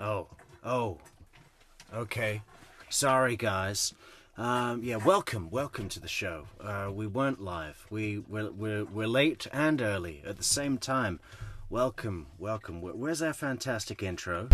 Oh, oh, okay. Sorry, guys. Yeah, welcome to the show. We weren't live. We're late and early at the same time. Welcome. Where's our fantastic intro?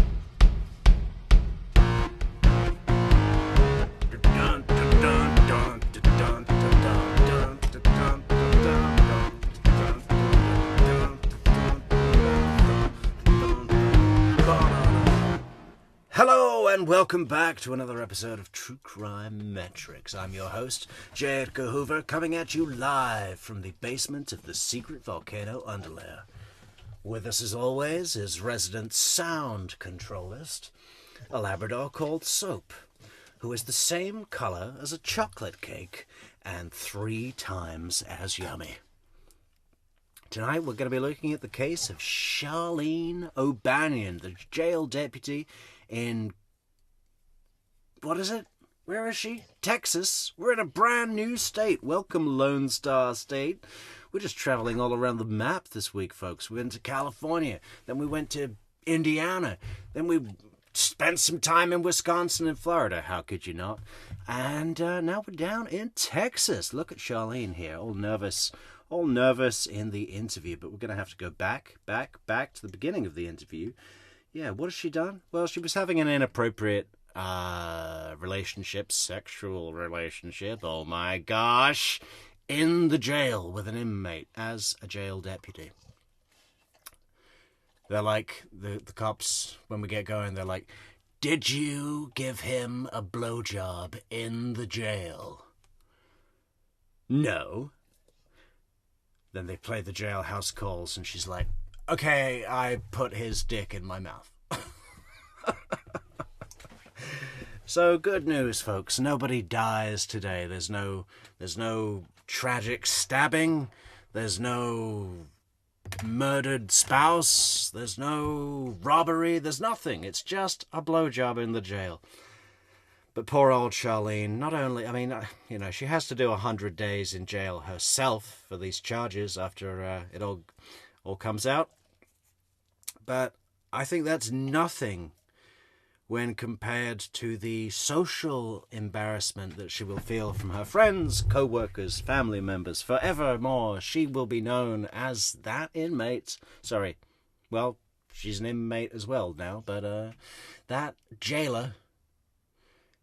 Hello and welcome back to another episode of True Crime Metrix. I'm your host, J. Edgar Hoover, coming at you live from the basement of the secret volcano underlayer. With us as always is resident sound controlist, a Labrador called Soap, who is the same colour as a chocolate cake and 3 times as yummy. Tonight we're going to be looking at the case of Sharleen O'Banion, the jail deputy in, what is it? Where is she? Texas. We're in a brand new state. Welcome, Lone Star State. We're just traveling all around the map this week, folks. We went to California, then we went to Indiana, then we spent some time in Wisconsin and Florida. How could you not? And now we're down in Texas. Look at Sharleen here, all nervous in the interview. But we're going to have to go back to the beginning of the interview. Yeah, what has she done? Well, she was having an inappropriate sexual relationship, oh my gosh, in the jail with an inmate as a jail deputy. They're like, the cops, when we get going, they're like, did you give him a blowjob in the jail? No. Then they play the jailhouse calls and she's like, okay, I put his dick in my mouth. So good news, folks. Nobody dies today. There's no tragic stabbing. There's no murdered spouse. There's no robbery. There's nothing. It's just a blowjob in the jail. But poor old Sharleen, not only, she has to do 100 days in jail herself for these charges after it all comes out. But I think that's nothing when compared to the social embarrassment that she will feel from her friends, co-workers, family members. Forevermore, she will be known as that inmate. Sorry, well, she's an inmate as well now, but that jailer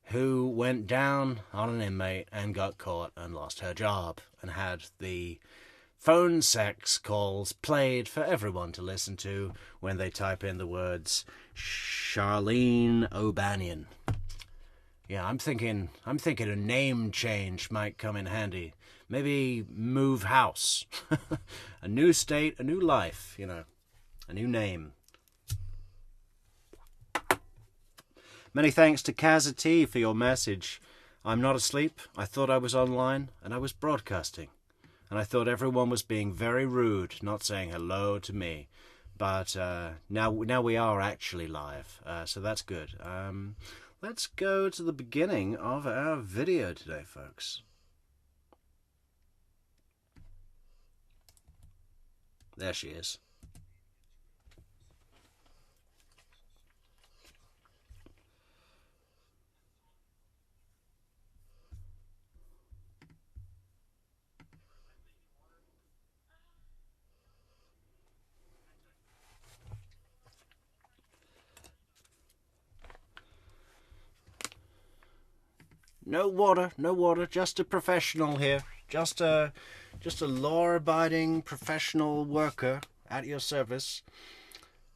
who went down on an inmate and got caught and lost her job and had the phone sex calls played for everyone to listen to when they type in the words Sharleen O'Banion. Yeah, I'm thinking a name change might come in handy. Maybe move house. A new state, a new life, a new name. Many thanks to Kazza T for your message. I'm not asleep. I thought I was online and I was broadcasting. And I thought everyone was being very rude, not saying hello to me. But now we are actually live, so that's good. Let's go to the beginning of our video today, folks. There she is. No water, just a professional here. Just a law-abiding professional worker at your service.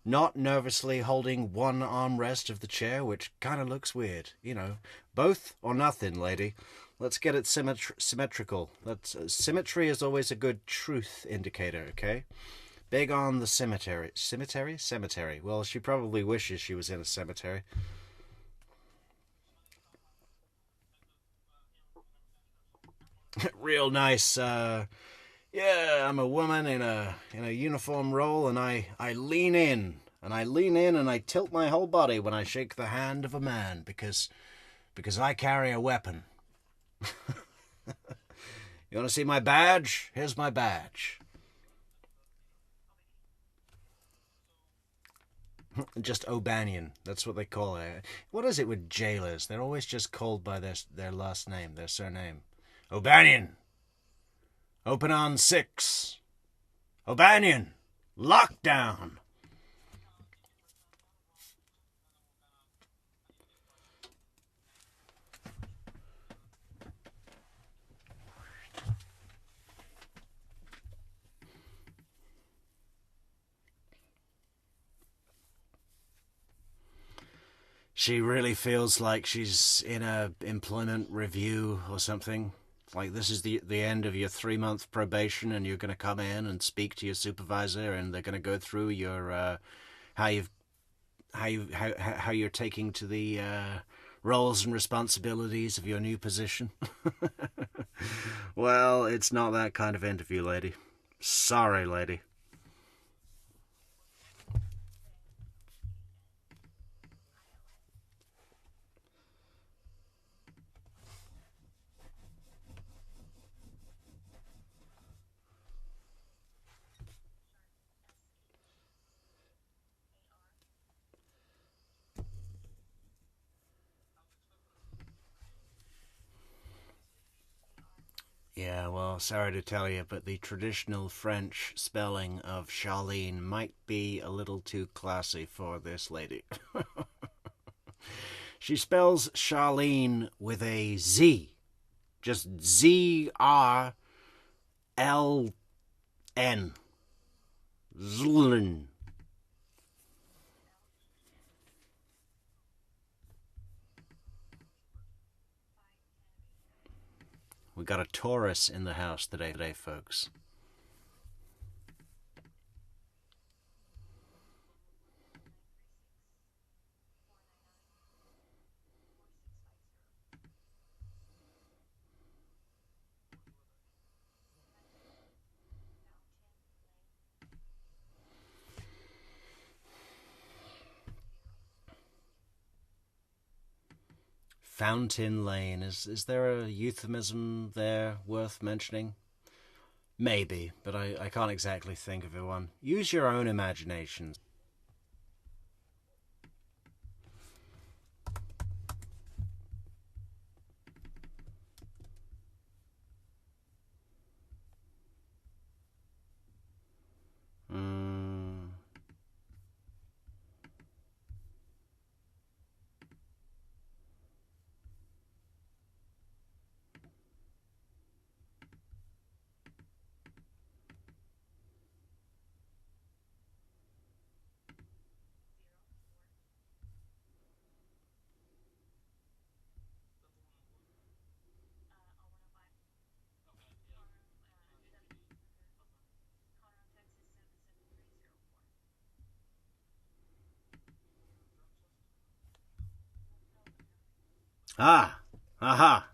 Not nervously holding one armrest of the chair, which kind of looks weird. Both or nothing, lady. Let's get it symmetrical. Symmetry is always a good truth indicator, okay? Big on the cemetery. Cemetery? Well, she probably wishes she was in a cemetery. Real nice. Yeah, I'm a woman in a uniform role, and I lean in, and I tilt my whole body when I shake the hand of a man because I carry a weapon. You want to see my badge? Here's my badge. Just O'Banion. That's what they call it. What is it with jailers? They're always just called by their last name, their surname. O'Banion. Open on 6. O'Banion. Lockdown. She really feels like she's in a employment review or something. Like this is the end of your 3-month probation, and you're going to come in and speak to your supervisor, and they're going to go through your how you've how you're taking to the roles and responsibilities of your new position. Well, it's not that kind of interview, lady. Sorry, lady. Yeah, well, sorry to tell you, but the traditional French spelling of Sharleen might be a little too classy for this lady. She spells Sharleen with a Z. Just Zrln. Zln. We got a Taurus in the house today, folks. Fountain Lane. Is there a euphemism there worth mentioning? Maybe, but I can't exactly think of one. Use your own imagination. Mm. Ah! Aha!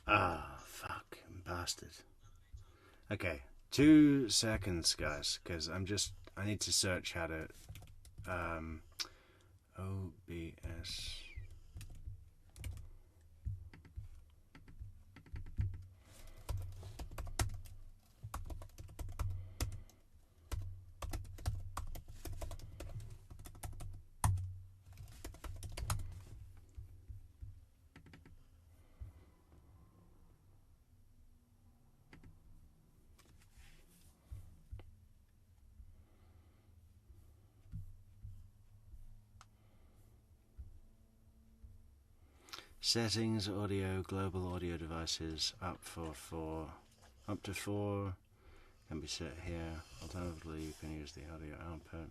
Ah, fuck. Bastard. Okay, 2 seconds, guys, because I need to search how to, OBS. Settings, audio, global audio devices, up to 4, can be set here. Alternatively, you can use the audio output.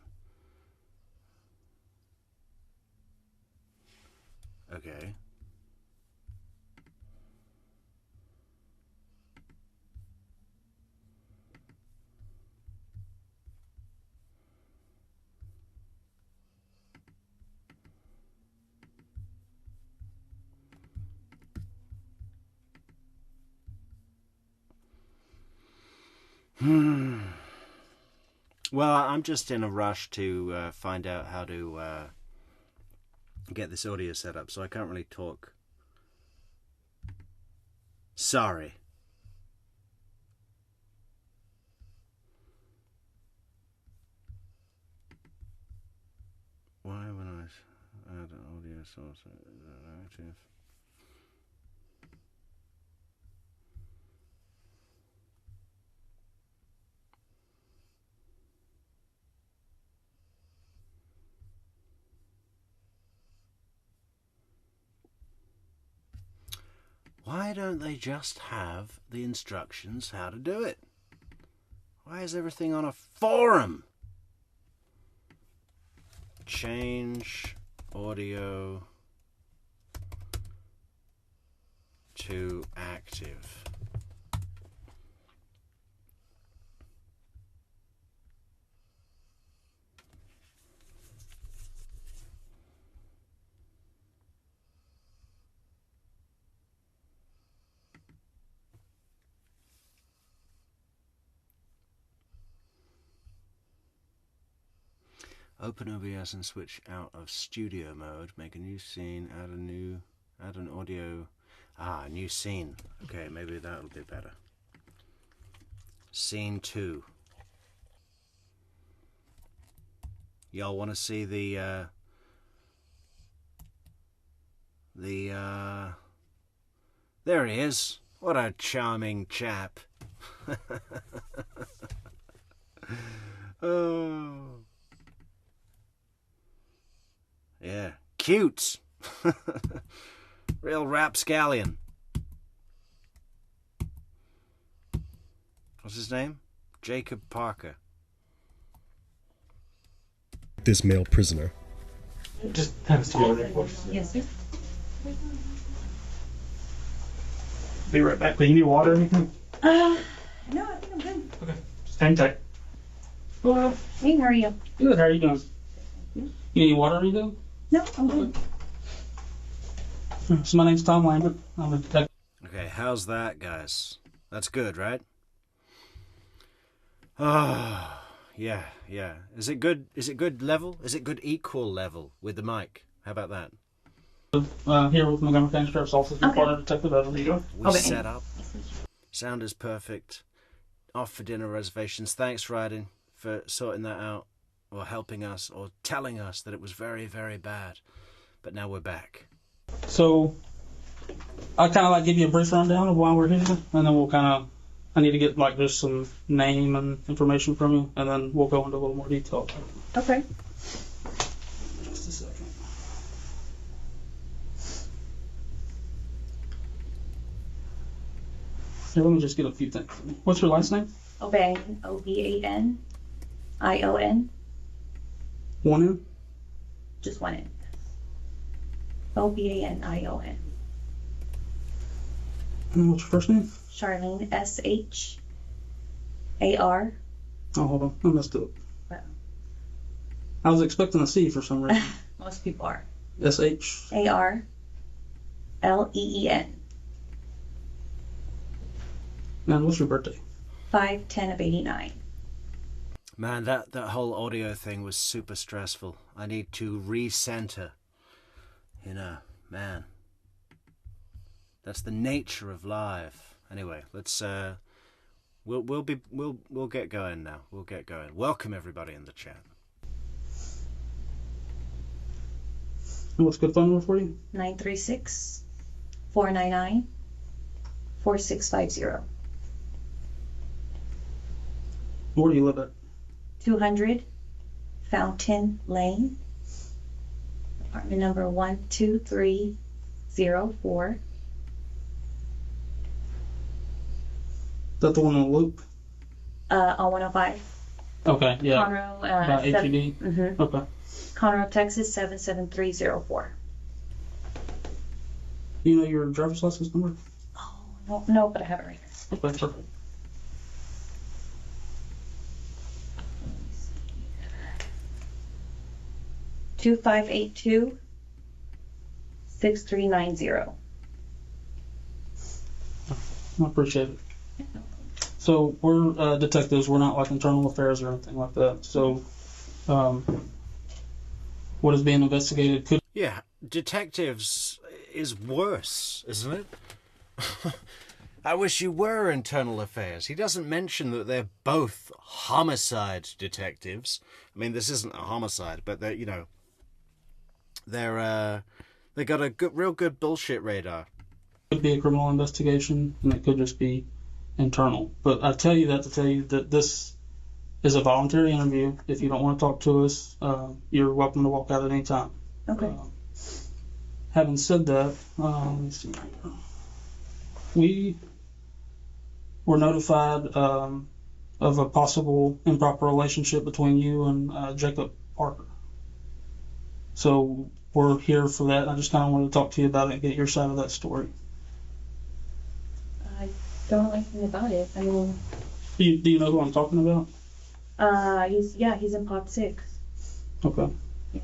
Okay. Well, I'm just in a rush to find out how to get this audio set up, so I can't really talk. Sorry. Why when I add an audio source active? Why don't they just have the instructions how to do it? Why is everything on a forum? Change audio to active. Open OBS and switch out of studio mode. Make a new scene. Add an audio. New scene. Okay, maybe that'll be better. Scene 2. Y'all want to see the there he is. What a charming chap. Oh. Yeah, cute. Real rapscallion. What's his name? Jacob Parker. This male prisoner. Just have us together. Yes, sir. Be right back. Do you need water or anything? No, I think I'm good. Okay. Just hang tight. Hello. Hey, how are you? Good. How are you doing? You need water or anything? No, I'm good. So my name's Tom Lambert. I'm a detective. Okay, how's that, guys? That's good, right? Oh, yeah. Is it good? Is it good level? Is it good equal level with the mic? How about that? Here with Montgomery County Sheriff's Office, Okay. partner detective Evasive. We set up. Sound is perfect. Off for dinner reservations. Thanks, Ryden, for sorting that out, or helping us, or telling us that it was very, very bad. But now we're back. So I kind of like give you a brief rundown of why we're here, and then we'll I need to get like just some name and information from you, and then we'll go into a little more detail. Okay. Just a second. Here, let me just get a few things. What's your last name? O'Banion, Obanion. One in? Just one N. Obanion. And what's your first name? Sharleen, SHAR. Oh, hold on. I messed up. Well, I was expecting a C for some reason. most people are. SH. ARLEEN. And what's your birthday? 5/10/89. Man, that whole audio thing was super stressful. I need to recenter. You know, man. That's the nature of live. Anyway, let's we'll get going now. We'll get going. Welcome everybody in the chat. And what's a good phone number for you? 936-499-4650. Where do you live at? 200 Fountain Lane, apartment number 12304. Is that the one on the loop? On 105. Okay, yeah. Conroe, HED? Okay. Conroe, Texas 77304. Do you know your driver's license number? Oh, no, but I have it right here. Okay, perfect. Two 582-6390. I appreciate it. So we're detectives. We're not like internal affairs or anything like that. So what is being investigated could. Yeah, detectives is worse, isn't it? I wish you were internal affairs. He doesn't mention that they're both homicide detectives. I mean, this isn't a homicide, but they're, you know, they got a real good bullshit radar. Could be a criminal investigation, and it could just be internal. But I tell you that to tell you that this is a voluntary interview. If you don't want to talk to us, you're welcome to walk out at any time. Okay. Having said that, let me see here. We were notified of a possible improper relationship between you and Jacob Parker. So we're here for that. I just kind of wanted to talk to you about it and get your side of that story. I don't know anything about it. I mean, Do you know who I'm talking about? he's in pod 6. Okay. Yeah.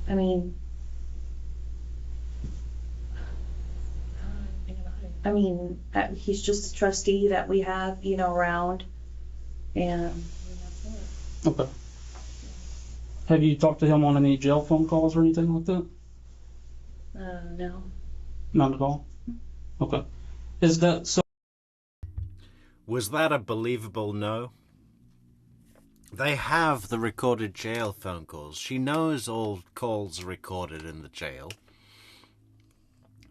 I mean, I don't know anything about it. I mean, he's just a trustee that we have, you know, around, and that's it. Okay. Have you talked to him on any jail phone calls or anything like that? No. None at all? Okay. Is that so? Was that a believable no? They have the recorded jail phone calls. She knows all calls are recorded in the jail.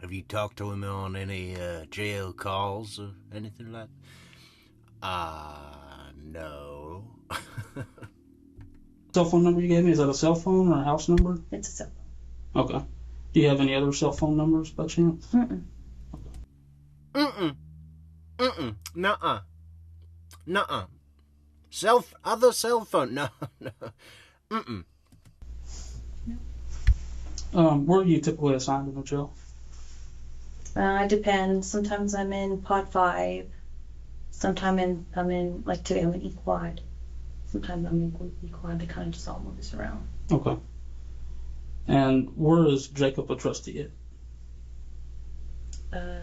Have you talked to him on any jail calls or anything like that? No. Cell phone number you gave me, is that a cell phone or a house number? It's a cell phone. Okay. Do you have any other cell phone numbers by chance? Mm-mm. Nuh-uh. Nuh-uh. Other cell phone. No. Mm-mm. Where are you typically assigned in the jail? It depends. Sometimes I'm in pod 5. Sometimes I'm in, like today I'm in E-Quad. Sometimes I'm in E-Quad. They kind of just all move us around. Okay. And where is Jacob a trustee at? I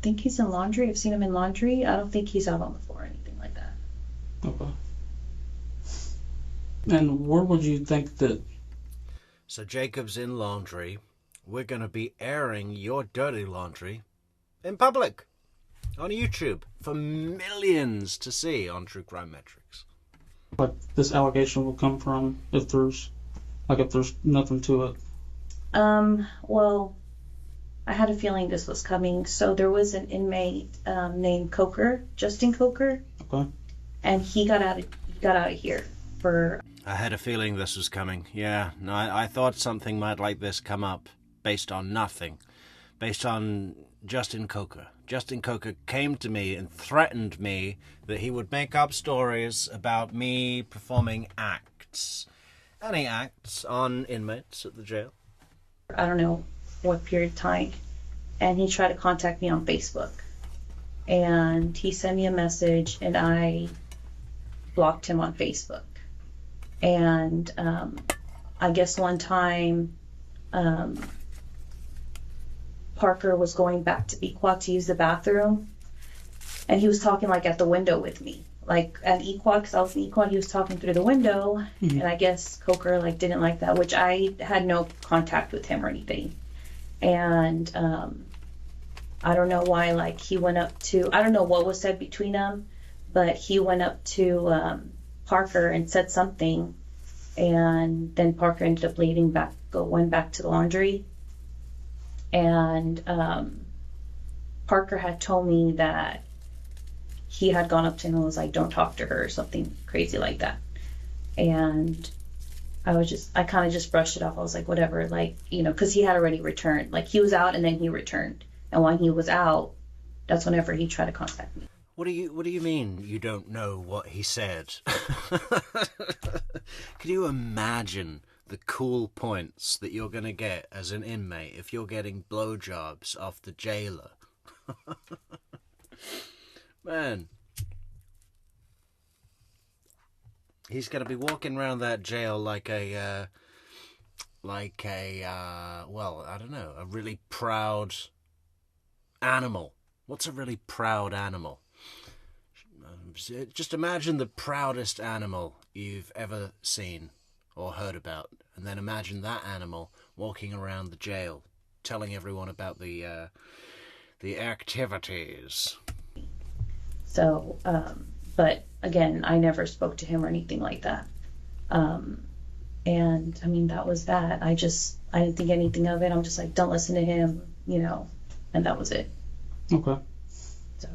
think he's in laundry. I've seen him in laundry. I don't think he's out on the floor or anything like that. Okay. And where would you think that... So Jacob's in laundry. We're going to be airing your dirty laundry in public on YouTube for millions to see on True Crime Metrix. like this allegation will come from if there's nothing to it? Well, I had a feeling this was coming. So there was an inmate named Coker, Justin Coker. Okay. And he got out of here for... I had a feeling this was coming. Yeah, no, I thought something might like this come up based on nothing. Based on Justin Coker. Justin Coker came to me and threatened me that he would make up stories about me performing acts. Any acts on inmates at the jail. I don't know what period of time. And he tried to contact me on Facebook. And he sent me a message and I blocked him on Facebook. And I guess one time Parker was going back to Equat to use the bathroom, and he was talking like at the window with me, like at Equat, because I was in Equat. He was talking through the window, and I guess Coker like didn't like that, which I had no contact with him or anything. And I don't know why, like he went up to, I don't know what was said between them, but he went up to Parker and said something, and then Parker ended up went back to the laundry. And Parker had told me that he had gone up to him and was like, don't talk to her, or something crazy like that. And I kind of just brushed it off. I was like, whatever, like, you know, because he had already returned. Like, he was out and then he returned. And when he was out, that's whenever he tried to contact me. What do you mean you don't know what he said? Can you imagine the cool points that you're going to get as an inmate if you're getting blowjobs off the jailer? Man. He's going to be walking around that jail like a well, I don't know, a really proud animal? What's a really proud animal? Just imagine the proudest animal you've ever seen or heard about, and then imagine that animal walking around the jail, telling everyone about the activities. So, but again, I never spoke to him or anything like that. And I mean, that was that. I didn't think anything of it. I'm just like, don't listen to him, and that was it. Okay. So.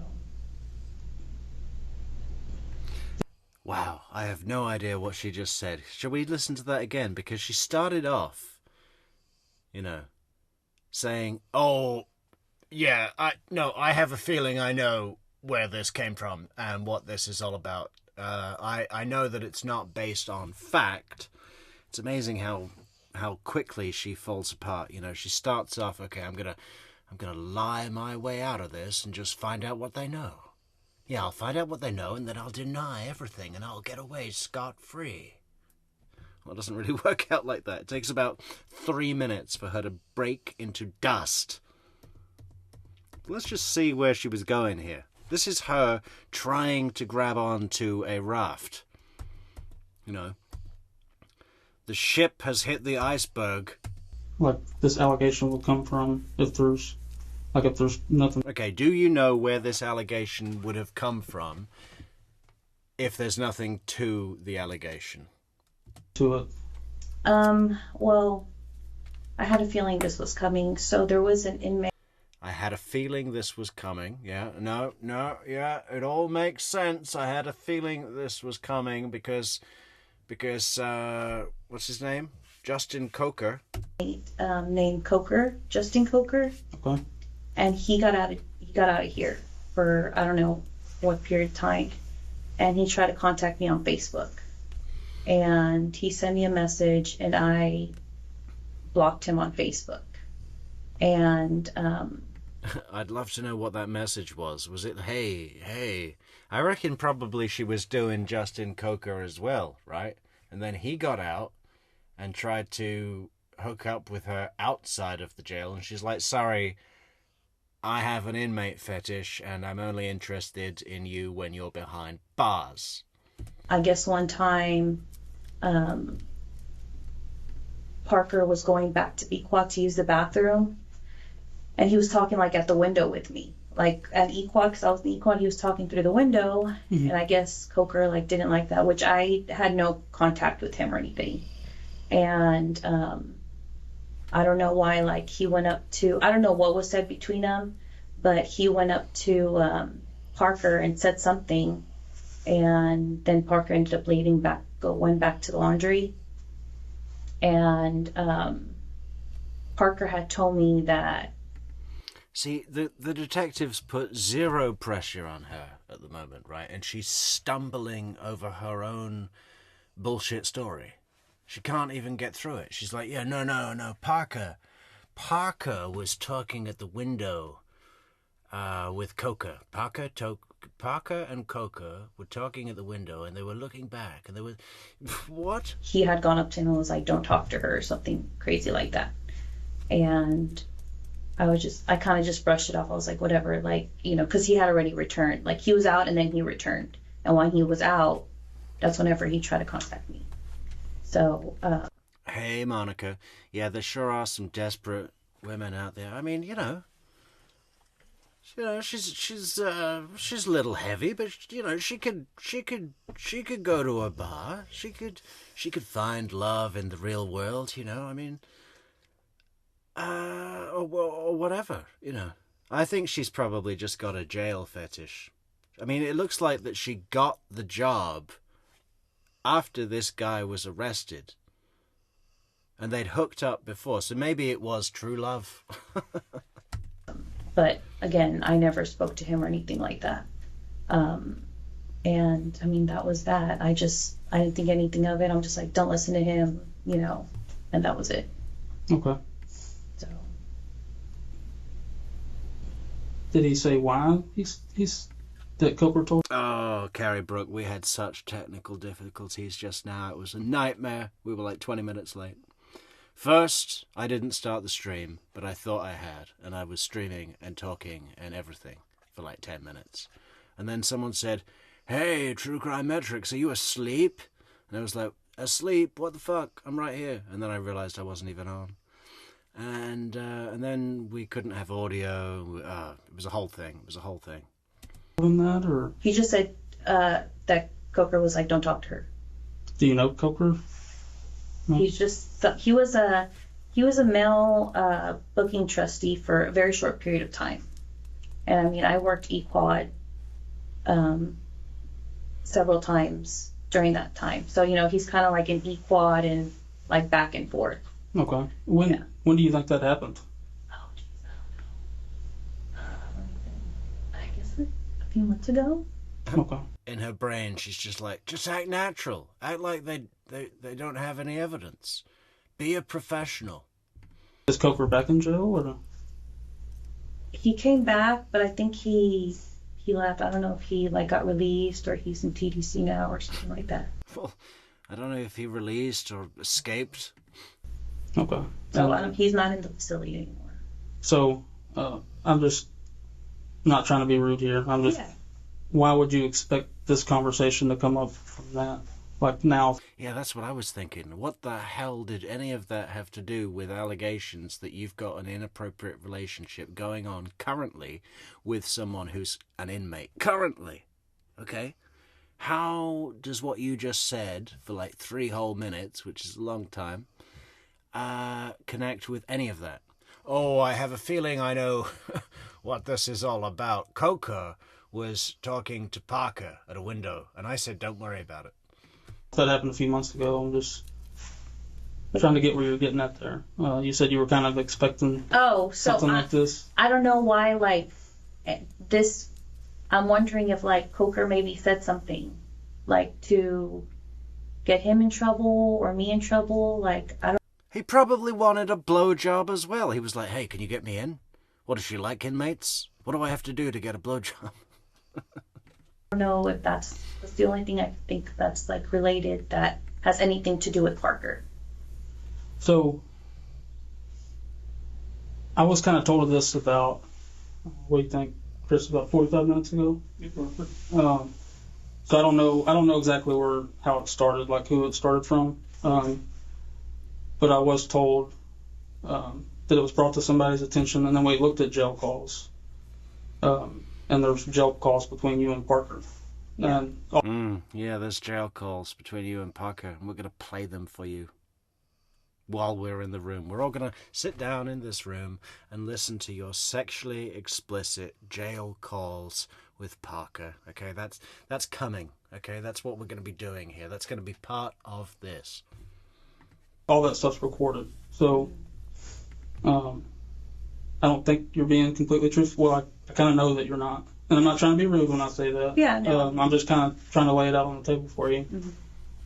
Wow, I have no idea what she just said. Shall we listen to that again? Because she started off, saying, "Oh, yeah, I have a feeling I know where this came from and what this is all about. I know that it's not based on fact." It's amazing how quickly she falls apart. She starts off, okay, I'm gonna lie my way out of this and just find out what they know. Yeah, I'll find out what they know, and then I'll deny everything, and I'll get away scot-free. Well, it doesn't really work out like that. It takes about 3 minutes for her to break into dust. Let's just see where she was going here. This is her trying to grab onto a raft. The ship has hit the iceberg. Like, this allegation will come from if there's nothing. Okay, do you know where this allegation would have come from if there's nothing to the allegation? To it. Well, I had a feeling this was coming. So there was an inmate. I had a feeling this was coming. Yeah, yeah, it all makes sense. I had a feeling this was coming because what's his name? Justin Coker. Named Coker, Justin Coker. Okay. And he got out of here for I don't know what period of time, and he tried to contact me on Facebook, and he sent me a message, and I blocked him on Facebook, and I'd love to know what that message was. Was it, hey? I reckon probably she was doing Justin Coker as well, right? And then he got out and tried to hook up with her outside of the jail, and she's like, sorry, I have an inmate fetish, and I'm only interested in you when you're behind bars. I guess one time, Parker was going back to Equat to use the bathroom, and he was talking like at the window with me, like at Equat, because I was in Equat. He was talking through the window, and I guess Coker like didn't like that, which I had no contact with him or anything, and I don't know why, like, he went up to, I don't know what was said between them, but he went up to Parker and said something, and then Parker ended up went back to the laundry, and Parker had told me that. See, the detectives put zero pressure on her at the moment, right? And she's stumbling over her own bullshit story. She can't even get through it. She's like, yeah, no, Parker was talking at the window with Coker. Parker and Coker were talking at the window, and they were looking back, and they were... What? He had gone up to him and was like, don't talk to her, or something crazy like that. And I kind of just brushed it off. I was like, whatever, like, because he had already returned. Like, he was out, and then he returned. And when he was out, that's whenever he tried to contact me. So, Hey, Monica. Yeah, there sure are some desperate women out there. I mean, she's a little heavy, but she could go to a bar. She could find love in the real world. I mean, or whatever. I think she's probably just got a jail fetish. I mean, it looks like that she got the job after this guy was arrested, and they'd hooked up before, so maybe it was true love. But again, I never spoke to him or anything like that. And I mean, that was that. I didn't think anything of it. I'm just like, don't listen to him, and that was it. Okay. So. Did he say why he's that Coker told? Oh, Carrie Brooke, we had such technical difficulties just now. It was a nightmare. We were like 20 minutes late. First, I didn't start the stream, but I thought I had, and I was streaming and talking and everything for like 10 minutes. And then someone said, "Hey, True Crime Metrix, are you asleep?" And I was like, "Asleep? What the fuck? I'm right here." And then I realized I wasn't even on. And then we couldn't have audio. It was a whole thing. On that, or He just said that Coker was like, "Don't talk to her." do you know Coker? He's just he was a male booking trustee for a very short period of time, and I mean I worked eQuad several times during that time, so you know he's kind of like an eQuad and like back and forth. Okay. When do you think that happened? Oh jeez, I don't know. I guess a few months ago. Okay. In her brain, she's just like, just act natural. Act like they don't have any evidence. Be a professional. Is Coker back in jail, or? He came back, but I think he left. I don't know if he like got released or he's in TDC now or something like that. Well, I don't know if he released or escaped. Okay. So he's not in the facility anymore. So I'm just not trying to be rude here. I'm just. Yeah. Why would you expect this conversation to come up from that? Like now? Yeah, that's what I was thinking. What the hell did any of that have to do with allegations that you've got an inappropriate relationship going on currently with someone who's an inmate? Currently. Okay? How does what you just said for like 3 whole minutes, which is a long time, connect with any of that? Oh, I have a feeling I know what this is all about. Coker was talking to Parker at a window, and I said, don't worry about it. That happened a few months ago. I'm just trying to get where you're getting at there. You said you were kind of expecting something like this. I don't know why, like, this, I'm wondering if, like, Coker maybe said something, like, to get him in trouble or me in trouble, like, I don't. He probably wanted a blowjob as well. He was like, hey, can you get me in? What, does she like inmates? What do I have to do to get a blowjob? I don't know if that's the only thing I think that's like related that has anything to do with Parker. So I was kind of told this about, what do you think, Chris, about 45 minutes ago? So I don't know exactly how it started, like who it started from. But I was told that it was brought to somebody's attention, and then we looked at jail calls. And there's jail calls between you and Parker. Yeah. Yeah, there's jail calls between you and Parker, and we're going to play them for you while we're in the room. We're all going to sit down in this room and listen to your sexually explicit jail calls with Parker. Okay, that's coming. Okay, that's what we're going to be doing here. That's going to be part of this. All that stuff's recorded. So I don't think you're being completely truthful. Well, I kind of know that you're not. And I'm not trying to be rude when I say that. Yeah, no. I'm just kind of trying to lay it out on the table for you.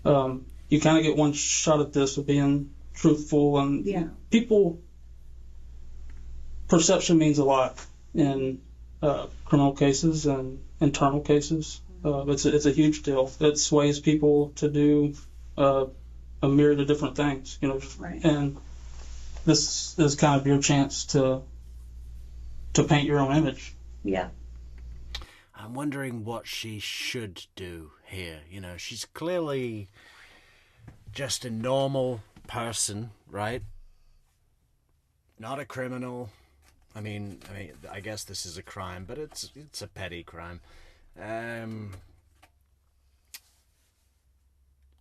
Mm-hmm. You kind of get one shot at this of being truthful. And people, perception means a lot in criminal cases and internal cases. It's a huge deal. It sways people to do a myriad of different things, you know. Right. And this is kind of your chance to paint your own image. Yeah. I'm wondering what she should do here. You know, she's clearly just a normal person, right? Not a criminal. I mean, I guess this is a crime, but it's a petty crime.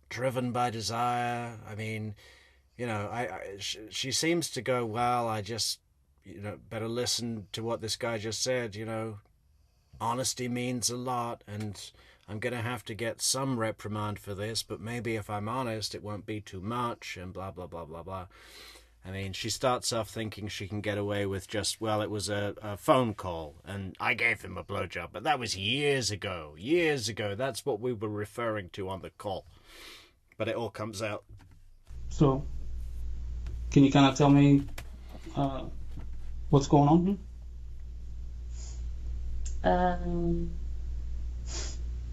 Driven by desire. I mean, you know, she seems to go, well, I just, you know, better listen to what this guy just said, you know. Honesty means a lot, and I'm going to have to get some reprimand for this, but maybe if I'm honest, it won't be too much, and blah, blah, blah, blah, blah. I mean, she starts off thinking she can get away with just, well, it was a phone call, and I gave him a blowjob, but that was years ago. Years ago. That's what we were referring to on the call. But it all comes out. So, can you kind of tell me what's going on here?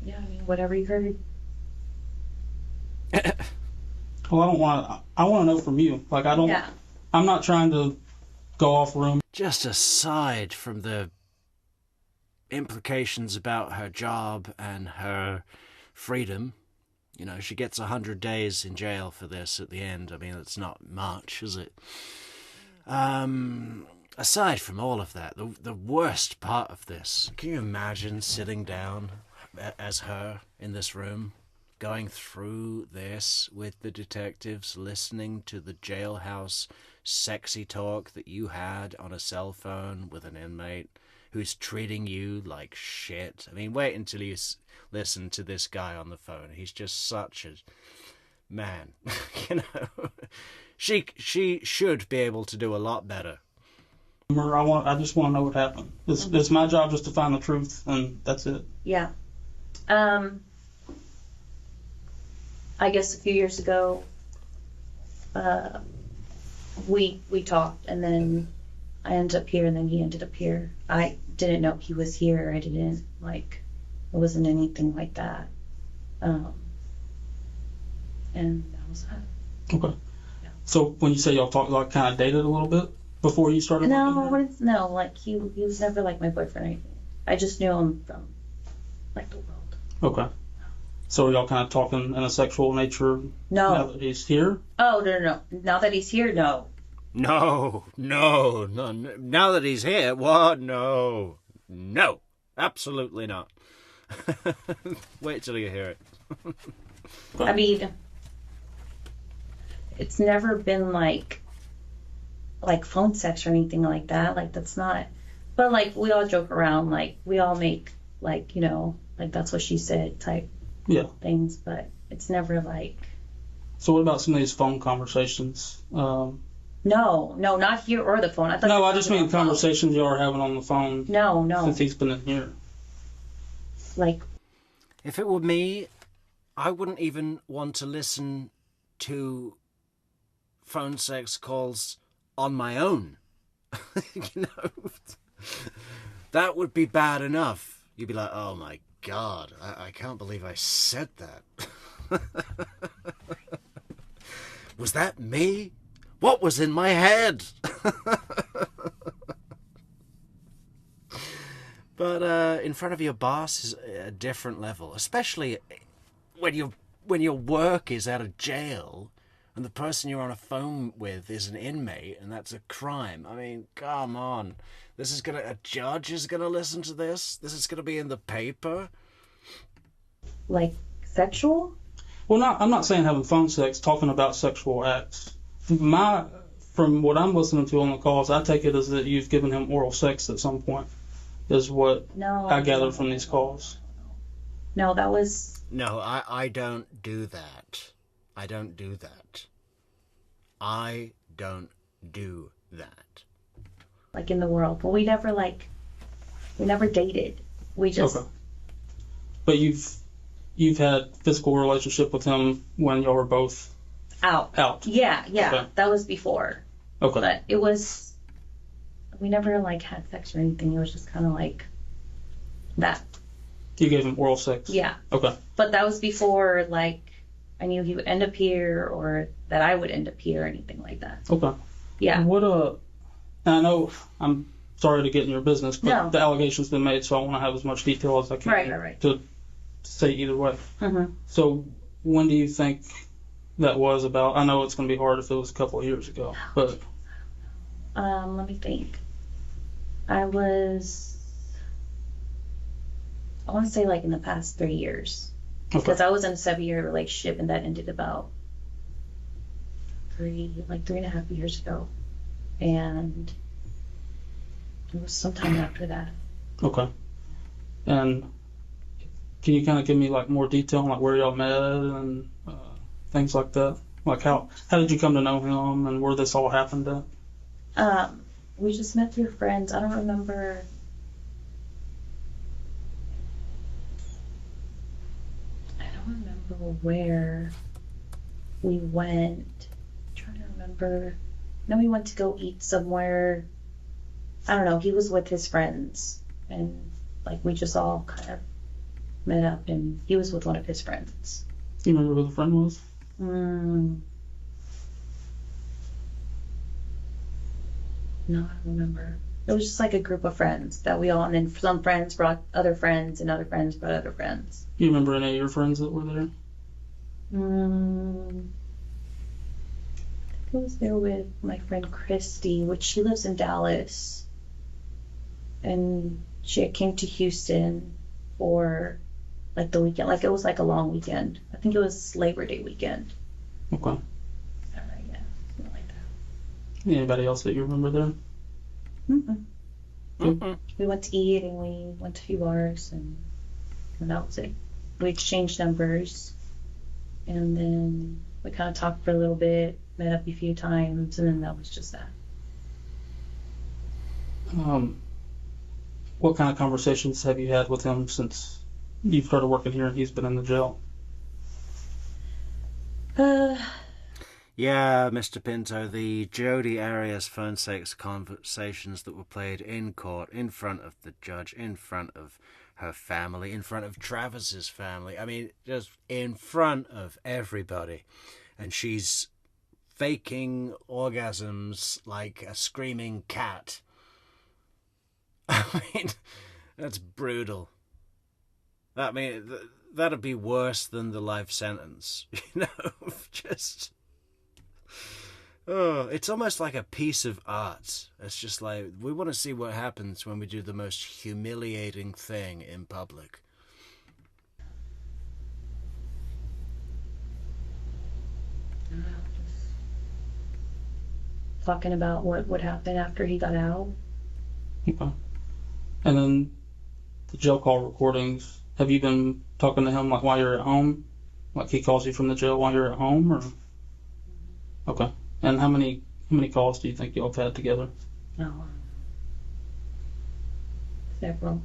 Yeah, I mean, whatever you heard. Well, I want to know from you. Like, I'm not trying to go off room. Just aside from the implications about her job and her freedom, you know, she gets 100 days in jail for this at the end. I mean, it's not much, is it? Aside from all of that, the worst part of this, can you imagine sitting down as her in this room, going through this with the detectives, listening to the jailhouse sexy talk that you had on a cell phone with an inmate who's treating you like shit? I mean, wait until you listen to this guy on the phone. He's just such a man. You know, she should be able to do a lot better. I just want to know what happened. It's my job just to find the truth, and that's it. Yeah. I guess a few years ago, we talked, and then I ended up here, and then he ended up here. I didn't know he was here. I didn't, it wasn't anything like that. And that was that. Okay. Yeah. So when you say y'all talked, like, kind of dated a little bit before you started? No, he was never like my boyfriend or anything. I just knew him from the world. Okay. So are y'all kind of talking in a sexual nature? No. Now that he's here? Oh, no. Now that he's here, no. No. Now that he's here, what? No. Absolutely not. Wait till you hear it. I mean, it's never been like phone sex or anything like that. That's not. But we all joke around. We all make that's what she said type. Yeah. Things, but it's never So what about some of these phone conversations? No, not here or the phone. I just mean conversations you are having on the phone. No. Since he's been in here. If it were me, I wouldn't even want to listen to phone sex calls on my own. You know, that would be bad enough. You'd be like, oh my God, I can't believe I said that. Was that me? What was in my head? But in front of your boss is a different level, especially when your work is out of jail and the person you're on a phone with is an inmate, and that's a crime. I mean, come on. A judge is gonna listen to this? This is gonna be in the paper? Sexual? Well, I'm not saying having phone sex, talking about sexual acts. From what I'm listening to on the calls, I take it as that you've given him oral sex at some point, is what I gathered from these calls. No, that was... No, I don't do that. I don't do that. In the world. But we never, we never dated. We just... Okay. But you've had physical relationship with him when y'all were both... Out. Yeah. Okay. That was before. Okay. But it was... We never, had sex or anything. It was just kind of that. You gave him oral sex? Yeah. Okay. But that was before, I knew he would end up here or that I would end up here or anything like that. Okay. Yeah. And I know I'm sorry to get in your business, but No. the allegation's been made, so I want to have as much detail as I can Right. to say either way. Mm-hmm. So when do you think that was about? I know it's going to be hard if it was a couple of years ago, but... Let me think. I want to say in the past 3 years. Okay. Because I was in a 7-year relationship and that ended about 3.5 years ago. And it was sometime after that. Okay. And can you kind of give me more detail on where y'all met and things like that? How did you come to know him and where this all happened at? We just met through friends. I don't remember. Where we went. I'm trying to remember. Then we went to go eat somewhere. I don't know. He was with his friends, and we just all kind of met up, and he was with one of his friends. Do you remember who the friend was? No, I don't remember. It was just like a group of friends that we all, and then some friends brought other friends, and other friends brought other friends. You remember any of your friends that were there? I was there with my friend Christy, which she lives in Dallas, and she came to Houston for like the weekend. Like it was like a long weekend. I think it was Labor Day weekend. Okay. Yeah, something like that. Anybody else that you remember there? We went to eat and we went to a few bars and that was it. We exchanged numbers and then we kind of talked for a little bit, met up a few times, and then that was just that. What kind of conversations have you had with him since you've started working here and he's been in the jail? Yeah, Mr. Pinto, the Jodi Arias phone sex conversations that were played in court, in front of the judge, in front of her family, in front of Travis's family. I mean, just in front of everybody. And she's faking orgasms like a screaming cat. I mean, that's brutal. I mean, that'd be worse than the life sentence, you know, just... Oh, it's almost like a piece of art. It's just like, we want to see what happens when we do the most humiliating thing in public. Talking about what would happen after he got out. Okay. And then the jail call recordings, have you been talking to him like while you're at home? Like he calls you from the jail while you're at home, or? Okay. And how many calls do you think y'all have had together? No. Several.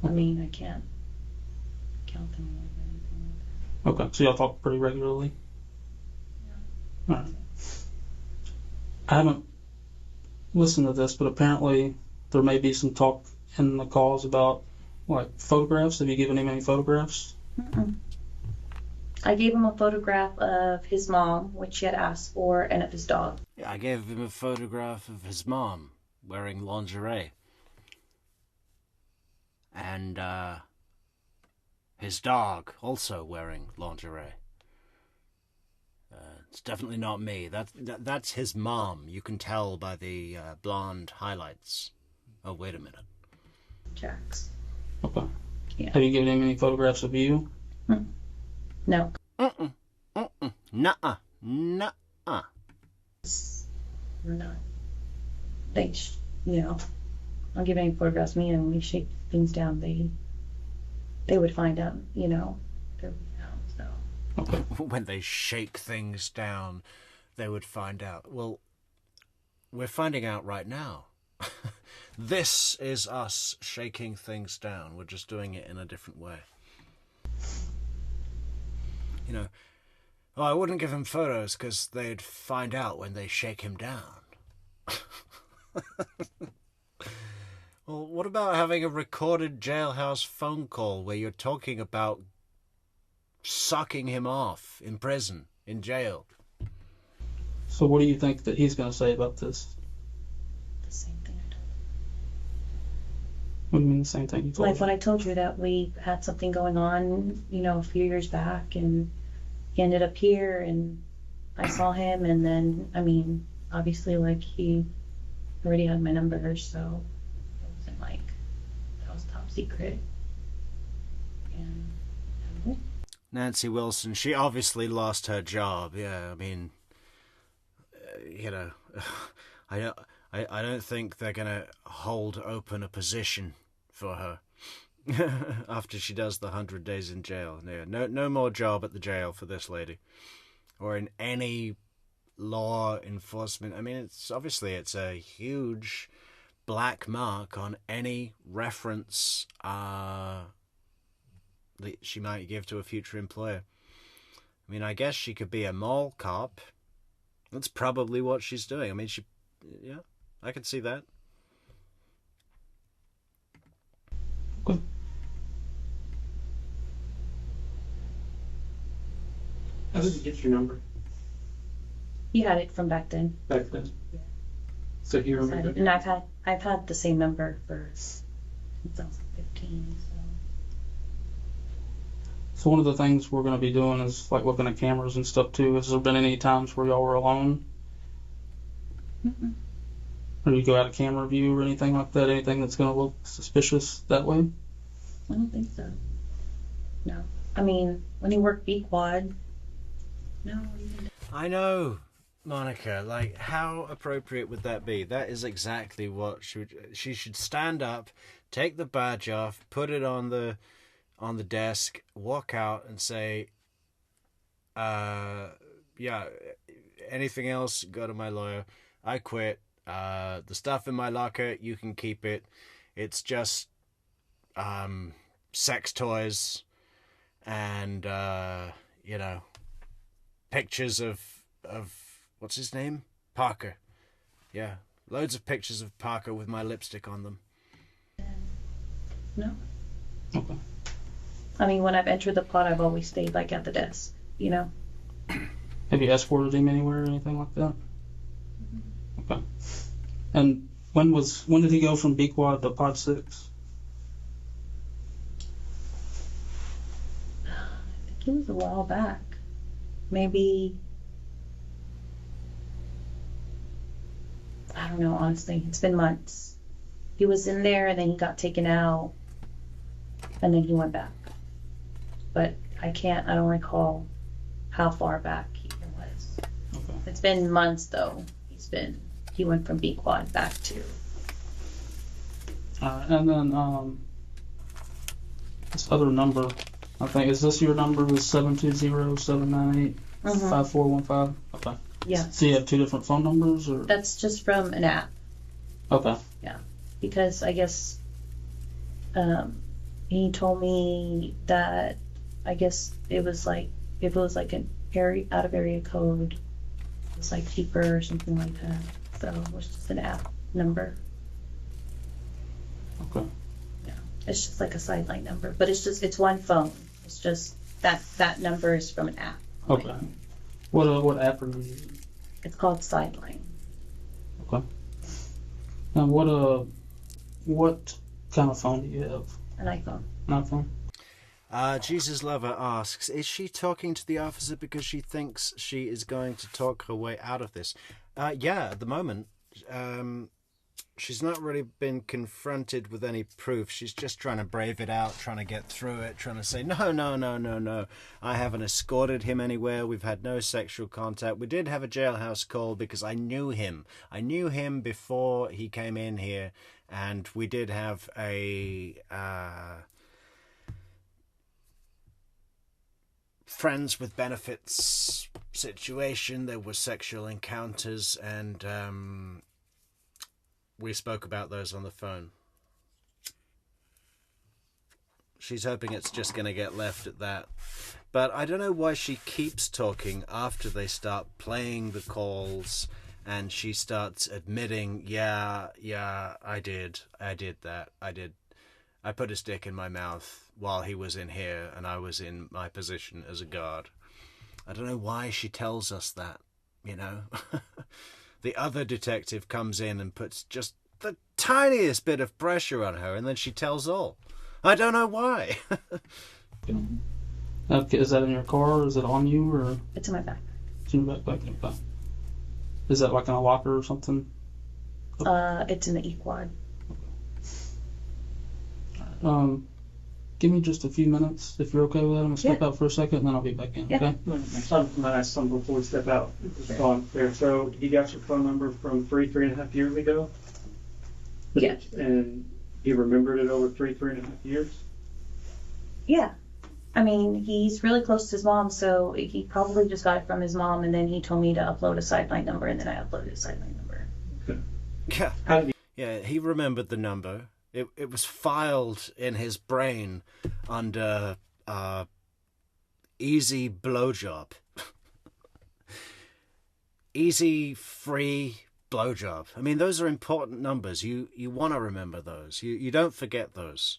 I mean, I can't count them or anything. Okay. So y'all talk pretty regularly? Yeah. All right. I haven't listened to this, but apparently there may be some talk in the calls about like photographs. Have you given him any photographs? Mm-mm. I gave him a photograph of his mom, which he had asked for, and of his dog. Yeah, I gave him a photograph of his mom wearing lingerie. And, his dog also wearing lingerie. It's definitely not me. That's his mom. You can tell by the blonde highlights. Oh, wait a minute. Jax. Okay. Yeah. Have you given him any photographs of you? No. Nuh-uh. Nuh-uh. We're not. They, I'll give any photographs of me, and when we shake things down, they would find out, so. Okay. When they shake things down, they would find out. Well, we're finding out right now. This is us shaking things down. We're just doing it in a different way. I wouldn't give him photos because they'd find out when they shake him down. Well, what about having a recorded jailhouse phone call where you're talking about sucking him off in prison, in jail? So what do you think that he's going to say about this? The same thing I told him. What do you mean the same thing you told Like him? when I told you that we had something going on, a few years back, and he ended up here, and I saw him, and then, obviously, he already had my number, so it wasn't like that was top secret. And Nancy Wilson, she obviously lost her job. Yeah, I don't think they're gonna hold open a position for her after she does the 100 days in jail. No more job at the jail for this lady, or in any law enforcement. It's a huge black mark on any reference that she might give to a future employer. I guess she could be a mall cop. That's probably what she's doing. I could see that. Okay. How did you get your number? he had it from back then. Back then? Yeah. So he remembered. And I've had the same number for since I was 15. So one of the things we're going to be doing is like looking at cameras and stuff too. Has there been any times where y'all were alone? Mm-mm. Or you go out of camera view or anything like that? Anything that's going to look suspicious that way? I don't think so. No. I mean, when he worked B-Quad, no. I know, Monica. Like, how appropriate would that be? That is exactly what she should stand up, take the badge off, put it on the desk, walk out, and say, "Yeah, anything else? Go to my lawyer. I quit. The stuff in my locker, you can keep it. It's just sex toys and pictures of what's his name? Parker. Yeah, loads of pictures of Parker with my lipstick on them." No. Okay. I mean, when I've entered the plot, I've always stayed like at the desk, you know? Have you escorted him anywhere or anything like that? Okay. And when did he go from B Quad to Pod 6? I think it was a while back. Maybe, I don't know, honestly. It's been months. He was in there and then he got taken out and then he went back. But I don't recall how far back he was. Okay. It's been months though. He went from B Quad back to. And then this other number, I think, is this your number? Is 720-798-5415? Okay. Yeah. So you have two different phone numbers, or? That's just from an app. Okay. Yeah. Because I guess he told me that I guess it was like if it was like an out of area code, it was like cheaper or something like that. So it was just an app number. Okay. Yeah. It's just like a sideline number, but it's one phone. It's just that number is from an app. Okay. What app are you using? It's called Sideline. Okay. And what kind of phone do you have? An iPhone. An iPhone. Jesus Lover asks, is she talking to the officer because she thinks she is going to talk her way out of this? Yeah, at the moment. She's not really been confronted with any proof. She's just trying to brave it out, trying to get through it, trying to say, no. I haven't escorted him anywhere. We've had no sexual contact. We did have a jailhouse call because I knew him. I knew him before he came in here, and we did have a friends with benefits situation. There were sexual encounters, and we spoke about those on the phone. She's hoping it's just going to get left at that. But I don't know why she keeps talking after they start playing the calls and she starts admitting, yeah, I did that. I put his dick in my mouth while he was in here and I was in my position as a guard. I don't know why she tells us that, you know. The other detective comes in and puts just the tiniest bit of pressure on her, and then she tells all. I don't know why. Okay, is that in your car, or is it on you, or? It's in my backpack. It's in your backpack. Okay. Is that like in a locker or something? It's in the E-Quad. Give me just a few minutes, if you're okay with that. I'm going to step out for a second, and then I'll be back in, okay? I'm going to ask something before we step out. Just go on there. So, you got your phone number from 3.5 years ago? Yeah. And you remembered it over 3.5 years? Yeah. I mean, he's really close to his mom, so he probably just got it from his mom, and then he told me to upload a sideline number, and then I uploaded a sideline number. Okay. Yeah. How did Yeah, he remembered the number. It was filed in his brain under easy blowjob. Easy, free blowjob. I mean, those are important numbers. You want to remember those. You don't forget those.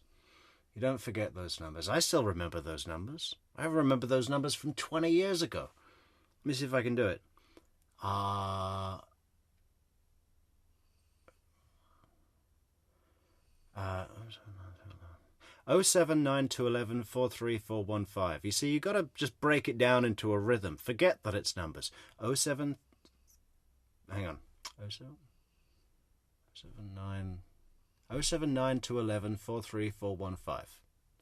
You don't forget those numbers. I still remember those numbers. I remember those numbers from 20 years ago. Let me see if I can do it. 079 43415. You see, you got to just break it down into a rhythm. Forget that it's numbers. 07. Hang on. 079 43415.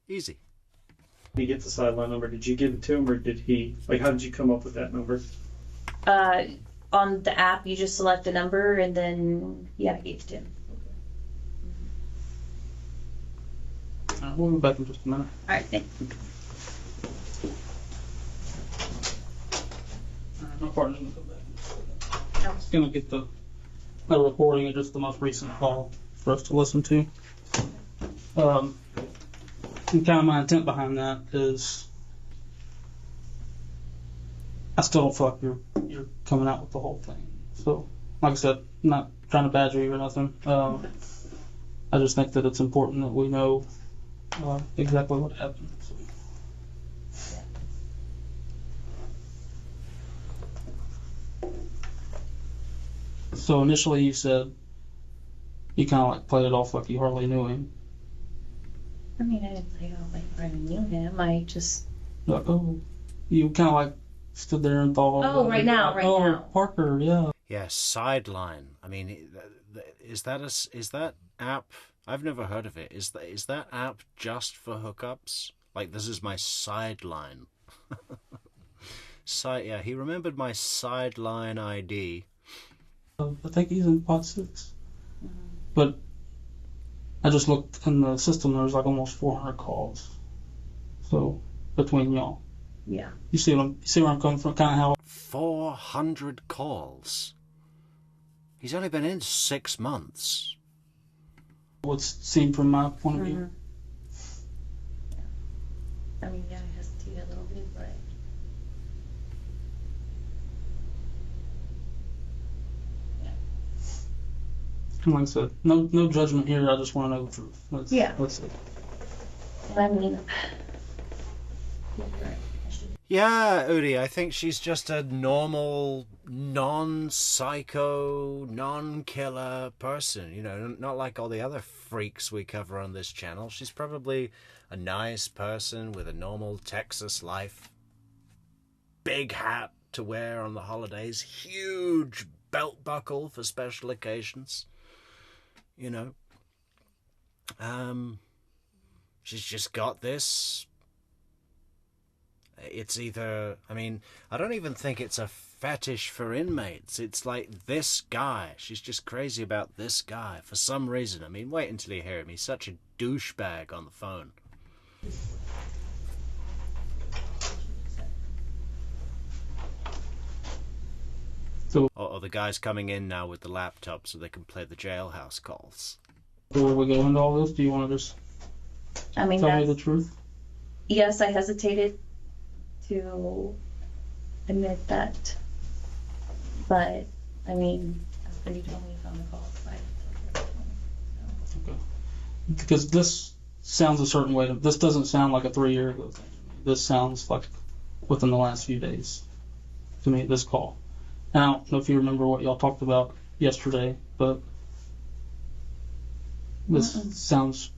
Easy. Did he get the sideline number? Did you give it to him, or did he? Like, how did you come up with that number? On the app, you just select a number, and then I gave it to him. We'll be back in just a minute. All right, thanks. My partner's gonna come back. It's gonna get the recording of just the most recent call for us to listen to. And kind of my intent behind that is, I still don't feel like you're coming out with the whole thing. So, like I said, I'm not trying to badger you or nothing. I just think that it's important that we know exactly what happened. So initially you said you kind of like played it off like you hardly knew him. I mean, I didn't play it off like I knew him. I just... Like, oh, you kind of like stood there and thought... Oh, right now. Parker, yeah. Yeah, sideline. I mean, is that app... I've never heard of it. Is that app just for hookups? Like, this is my sideline. Yeah, he remembered my sideline ID. I think he's in pot 6. But I just looked in the system, there was like almost 400 calls. So, between y'all. Yeah. You see where I'm coming from? Kind of how... 400 calls? He's only been in 6 months. What's seen from my point of view. I mean, I hesitate a little bit, but... Like I said, no judgment here, I just want to know the truth. Let's see. I mean... Yeah, Udi, I think she's just a normal, non-psycho, non-killer person. You know, not like all the other freaks we cover on this channel. She's probably a nice person with a normal Texas life. Big hat to wear on the holidays. Huge belt buckle for special occasions. You know. She's just got this... It's either, I mean, I don't even think it's a fetish for inmates. It's like this guy. She's just crazy about this guy for some reason. I mean, wait until you hear him. He's such a douchebag on the phone. Or the guy's coming in now with the laptop so they can play the jailhouse calls. Before we go into all this, do you want to just tell me the truth? Yes, I hesitated to admit that, but I mean, after you told me on the call, Okay. Because this sounds a certain way. This doesn't sound like a 3-year ago thing. This sounds like within the last few days to me, this call. And I don't know if you remember what y'all talked about yesterday, but this sounds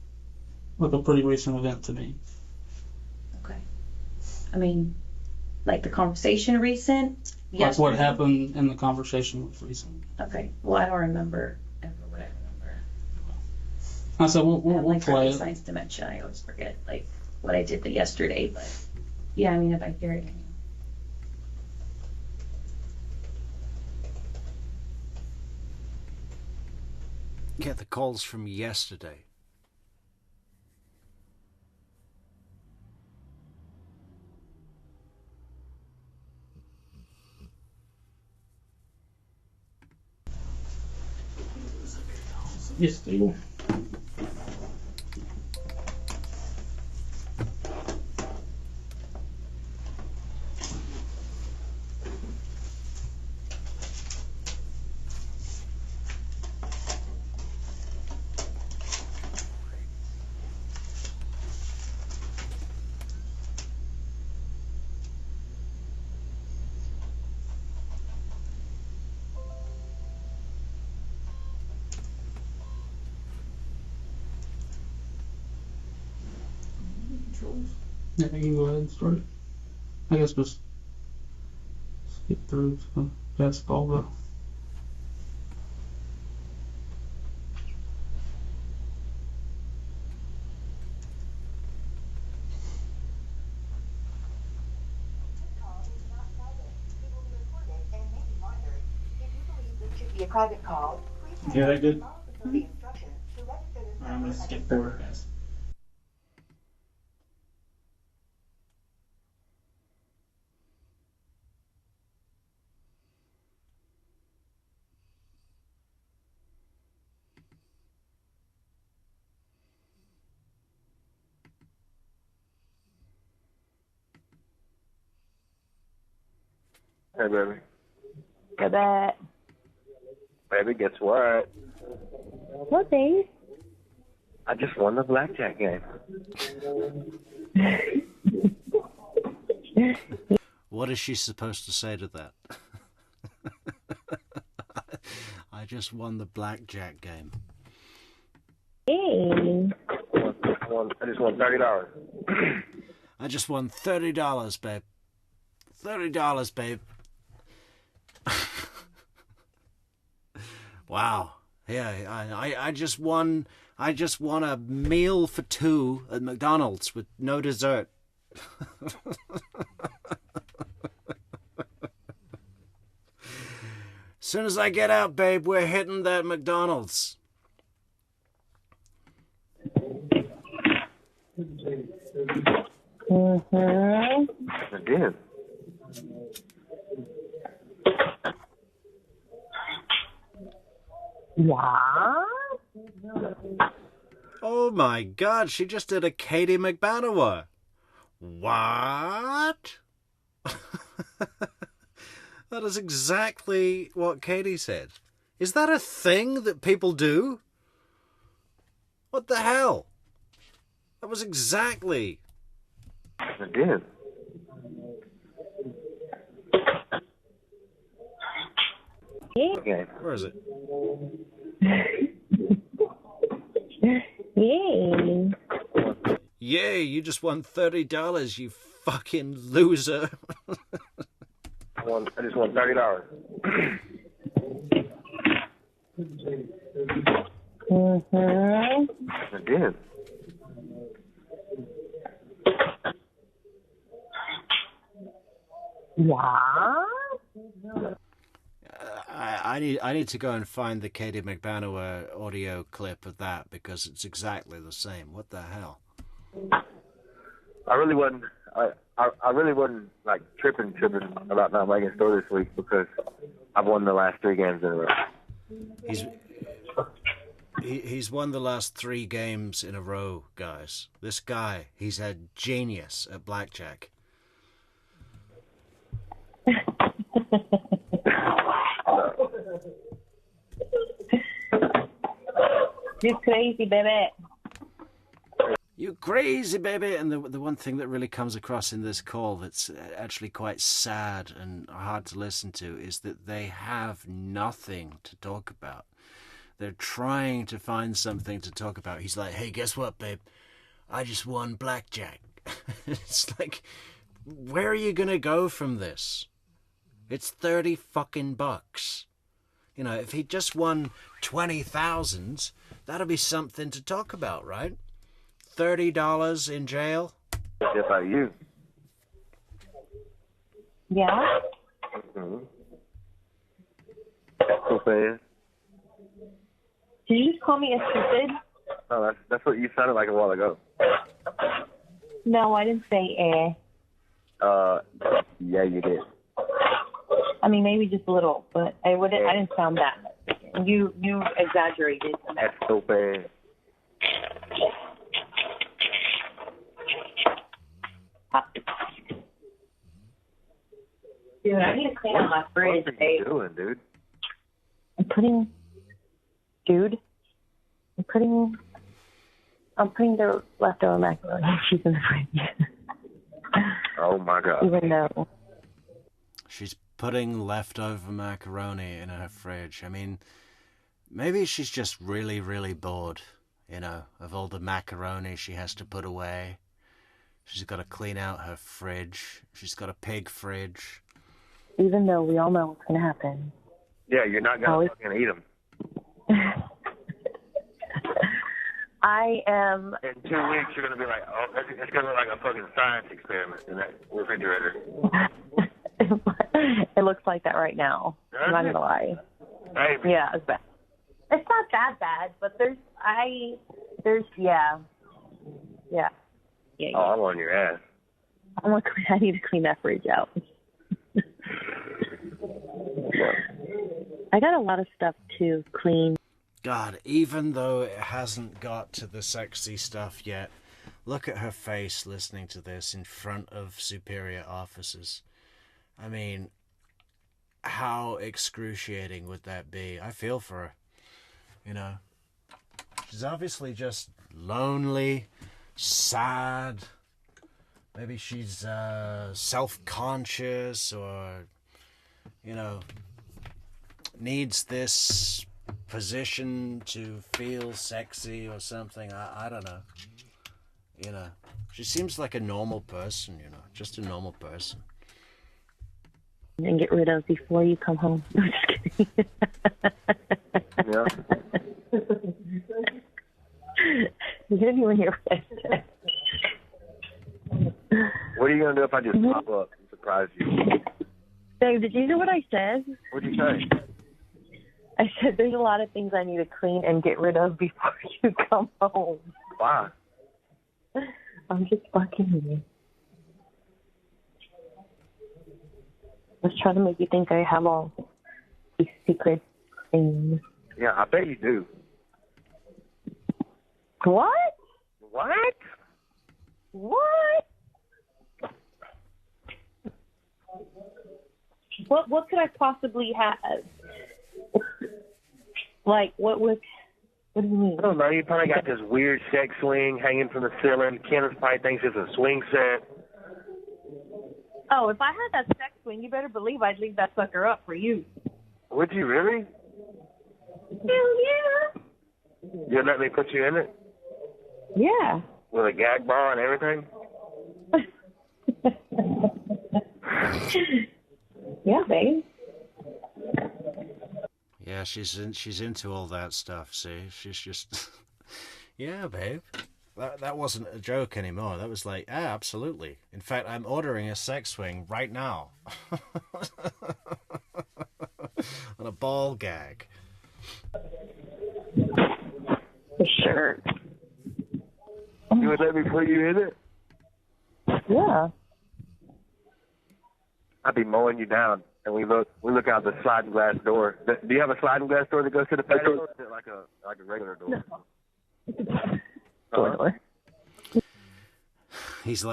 like a pretty recent event to me. Okay. I mean, like the conversation recent? Like what happened in the conversation was recent. Okay. Well, I don't remember ever what I remember. I said, we'll play it. Science dementia. I always forget like what I did yesterday, but yeah, I mean, if I hear it, I mean. Get the calls from yesterday. Yes, they will. Yeah, you can go ahead and start. I guess just skip through past all the. A private call. Yeah, that good? I'm gonna skip forward. Hey, baby. Go back. Baby, guess what? What, babe? I just won the blackjack game. What is she supposed to say to that? I just won the blackjack game. Hey. I just won $30. I just won $30, babe. $30, babe. Wow. Yeah, I just won a meal for two at McDonald's with no dessert. As soon as I get out, babe, we're hitting that McDonald's. Mm-hmm. I did. What? Oh my God, she just did a Katie McBanawer. What? That is exactly what Katie said. Is that a thing that people do? What the hell? That was exactly... I did. Okay. Where is it? Yay. Yay, you just won $30, you fucking loser. I just won $30. Mm-hmm. I did. What? I need to go and find the Katie McBanawer audio clip of that because it's exactly the same. What the hell? I really wasn't. I really wasn't like tripping about not making a store this week because I've won the last 3 games in a row. He's won the last 3 games in a row, guys. This guy, he's a genius at blackjack. You crazy, baby. You crazy, baby. And the one thing that really comes across in this call that's actually quite sad and hard to listen to is that they have nothing to talk about. They're trying to find something to talk about. He's like, hey, guess what, babe? I just won blackjack. It's like, where are you going to go from this? It's 30 fucking bucks. You know, if he just won 20,000, that'll be something to talk about, right? $30 in jail. What about you? Yeah? Mm-hmm. So fast. Did you just call me a stupid? Oh, that's what you sounded like a while ago. No, I didn't say Yeah, you did. I mean, maybe just a little, but I didn't sound that much. You exaggerated. That's so bad. Dude, I need to clean out my fridge. What are you doing, dude? I'm putting the leftover macaroni and cheese in the fridge. Oh my God. Even though She's putting leftover macaroni in her fridge. I mean, maybe she's just really, really bored, you know, of all the macaroni she has to put away. She's got to clean out her fridge. She's got a pig fridge. Even though we all know what's going to happen. Yeah, you're not going to fucking eat them. I am... In 2 weeks, you're going to be like, oh, it's going to look like a fucking science experiment in that refrigerator. It looks like that right now. I'm not going to lie. Hey, Yeah, it's bad. It's not that bad, but yeah. oh, I'm on your ass. I need to clean that fridge out. I got a lot of stuff to clean. God, even though it hasn't got to the sexy stuff yet, look at her face listening to this in front of superior officers. I mean, how excruciating would that be? I feel for her, you know. She's obviously just lonely, sad. Maybe she's self-conscious or, you know, needs this position to feel sexy or something. I don't know. You know, she seems like a normal person, you know, just a normal person. And get rid of before you come home. I'm just kidding. Yeah. You didn't even hear what I said. What are you going to do if I just pop up and surprise you? Babe, did you hear what I said? What'd you say? I said there's a lot of things I need to clean and get rid of before you come home. Why? I'm just fucking with you. I was trying to make you think I have all these secret things. Yeah, I bet you do. What? What? What? What could I possibly have? Like, what do you mean? I don't know. You probably got this weird sex swing hanging from the ceiling. Kenneth probably thinks it's a swing set. Oh, if I had that sex swing, you better believe I'd leave that sucker up for you. Would you really? Hell yeah. You'd let me put you in it? Yeah. With a gag ball and everything? Yeah, babe. Yeah, she's into all that stuff, see? She's just... Yeah, babe. That wasn't a joke anymore. That was like, yeah, absolutely. In fact, I'm ordering a sex swing right now. On a ball gag. For sure. You would let me put you in it? Yeah. I'd be mowing you down, and we look out the sliding glass door. Do you have a sliding glass door that goes to the patio, or is it like a regular door? No. Door. He's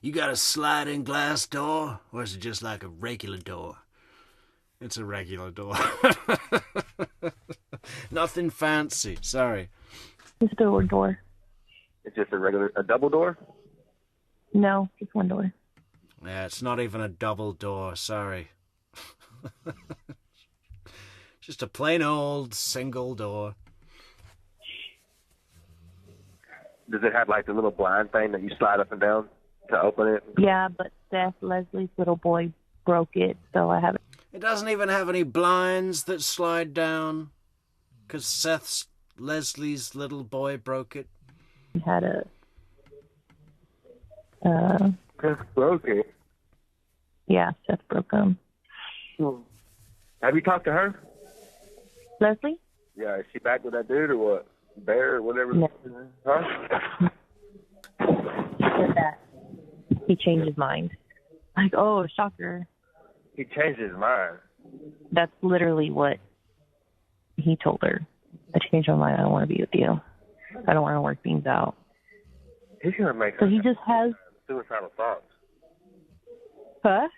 You got a sliding glass door, or is it just like a regular door? It's a regular door. Nothing fancy. Sorry. It's a door. It's just a double door? No, just one door. Yeah, it's not even a double door. Sorry. Just a plain old single door. Does it have like the little blind thing that you slide up and down to open it? Yeah, but Seth, Leslie's little boy, broke it, so I haven't. It doesn't even have any blinds that slide down, because Leslie's little boy broke it. Had a. Broke it. Yeah, Seth broke them. Have you talked to her? Leslie? Yeah, is she back with that dude or what? Bear or whatever? No. Huh? He said that he changed his mind. Like, oh, shocker. He changed his mind. That's literally what he told her. I changed my mind. I don't want to be with you. I don't want to work things out. He's going to make So her he just has... suicidal thoughts. Huh?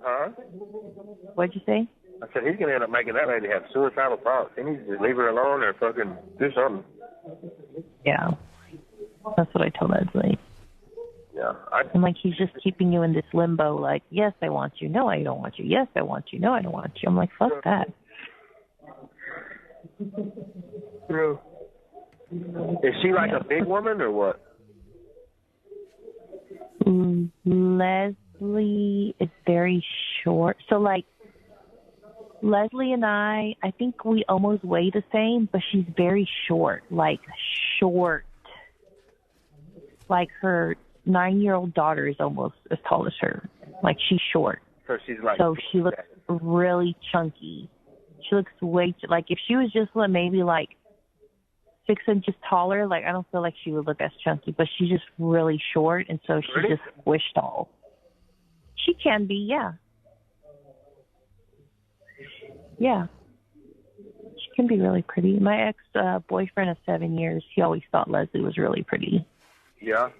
Huh? What'd you say? I said he's going to end up making that lady have suicidal thoughts. He needs to just leave her alone or fucking do something. Yeah. That's what I told Leslie. Yeah. I'm like, he's just keeping you in this limbo, like, yes, I want you. No, I don't want you. Yes, I want you. No, I don't want you. I'm like, fuck that. Yeah. Is she like a big woman or what? Leslie is very short. So, like, Leslie and I think we almost weigh the same, but she's very short. Like, short. Like, her 9-year-old daughter is almost as tall as her. Like, she's short. So she's like. So she looks really chunky. She looks like, if she was just maybe like 6 inches taller, like, I don't feel like she would look as chunky, but she's just really short, and so she's just squish tall. She can be, yeah. Yeah. She can be really pretty. My ex-boyfriend of 7 years, he always thought Leslie was really pretty. Yeah?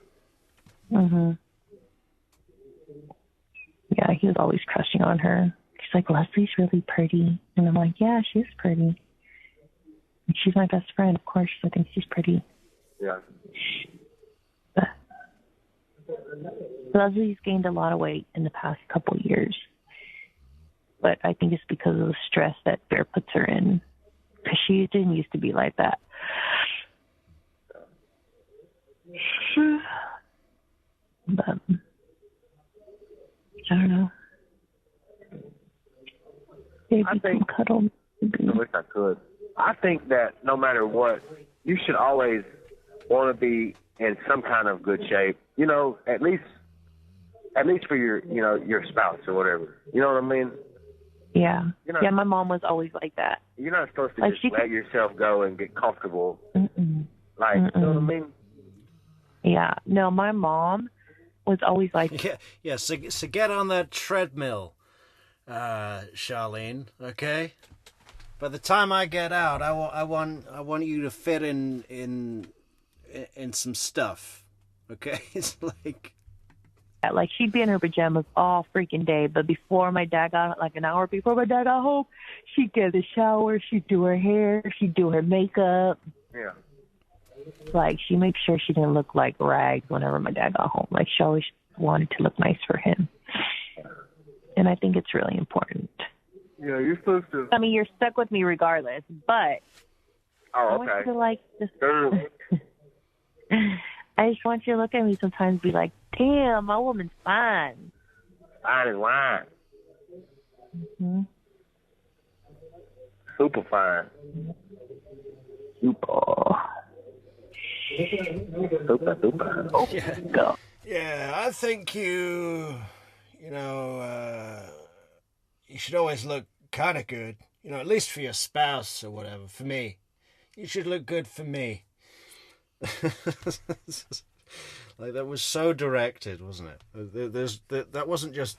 Mhm. Yeah, he was always crushing on her. He's like, Leslie's really pretty. And I'm like, yeah, she's pretty. And she's my best friend. Of course, I think she's pretty. Yeah. But Leslie's gained a lot of weight in the past couple years. But I think it's because of the stress that Bear puts her in. Because she didn't used to be like that. But I don't know. Maybe I think, cuddle. I wish I could. I think that no matter what, you should always want to be in some kind of good shape. You know, at least for your spouse or whatever. You know what I mean? Yeah. Yeah, my mom was always like that. You're not supposed to like just let yourself go and get comfortable. Mm-mm. Like, you know what I mean? Yeah. No, my mom was always like... Yeah, so get on that treadmill, Sharleen, okay? By the time I get out, I want you to fit in some stuff, okay? It's like, she'd be in her pajamas all freaking day, but before my dad got, like an hour before my dad got home, she'd get a shower, she'd do her hair, she'd do her makeup. Yeah. Like, she made sure she didn't look like rags whenever my dad got home. Like, she always wanted to look nice for him. And I think it's really important. Yeah, you're supposed to. I mean, you're stuck with me regardless, but Oh, okay. I want you to, like, just... I just want you to look at me sometimes and be like, damn, my woman's fine. Fine as wine. Mm-hmm. Super fine. Super. Super. Oh, yeah. Go. Yeah, I think you should always look kind of good. You know, at least for your spouse or whatever. For me, you should look good for me. Like, that was so directed, wasn't it? That wasn't just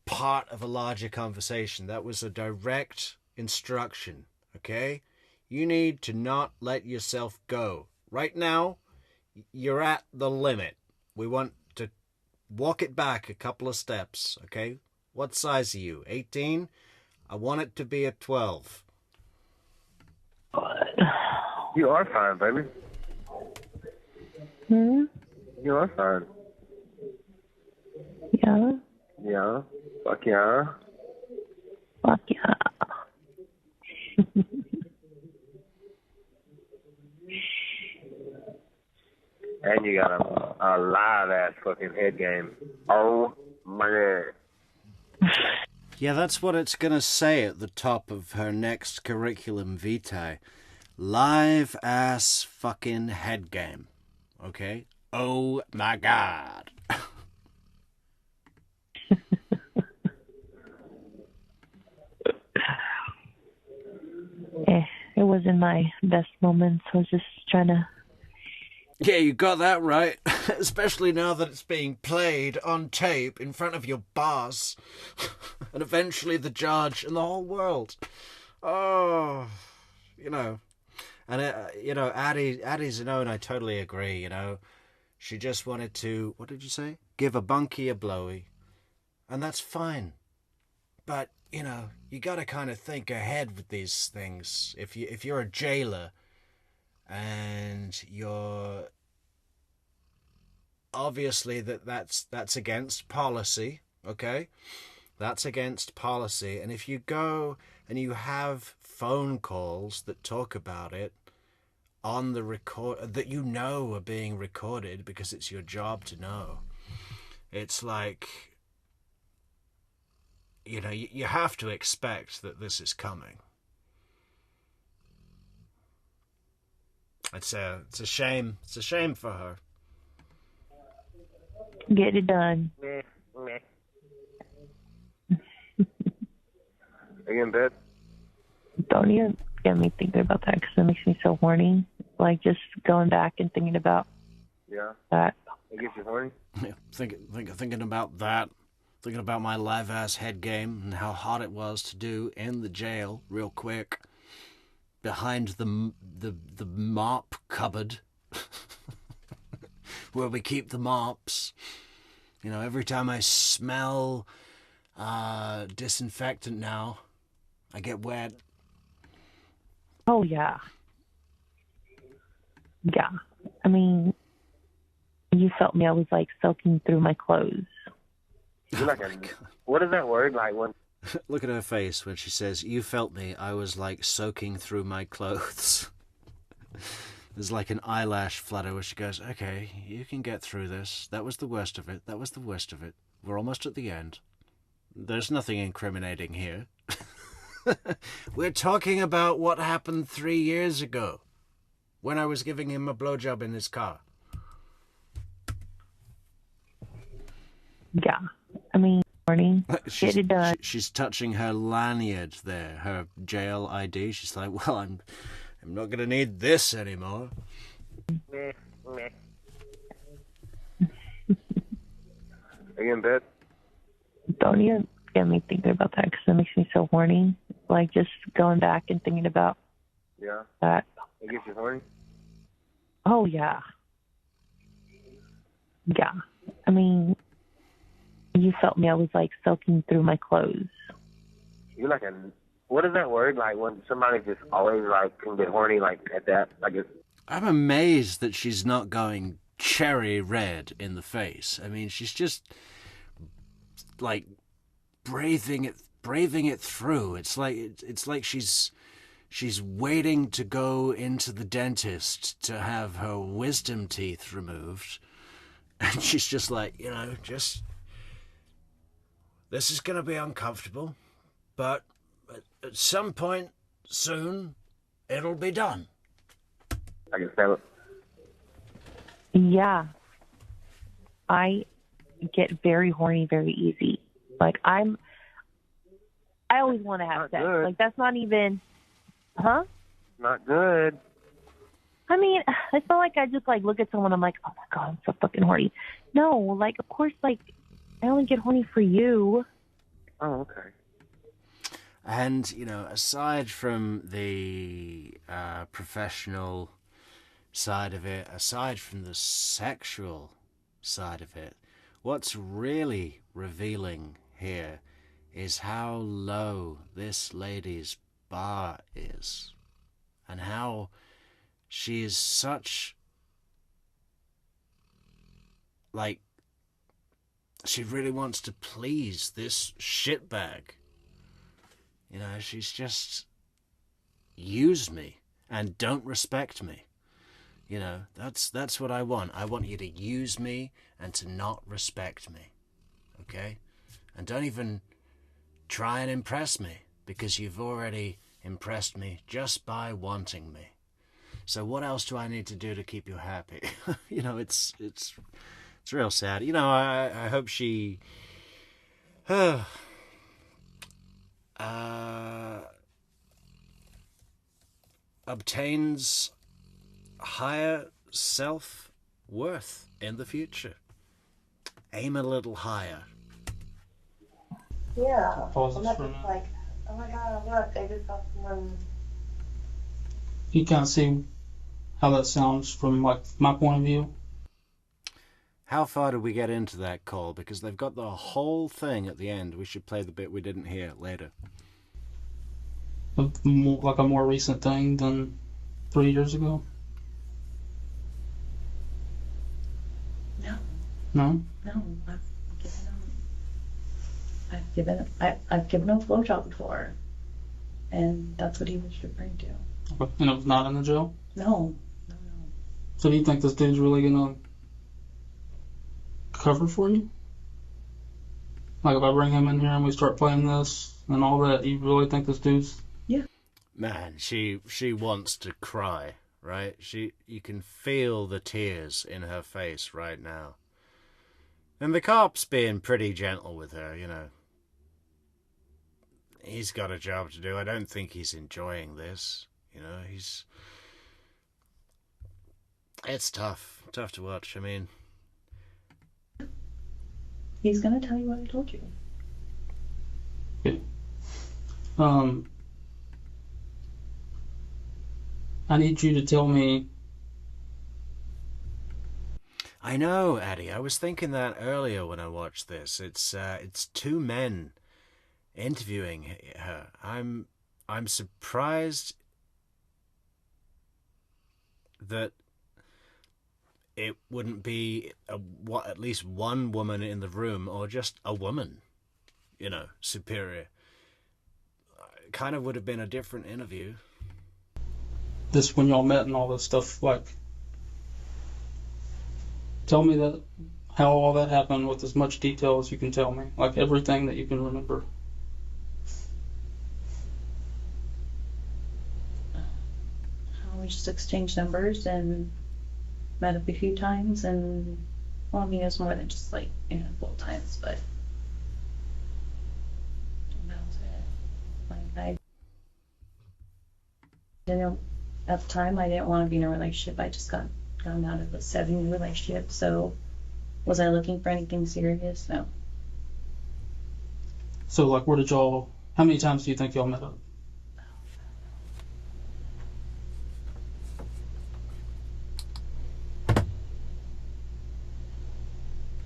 part of a larger conversation. That was a direct instruction, okay? You need to not let yourself go. Right now, you're at the limit. We want to walk it back a couple of steps, okay? What size are you? 18? I want it to be a 12. You are fine, baby. Hmm? You are fine. Yeah? Yeah. Fuck yeah. Fuck yeah. And you got a live-ass fucking head game. Oh, my God. Yeah, that's what it's going to say at the top of her next curriculum vitae. Live-ass fucking head game. Okay? Oh, my God. It wasn't my best moments. I was just trying to... Yeah, you got that right. Especially now that it's being played on tape in front of your boss. And eventually the judge and the whole world. Oh, you know. And, Addie's a no, and I totally agree, you know. She just wanted to, what did you say? Give a bunkie a blowy. And that's fine. But, you know, you got to kind of think ahead with these things. If you're a jailer and you're obviously that's against policy, okay? That's against policy. And if you go and you have phone calls that talk about it, on the record that you know are being recorded because it's your job to know. It's like, you know, you have to expect that this is coming. It's a shame. It's a shame for her. Get it done. Are you in bed? Don't even get me thinking about that because it makes me so horny. Like, just going back and thinking about that. It gets you horny? Yeah, thinking about that. Thinking about my live-ass head game and how hot it was to do in the jail real quick. Behind the mop cupboard. Where we keep the mops. You know, every time I smell disinfectant now, I get wet. Oh, yeah. Yeah. I mean, you felt me. I was, like, soaking through my clothes. You're like what is that word? Like when... Look at her face when she says, "You felt me. I was, like, soaking through my clothes." There's like an eyelash flutter where she goes, "Okay, you can get through this. That was the worst of it. That was the worst of it. We're almost at the end. There's nothing incriminating here." We're talking about what happened 3 years ago when I was giving him a blowjob in his car. Yeah. I mean, morning. Get it done. She's touching her lanyard there, her jail ID. She's like, "Well, I'm not going to need this anymore." Are you in bed? Don't even get me thinking about that because it makes me so horny. Like, just going back and thinking about that. It gets you horny? Oh, yeah. Yeah. I mean, you felt me. I was, like, soaking through my clothes. You're like what is that word? Like when somebody just always like can get horny like at that? Like it's... I'm amazed that she's not going cherry red in the face. I mean, she's just like braving it through. It's like she's waiting to go into the dentist to have her wisdom teeth removed, and she's just like, you know, just this is gonna be uncomfortable, but at some point soon it'll be done. I can feel it. Yeah. I get very horny very easy. Like, I always want to have Not sex. good. Like, that's not even... Huh? Not good. I mean, it's not like I just, like, look at someone, I'm like, oh, my God, I'm so fucking horny. No, like, of course, like, I only get horny for you. Oh, okay. And, you know, aside from the professional side of it, aside from the sexual side of it, what's really revealing here is how low this lady's bar is, and how she is such, like, she really wants to please this shitbag. You know, she's just use me and don't respect me. You know, that's what I want. I want you to use me and to not respect me. Okay? And don't even try and impress me, because you've already impressed me just by wanting me. So what else do I need to do to keep you happy? You know, it's real sad. You know, I hope she obtains higher self-worth in the future. Aim a little higher. Yeah. Pauses I'm not for a just minute. like, oh my God, look, I just saw someone. You kind of see how that sounds from, like, my point of view. How far did we get into that call? Because they've got the whole thing at the end. We should play the bit we didn't hear later. Like a more recent thing than 3 years ago. No, No? no, I've given him a blowjob before, and that's what he was referring to. And it was not in the jail? No, So do you think this dude's really gonna cover for you? Like if I bring him in here and we start playing this and all that, you really think this dude's... Man, she wants to cry, right? You can feel the tears in her face right now. And the cop's being pretty gentle with her, you know. He's got a job to do. I don't think he's enjoying this. You know, it's tough to watch. I mean, He's gonna tell you what I told you. Okay. I need you to tell me... I know, Addie. I was thinking that earlier when I watched this. It's two men interviewing her. I'm surprised that it wouldn't be at least one woman in the room, or just a woman, you know, superior. It kind of would have been a different interview. This, when y'all met and all this stuff, like... Tell me that, how all that happened with as much detail as you can tell me. Like everything that you can remember. We just exchanged numbers and met up a few times, and well, I mean, it was more than just like a handful of times, but that was it. Like I didn't at the time. I didn't want to be in a relationship. I just gotten out of a 7-year relationship. So, was I looking for anything serious? No. So, like, where did y'all... How many times do you think y'all met up?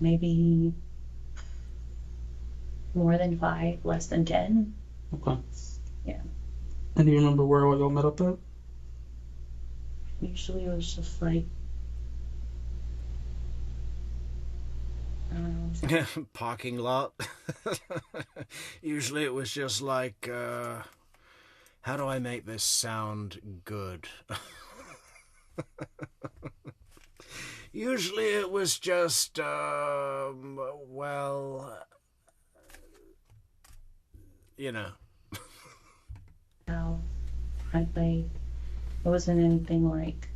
Maybe more than 5, less than 10. Okay. Yeah. And do you remember where all y'all met up at? Usually it was just like, I don't know. Parking lot. Usually it was just like, how do I make this sound good? Usually it was just, well, you know. How I played. It wasn't anything like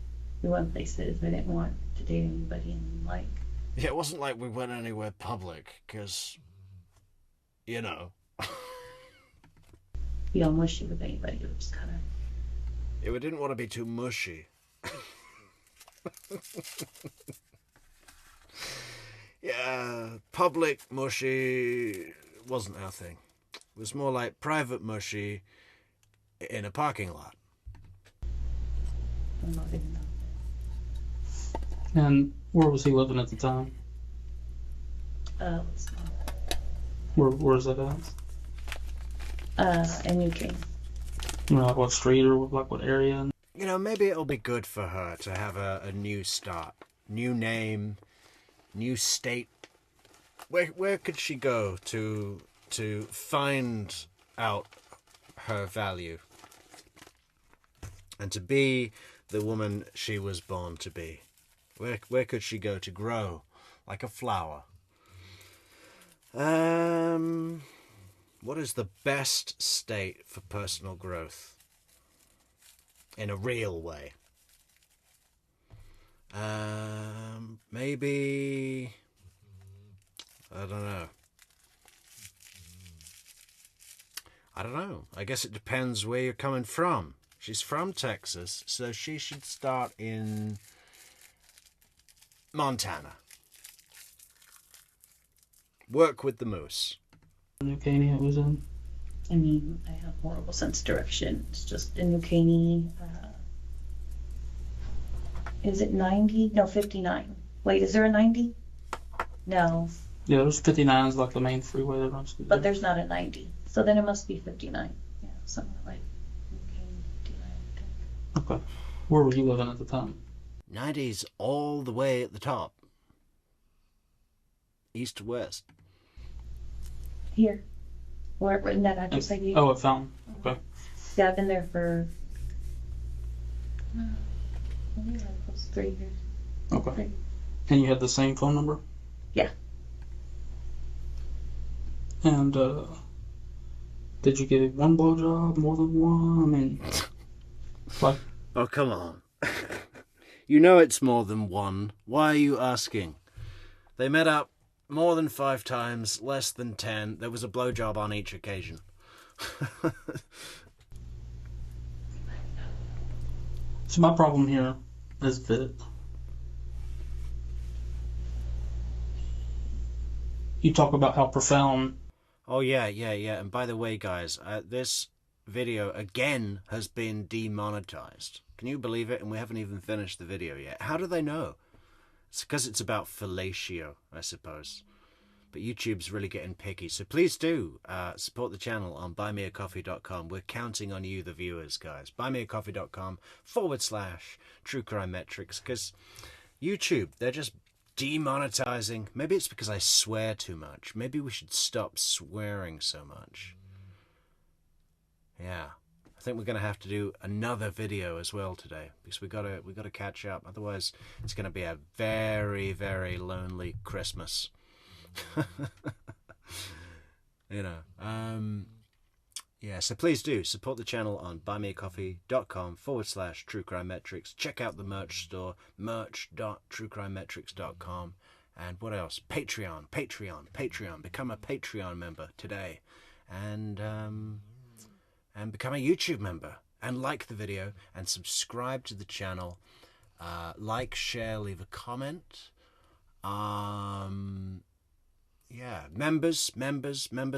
we went places. I didn't want to date anybody, and like. Yeah, it wasn't like we went anywhere public, because, you know. Be all mushy with anybody. It was kind of. Yeah, we didn't want to be too mushy. Yeah, public mushy wasn't our thing. It was more like private mushy in a parking lot. I'm not even know. And where was he living at the time? It's Where's that at? in UK. You know, like what street or like what area? You know, maybe it'll be good for her to have a new start. New name, new state. Where could she go to find out her value? And to be the woman she was born to be? Where could she go to grow like a flower? What is the best state for personal growth? In a real way. Maybe... I don't know. I guess it depends where you're coming from. She's from Texas, so she should start in Montana. Work with the moose. New Caney it was in? I mean, I have horrible sense of direction. It's just in New Caney. Is it 90? No, 59. Wait, is there a 90? No, Yeah, there's 59 is like the main freeway that runs through but there. there's not a 90. So then it must be 59. Yeah, something like New Caney, 59, I think. Okay. Where were you living at the time? 90's all the way at the top. East to west. Here. Where in that address I gave? Oh, at Fountain. Okay. Yeah, I've been there for Maybe like close to 3 years. Okay. And you had the same phone number? Yeah. And did you give one blowjob, more than one? I mean, like. Oh, come on. You know it's more than one. Why are you asking? They met up more than 5 times, less than 10. There was a blowjob on each occasion. So my problem here is that you talk about how profound. Oh, yeah. And by the way, guys, this video, again, has been demonetized. Can you believe it? And we haven't even finished the video yet. How do they know? It's because it's about fellatio, I suppose. But YouTube's really getting picky. So please do support the channel on buymeacoffee.com. We're counting on you, the viewers, guys. buymeacoffee.com/True Crime Metrix. Because YouTube, they're just demonetizing. Maybe it's because I swear too much. Maybe we should stop swearing so much. Yeah. I think we're going to have to do another video as well today. Because we got to catch up. Otherwise, it's going to be a very, very lonely Christmas. You know, yeah, so please do support the channel on buymeacoffee.com/True Crime Metrix. Check out the merch store, merch.truecrimemetrix.com. And what else? Patreon. Become a Patreon member today. And become a YouTube member. And like the video and subscribe to the channel. Like, share, leave a comment. Yeah, members,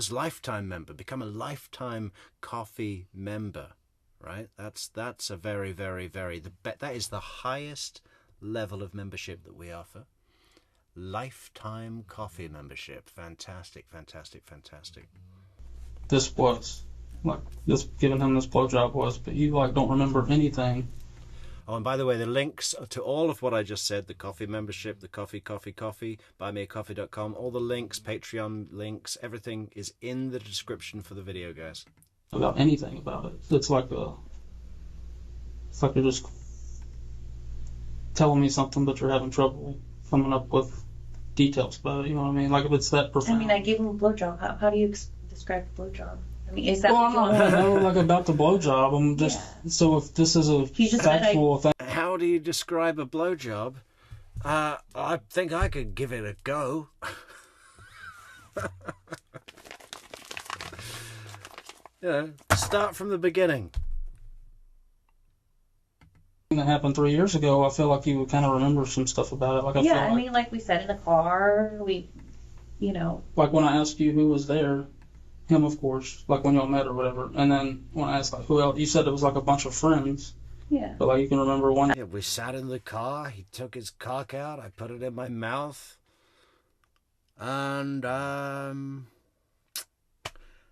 lifetime member. Become a lifetime coffee member, right? That's a very, very, very, that is the highest level of membership that we offer. Lifetime coffee membership. Fantastic. This was, like, this giving him this blowjob was, but you, like, don't remember anything. Oh, and by the way, the links to all of what I just said, the coffee membership, the coffee, buymeacoffee.com, all the links, Patreon links, everything is in the description for the video, guys. About anything about it. It's like you're just telling me something, but you're having trouble coming up with details about it, you know what I mean? Like, if it's that profound. I mean, I gave him a blowjob. How do you describe a blowjob? I mean, is that? Well, I'm not want to know, like, about the blowjob. I'm just, so if this is a factual thing. How do you describe a blowjob? I think I could give it a go. You know, start from the beginning. That happened 3 years ago. I feel like you would kind of remember some stuff about it. Like, I mean, like we said in the car, you know. Like when I asked you who was there, him, of course, like when y'all met or whatever. And then when I asked, like, who else, you said it was like a bunch of friends. Yeah. But, like, you can remember one. Yeah, we sat in the car. He took his cock out. I put it in my mouth. And,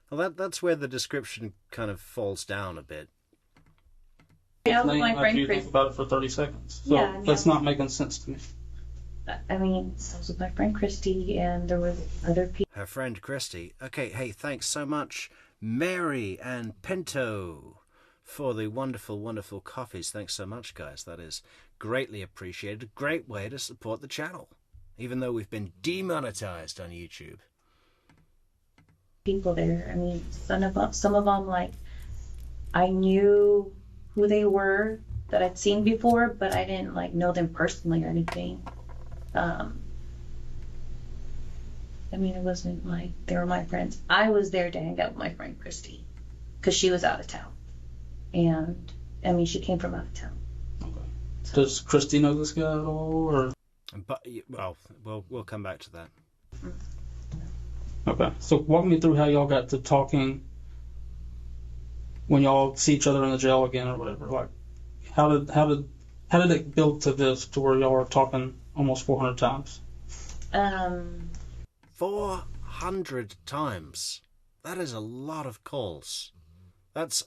well, that's where the description kind of falls down a bit. Yeah, with my friend you Chris. think about it for 30 seconds. So Yeah, that's not making sense to me. I mean, I was with my friend Christy, and there was other people. Her friend Christy. Okay, hey, thanks so much, Mary and Pinto, for the wonderful, wonderful coffees. Thanks so much, guys. That is greatly appreciated. A great way to support the channel, even though we've been demonetized on YouTube. People there. I mean, some of them, like, I knew who they were that I'd seen before, but I didn't, like, know them personally or anything. I mean, it wasn't like they were my friends. I was there to hang out with my friend Christy because she was out of town. And, I mean, she came from out of town. Okay. So. Does Christy know this guy at all? Or? But, well, we'll come back to that. Okay. So walk me through how y'all got to talking when y'all see each other in the jail again or whatever. Like, how did it build to this, to where y'all are talking almost 400 times? 400 times. That is a lot of calls. That's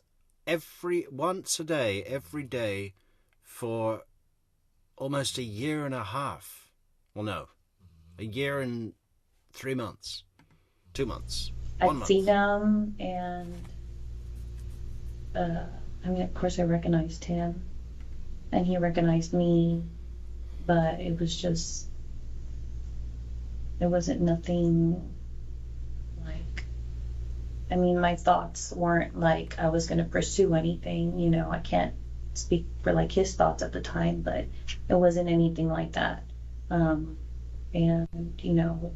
once a day, every day, for almost a year and a half. Well, no, a year and 3 months, 2 months, 1 month. I'd seen him, and I mean, of course, I recognized him. and he recognized me, but it was just, it wasn't nothing like, I mean, my thoughts weren't like I was going to pursue anything, you know. I can't speak for like his thoughts at the time, but it wasn't anything like that. And, you know,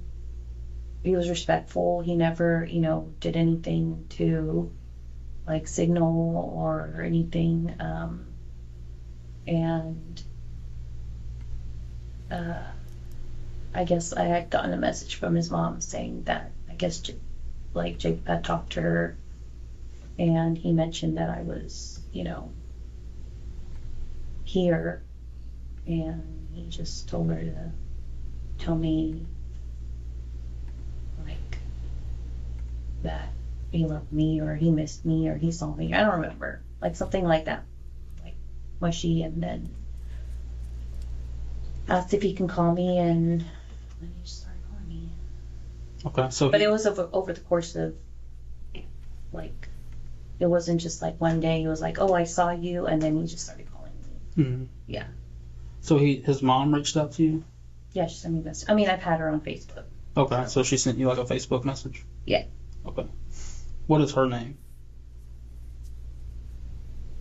he was respectful. He never, you know, did anything to like signal or anything. And I guess I had gotten a message from his mom saying that I guess like Jacob had talked to her, and he mentioned that I was, you know, here, and he just told her to tell me like that he loved me or he missed me or he saw me. I don't remember, like something like that, like mushy, and then asked if he can call me, and then he just started calling me. Okay, so But it was over the course of, like, it wasn't just like one day he was like, oh, I saw you, and then he just started calling me. Mhm. Yeah. So his mom reached out to you? Yeah, she sent me this. I mean, I've had her on Facebook. Okay, so she sent you like a Facebook message? Yeah. Okay. What is her name?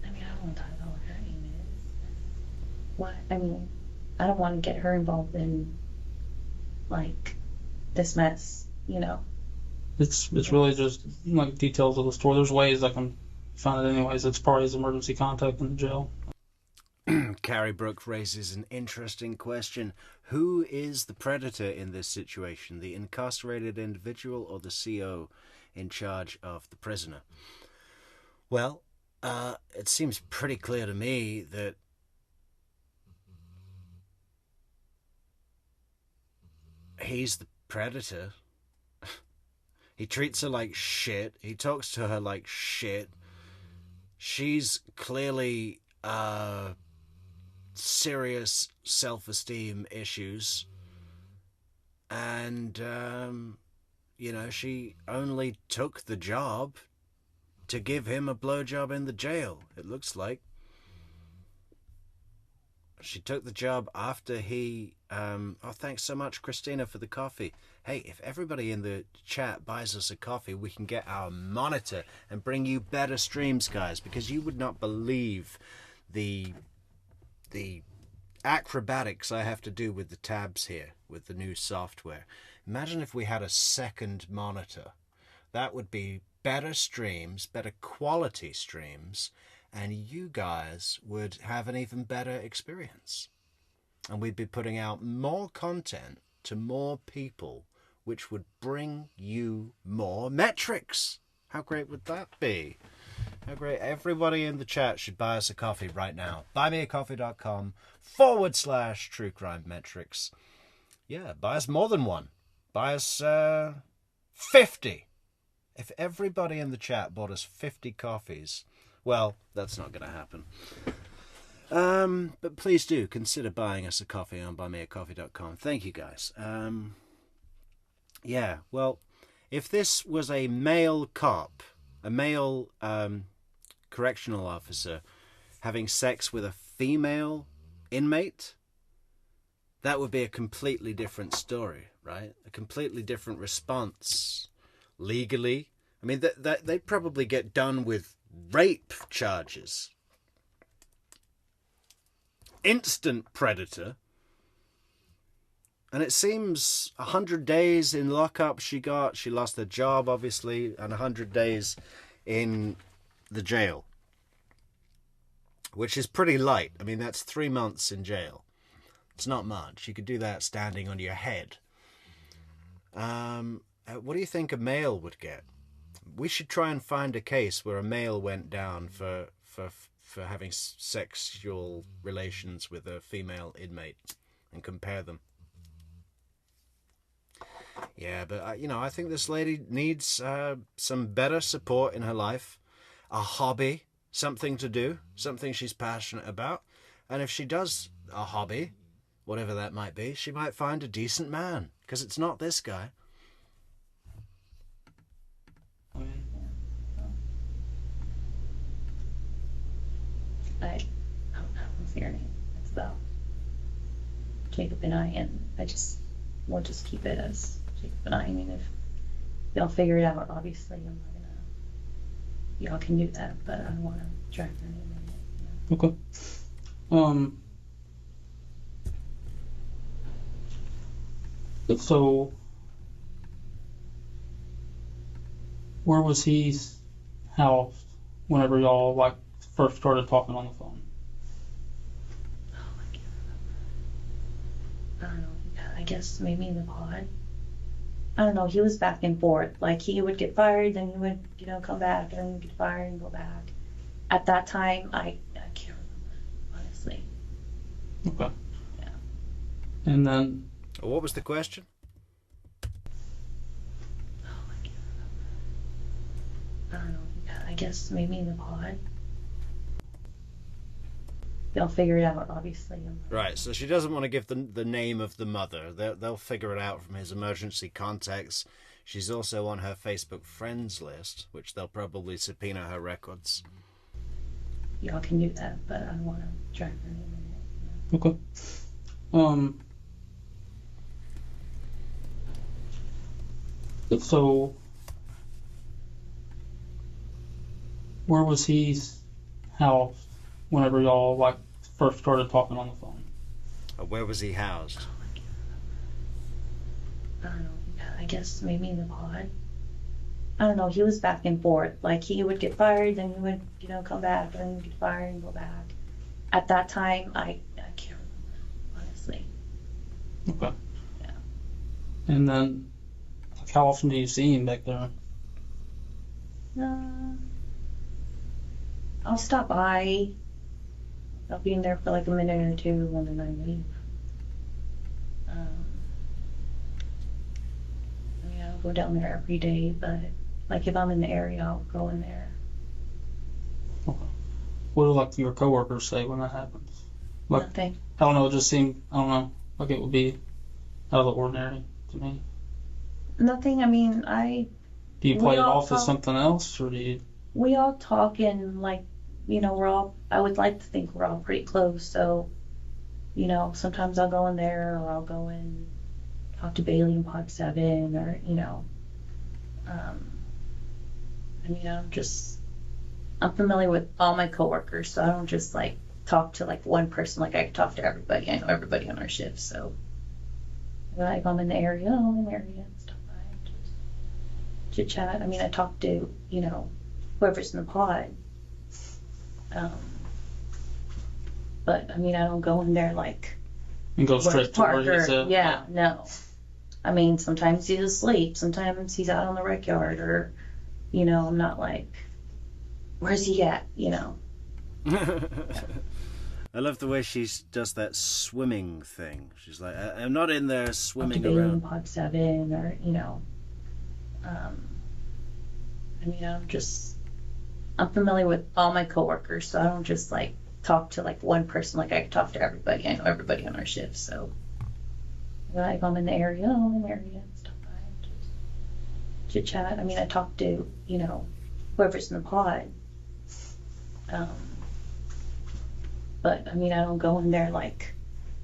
I mean, I don't want to talk about what her name is. What? I mean, I don't want to get her involved in, like, this mess, you know? It's really just like details of the story. There's ways I can find it anyways. It's probably his emergency contact in the jail. Carrie Brooke raises an interesting question. Who is the predator in this situation? The incarcerated individual or the CO in charge of the prisoner? Well, it seems pretty clear to me that he's the predator. He treats her like shit. He talks to her like shit. She's clearly serious self-esteem issues, and you know, she only took the job to give him a blowjob in the jail. It looks like she took the job after he oh, thanks so much, Christina, for the coffee. Hey, if everybody in the chat buys us a coffee, we can get our monitor and bring you better streams, guys, because you would not believe the acrobatics I have to do with the tabs here with the new software. Imagine if we had a second monitor. That would be better streams, better quality streams, and you guys would have an even better experience. And we'd be putting out more content to more people, which would bring you more metrics. How great would that be? How great. Everybody in the chat should buy us a coffee right now. buymeacoffee.com/True Crime Metrics. Yeah, buy us more than one. Buy us 50. If everybody in the chat bought us 50 coffees, well, that's not going to happen. But please do consider buying us a coffee on buymeacoffee.com. Thank you, guys. Yeah, well, if this was a male cop, a male correctional officer having sex with a female inmate, that would be a completely different story, right? A completely different response legally. I mean, they'd probably get done with rape charges. Instant predator. And it seems 100 days in lockup she got. She lost her job, obviously, and 100 days in the jail, which is pretty light. I mean, that's 3 months in jail. It's not much. You could do that standing on your head. What do you think a male would get? We should try and find a case where a male went down for having sexual relations with a female inmate and compare them. Yeah, but, you know, I think this lady needs some better support in her life, a hobby, something to do, something she's passionate about. And if she does a hobby, whatever that might be, she might find a decent man, because it's not this guy. I don't know. What's your name? Jacob and I, and we'll just keep it as Jacob and I. I mean, if y'all figure it out, obviously, I'm not gonna. Y'all can do that, but I don't want to drag her name in it. Okay. So, where was he housed whenever y'all like first started talking on the phone? Oh my God. I don't know. I guess maybe in the pod. I don't know. He was back and forth. Like he would get fired, then he would, come back, and then he'd get fired and go back. At that time, I can't remember, honestly. Okay. Yeah. And then. What was the question? Oh my God. I don't know. I guess maybe in the pod. They'll figure it out, obviously. Right, so she doesn't want to give the name of the mother. They'll figure it out from his emergency contacts. She's also on her Facebook friends list, which they'll probably subpoena her records. Y'all can do that, but I don't want to drag her name in it. Okay. So, where was he housed whenever y'all like first started talking on the phone? Where was he housed? Oh my God. I don't know. I guess maybe in the pod. I don't know. He was back and forth. Like he would get fired, then he would, come back, and then he'd get fired and go back. At that time, I can't remember, honestly. Okay. Yeah. And then, like, how often do you see him back there? I'll stop by. I'll be in there for like a minute or two, and then I leave. I don't go down there every day, but like if I'm in the area, I'll go in there. Okay. What do like your coworkers say when that happens? Like, Nothing. I don't know. It just seemed, I don't know, like it would be out of the ordinary to me. Nothing. I mean, Do you play it off as talk- something else, or do you? we all talk and like, I would like to think we're all pretty close. So, sometimes I'll go in there or I'll go and talk to Bailey in Pod 7 or, I'm familiar with all my coworkers, so I don't just like talk to like one person. Like I talk to everybody. I know everybody on our shift, so like I'm in the area, and stuff. I just chit chat. I mean, I talk to whoever's in the pod. But I mean, I don't go in there like. And go straight to where he's at? Yeah, no. I mean, sometimes he's asleep. Sometimes he's out on the rec yard, or I'm not like, where's he at? I love the way she does that swimming thing. She's like, I'm not in there swimming Bailey in around. Pod 7, or I'm familiar with all my coworkers, so I don't just like talk to like one person. Like I talk to everybody. I know everybody on our shift, so like I'm in the area, and stuff. I just chit chat. I mean, I talk to whoever's in the pod. But I mean, I don't go in there like.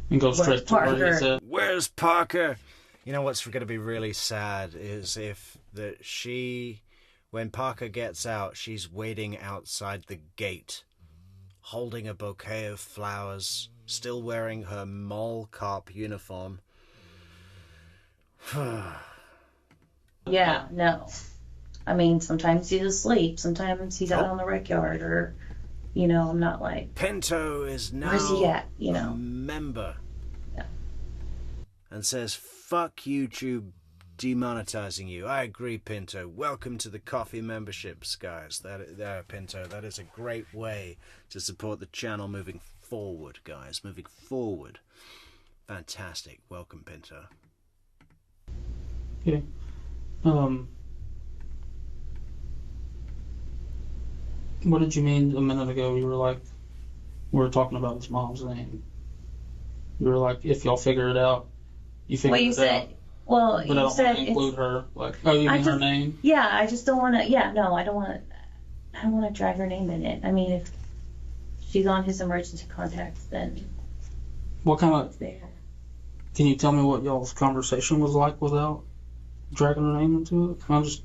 And go straight to where he's at? Where's Parker? You know what's going to be really sad is if when Parker gets out, she's waiting outside the gate, holding a bouquet of flowers, still wearing her mall cop uniform. Yeah, no. I mean, sometimes he's asleep, sometimes he's out on the rec yard, or, I'm not like. Pinto is now where's he at, a member. Yeah. And says, fuck YouTube demonetizing you. I agree, Pinto. Welcome to the coffee memberships, guys. Pinto, that is a great way to support the channel moving forward, guys. Moving forward. Fantastic. Welcome, Pinto. Okay. What did you mean a minute ago? You were like, we were talking about his mom's name. You were like, if y'all figure it out, you figure it out. Well, but I don't want to include her. Like, oh, you mean her name? Yeah, I just don't want to. Yeah, no, I don't want to drag her name in it. I mean, if she's on his emergency contacts, then what kind of there. Can you tell me what y'all's conversation was like without dragging her name into it? I'm just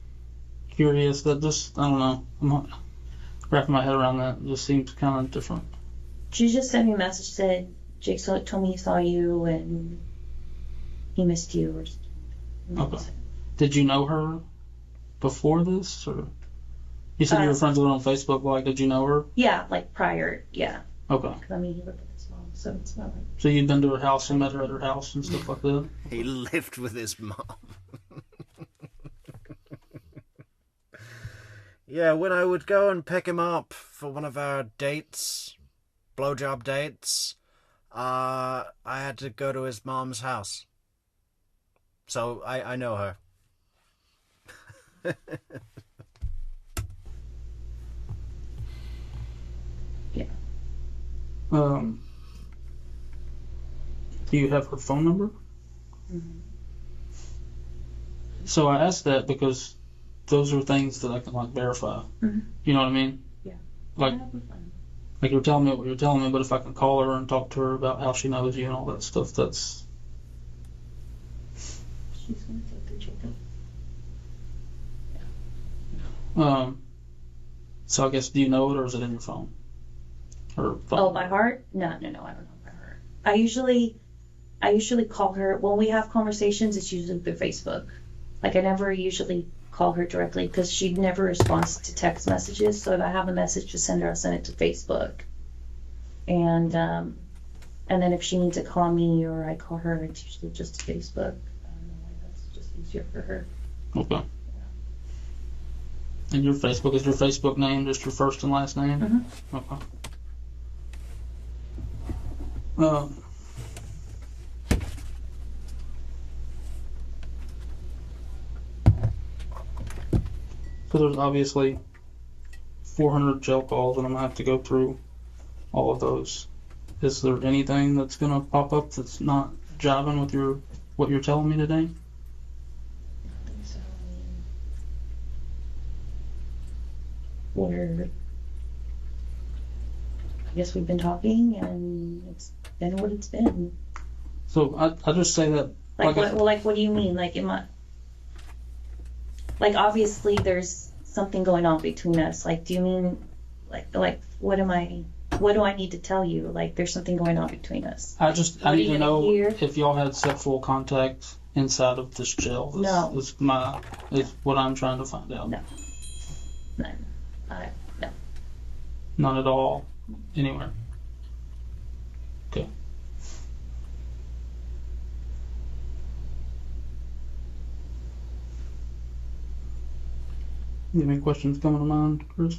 curious. That just, I don't know. I'm not wrapping my head around that. It just seems kind of different. She just sent me a message, said Jake told me he saw you and he missed you. Or something. Okay. Did you know her before this? Or you said you were friends with her on Facebook. Like, did you know her? Yeah, like prior, yeah. Okay. 'Cause, I mean, he lived with his mom, so it's not like... So you'd been to her house and met her at her house and stuff like that? He lived with his mom. Yeah, when I would go and pick him up for one of our dates, blowjob dates, I had to go to his mom's house. So I know her. Yeah. Do you have her phone number? Mm-hmm. So I asked that because those are things that I can like verify. Mm-hmm. You know what I mean? Yeah. Like you're telling me what you're telling me, but if I can call her and talk to her about how she knows you and all that stuff, that's... She's gonna take the chicken. So I guess, do you know it or is it in your phone? Or phone? Oh, by heart? No, I don't know by heart. I usually call her when we have conversations. It's usually through Facebook. Like I never usually call her directly because she never responds to text messages. So if I have a message to send her, I'll send it to Facebook. And then if she needs to call me or I call her, it's usually just to Facebook. I don't know why that's just easier for her. Okay. Yeah. And your Facebook, is your Facebook name just your first and last name? Mm-hmm. Okay. So there's obviously 400 jail calls, and I'm gonna have to go through all of those. Is there anything that's gonna pop up that's not jiving with what you're telling me today? So, I guess we've been talking, and it's been what it's been. So I just say that. Like what? Well, like what do you mean? Like like obviously there's something going on between us. Like do you mean like what do I need to tell you? Like there's something going on between us. I need to know hear? if y'all had sexual contact inside of this jail. No. Is what I'm trying to find out. No. None. No. None at all. Anywhere. Okay. You have any questions coming to mind, Chris?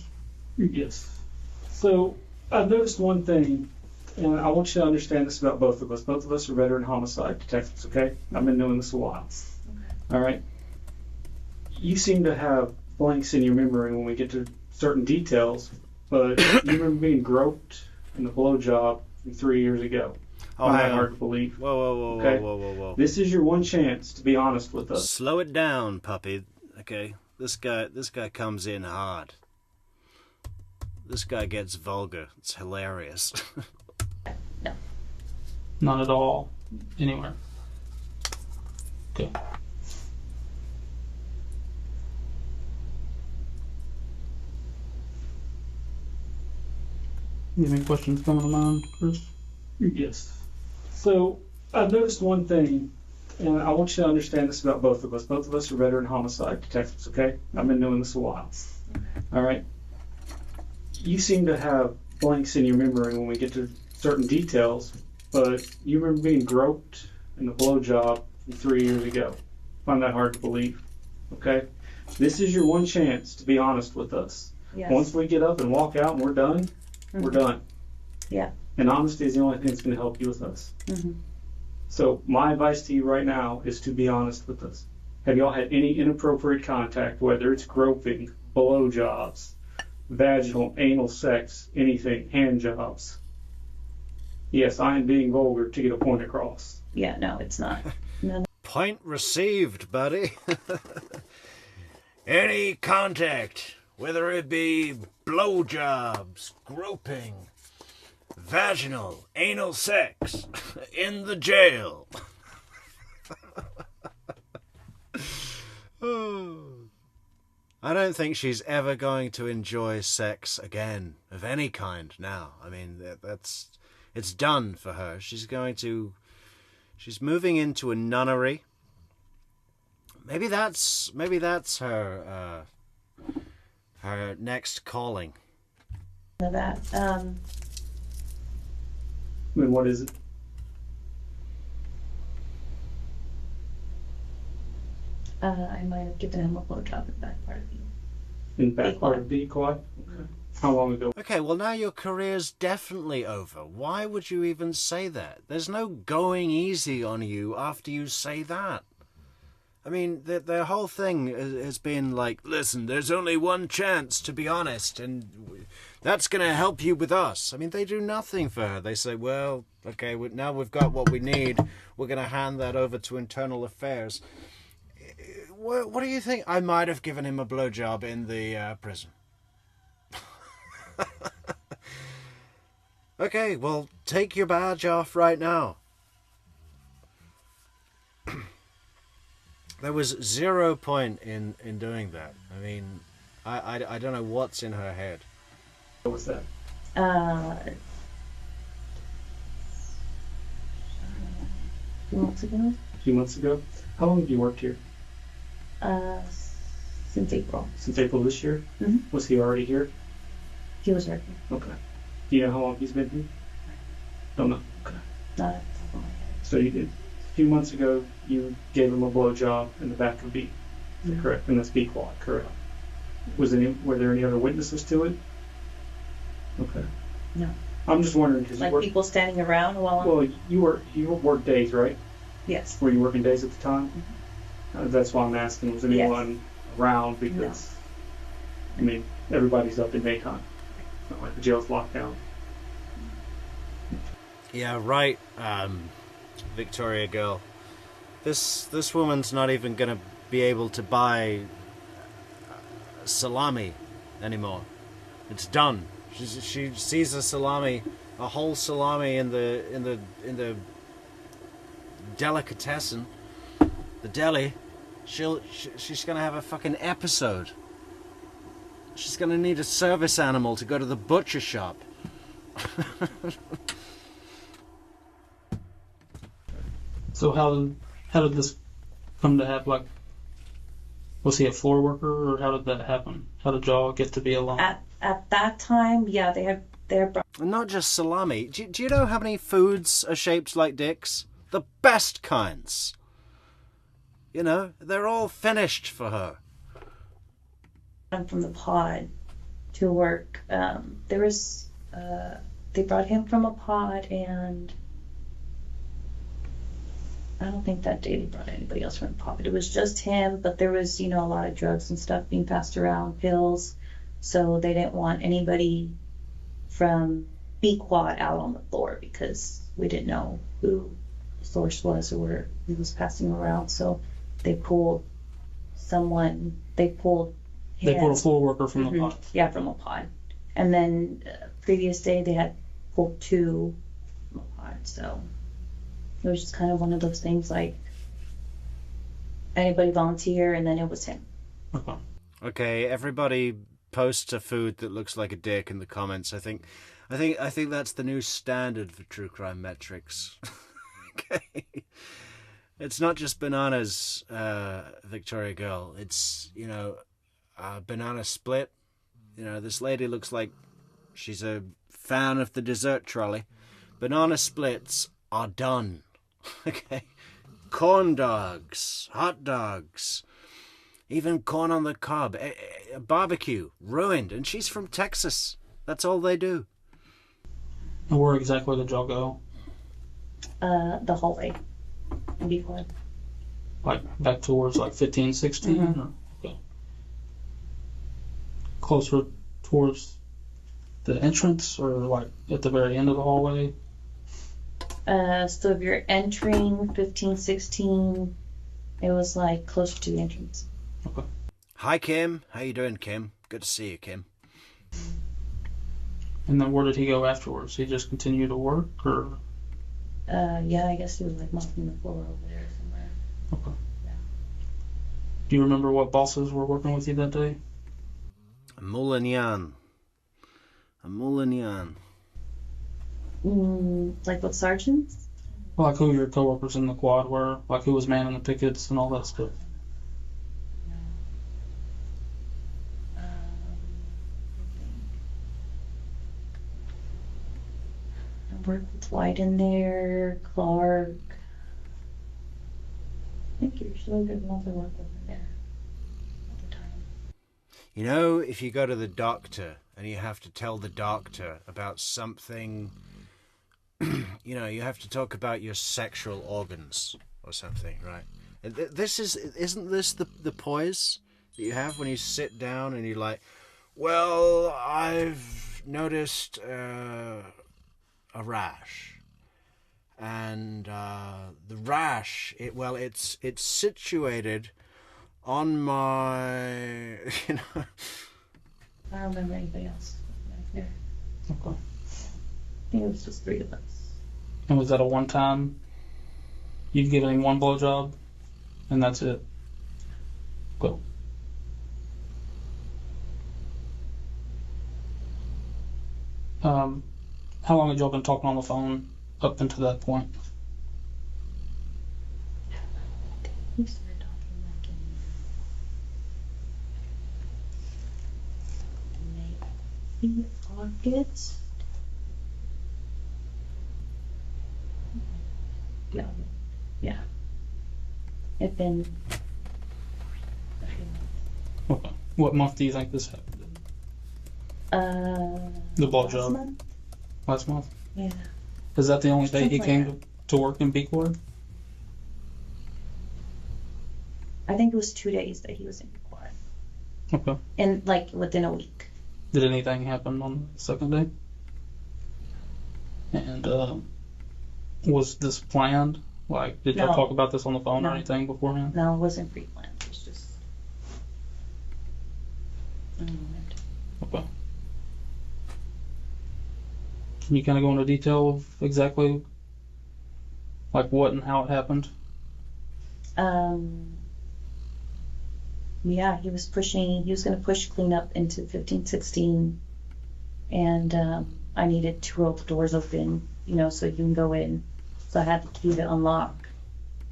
Yes. So I've noticed one thing, and I want you to understand this about both of us. Both of us are veteran homicide detectives, okay? I've been doing this a while. Okay. All right? You seem to have blanks in your memory when we get to certain details, but you remember being groped in the blowjob from 3 years ago. Oh, Not hang on. hard to believe. Whoa, Okay. whoa. This is your one chance to be honest with us. Slow it down, puppy. Okay, this guy comes in hard. This guy gets vulgar. It's hilarious. No. None at all. Anywhere. Okay. You have any questions coming to mind, Chris? Yes. So I've noticed one thing, and I want you to understand this about both of us. Both of us are veteran homicide detectives, okay? I've been doing this a while. All right? You seem to have blanks in your memory when we get to certain details, but you remember being groped in the blowjob from 3 years ago. I find that hard to believe, okay? This is your one chance to be honest with us. Yes. Once we get up and walk out and we're done, we're done. Yeah. And honesty is the only thing that's going to help you with us. Mm-hmm. So my advice to you right now is to be honest with us. Have y'all had any inappropriate contact, whether it's groping, blowjobs, vaginal, anal sex, anything, hand jobs? Yes, I am being vulgar to get a point across. Yeah, no, it's not. No. Point received, buddy. Any contact, whether it be blowjobs, groping, vaginal, anal sex, in the jail. I don't think she's ever going to enjoy sex again of any kind now. I mean, it's done for her. She's moving into a nunnery. Maybe that's her her next calling. That. I mean, what is it? I might have given him a blowjob in the back part of the In the back part of the quad? Okay. How long ago? Okay, well now your career's definitely over. Why would you even say that? There's no going easy on you after you say that. I mean, the whole thing has been like, listen, there's only one chance to be honest, and that's going to help you with us. I mean, they do nothing for her. They say, well, okay, now we've got what we need. We're going to hand that over to internal affairs. What do you think? I might have given him a blowjob in the prison. Okay, well, take your badge off right now. There was 0 point in doing that. I mean, I don't know what's in her head. What was that? Few months ago. A few months ago? How long have you worked here? Since April. Since April this year? Mm-hmm. Was he already here? He was working. Okay. Do you know how long he's been here? Don't know. Okay. Not at the top of my head. So you did. A few months ago, you gave him a blowjob in the back of B. Is that correct? And that's B quad, correct? Were there any other witnesses to it? Okay. No. I'm just wondering because Like people standing around while I'm... Well, you worked days, right? Yes. Were you working days at the time? Mm-hmm. That's why I'm asking. Was anyone around? Because I mean, everybody's up in daytime. It's not like the jail's locked down. Yeah, right, Victoria girl. This woman's not even going to be able to buy salami anymore. It's done. She sees a whole salami in the delicatessen, the deli. She's going to have a fucking episode. She's going to need a service animal to go to the butcher shop. So how did this come to happen? Like, was he a floor worker, or how did that happen? How did y'all get to be alone? At that time, yeah, they had And not just salami. Do you know how many foods are shaped like dicks? The best kinds. You know, they're all finished for her. from the pod to work. They brought him from a pod, and I don't think that day they brought anybody else from the pod. It was just him, but there was, a lot of drugs and stuff being passed around, pills. So they didn't want anybody from B Quad out on the floor because we didn't know who the source was or where he was passing around. So they pulled him. They pulled a floor worker from the pod. Yeah, from a pod. And then previous day they had pulled 2 from a pod. So it was just kind of one of those things like anybody volunteer, and then it was him. Okay, everybody post a food that looks like a dick in the comments. I think that's the new standard for True Crime Metrix. Okay. It's not just bananas, Victoria girl. It's, banana split. This lady looks like she's a fan of the dessert trolley. Banana splits are done. Okay. Corn dogs, hot dogs, even corn on the cob, a barbecue, ruined. And she's from Texas. That's all they do. And where exactly did y'all go? The hallway. In B Quad. Like back towards 15, 16? Mm-hmm. Okay. Closer towards the entrance, or at the very end of the hallway? So if you're entering 15, 16, it was closer to the entrance. Okay. Hi, Kim. How you doing, Kim? Good to see you, Kim. And then where did he go afterwards? He just continued to work, or? Yeah, I guess he was mopping the floor over there somewhere. Okay. Yeah. Do you remember what bosses were working with you that day? Moulinian. Like what sergeants? Like who your coworkers in the quad were, like who was manning the pickets and all that stuff. I worked with White in there, Clark. I think you're still good enough to work with in there at the time. You know, if you go to the doctor and you have to tell the doctor about something, you know, you have to talk about your sexual organs or something, right? Isn't this the poise that you have when you sit down and you're like, well, I've noticed a rash, and the rash, it's situated on my, you know. I don't remember anybody else back there. Okay. I think it was just 3 of us. And was that a one-time? You'd given him one blowjob, and that's it. Go. How long had y'all been talking on the phone up until that point? We started talking like in maybe August. Yeah. It's been a few months. Okay. What month do you think this happened? The Last blowjob. month? Last month? Yeah. Is that the only day he Something like came to work in B-Quad? I think it was 2 days that he was in quad. Okay. And like within a week. Did anything happen on the second day? And was this planned? Like, did y'all No. talk about this on the phone or No. anything beforehand? No, it wasn't pre-planned. It was just. Okay. Can you kind of go into detail of exactly, like, what and how it happened? Yeah, he was going to push cleanup into 1516, and I needed to roll the doors open, you know, so you can go in. So I had the key to unlock,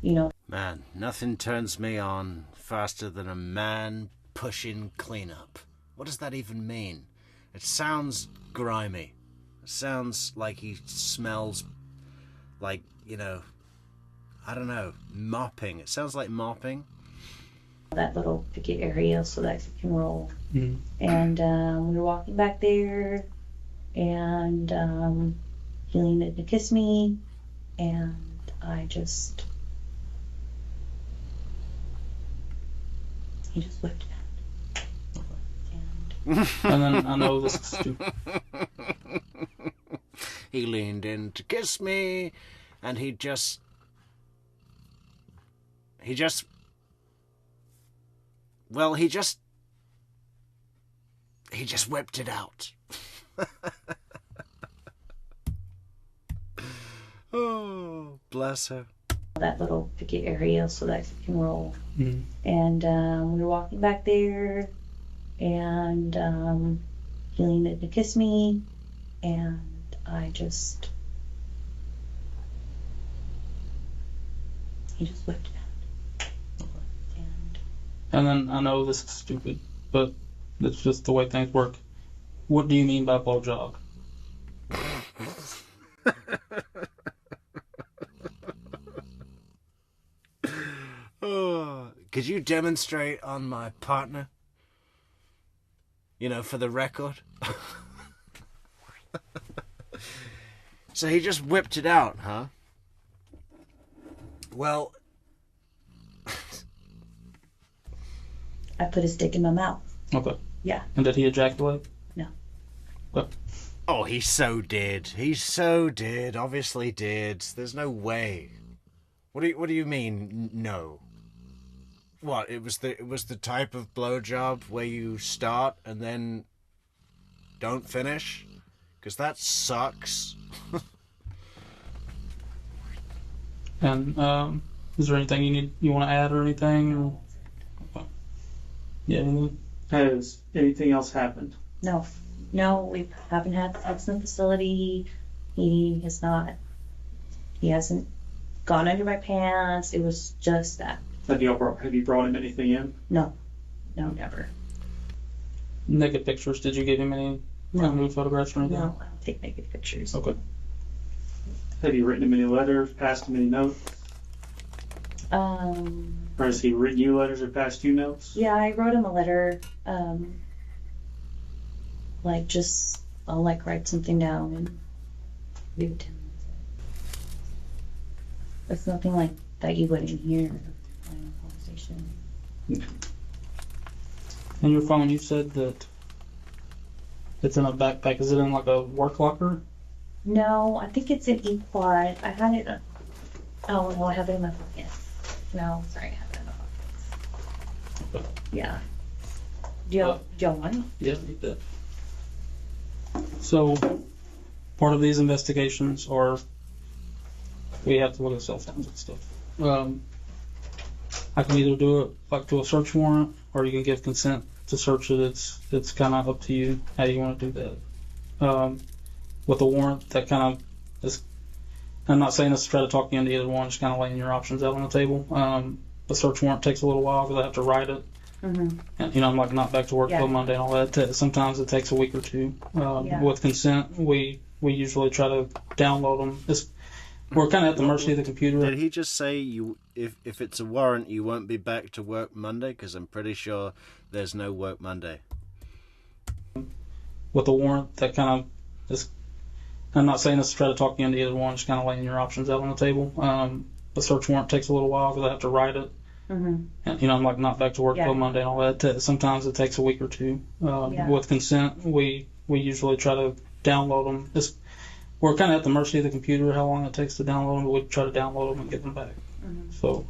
you know. Man, nothing turns me on faster than a man pushing cleanup. What does that even mean? It sounds grimy. It sounds like he smells like, you know, I don't know, mopping. It sounds like mopping. That little picket area so that you can roll. Mm-hmm. And we were walking back there, and he leaned in to kiss me, and he just whipped it out. And then I know this is stupid. He leaned in to kiss me, and he just whipped it out. Oh, bless her. That little picket area so that you can roll. Mm-hmm. And we were walking back there, and he leaned in to kiss me, and he just whipped it out. And then I know this is stupid, but it's just the way things work. What do you mean by blowjob? Oh, could you demonstrate on my partner? You know, for the record. So he just whipped it out, huh? Well, I put his dick in my mouth. Okay. Yeah. And did he ejaculate? No. Okay. oh, he so did. He so did. Obviously did. There's no way. What do you mean? No. What? It was the type of blowjob where you start and then don't finish, because that sucks. And is there anything you want to add or anything? Or? Okay. Yeah. Has anything else happened? No, we haven't had sex in the facility. He hasn't gone under my pants. It was just that. Have you brought him anything in? No, never. Naked pictures. Did you give him any nude photographs or anything? No, I don't take naked pictures. Okay. Have you written him any letters, passed him any notes? Or has he written you letters or passed you notes? Yeah, I wrote him a letter. I'll write something down and read it to him. It's nothing like that you wouldn't hear in a conversation. In your phone, you said that it's in a backpack. Is it in like a work locker? No, I think it's an E-quad. I had it. Oh no, I have it in my pocket. No, sorry, I have it in my pocket. Yeah. Do you want it? Yeah, I need that. So, part of these investigations are we have to look at cell phones and stuff. I can either do it like to a search warrant, or you can give consent to search it. It's kind of up to you how you want to do that. With a warrant, that kind of is. I'm not saying this to try to talk you into either one. Just kind of laying your options out on the table. The search warrant takes a little while because I have to write it. Mm-hmm. And, I'm like not back to work till Monday and all that. Sometimes it takes a week or two. With consent, we usually try to download them. We're kind of at the mercy of the computer. Did he just say if it's a warrant, you won't be back to work Monday? Because I'm pretty sure there's no work Monday. With a warrant, that kind of is. I'm not saying this to try to talk you into either one. Just kind of laying your options out on the table. The search warrant takes a little while because I have to write it. Mm-hmm. And, I'm like not back to work till Monday and all that. Sometimes it takes a week or two. With consent, we usually try to download them. We're kind of at the mercy of the computer how long it takes to download them, but we try to download them and get them back. Mm-hmm. So.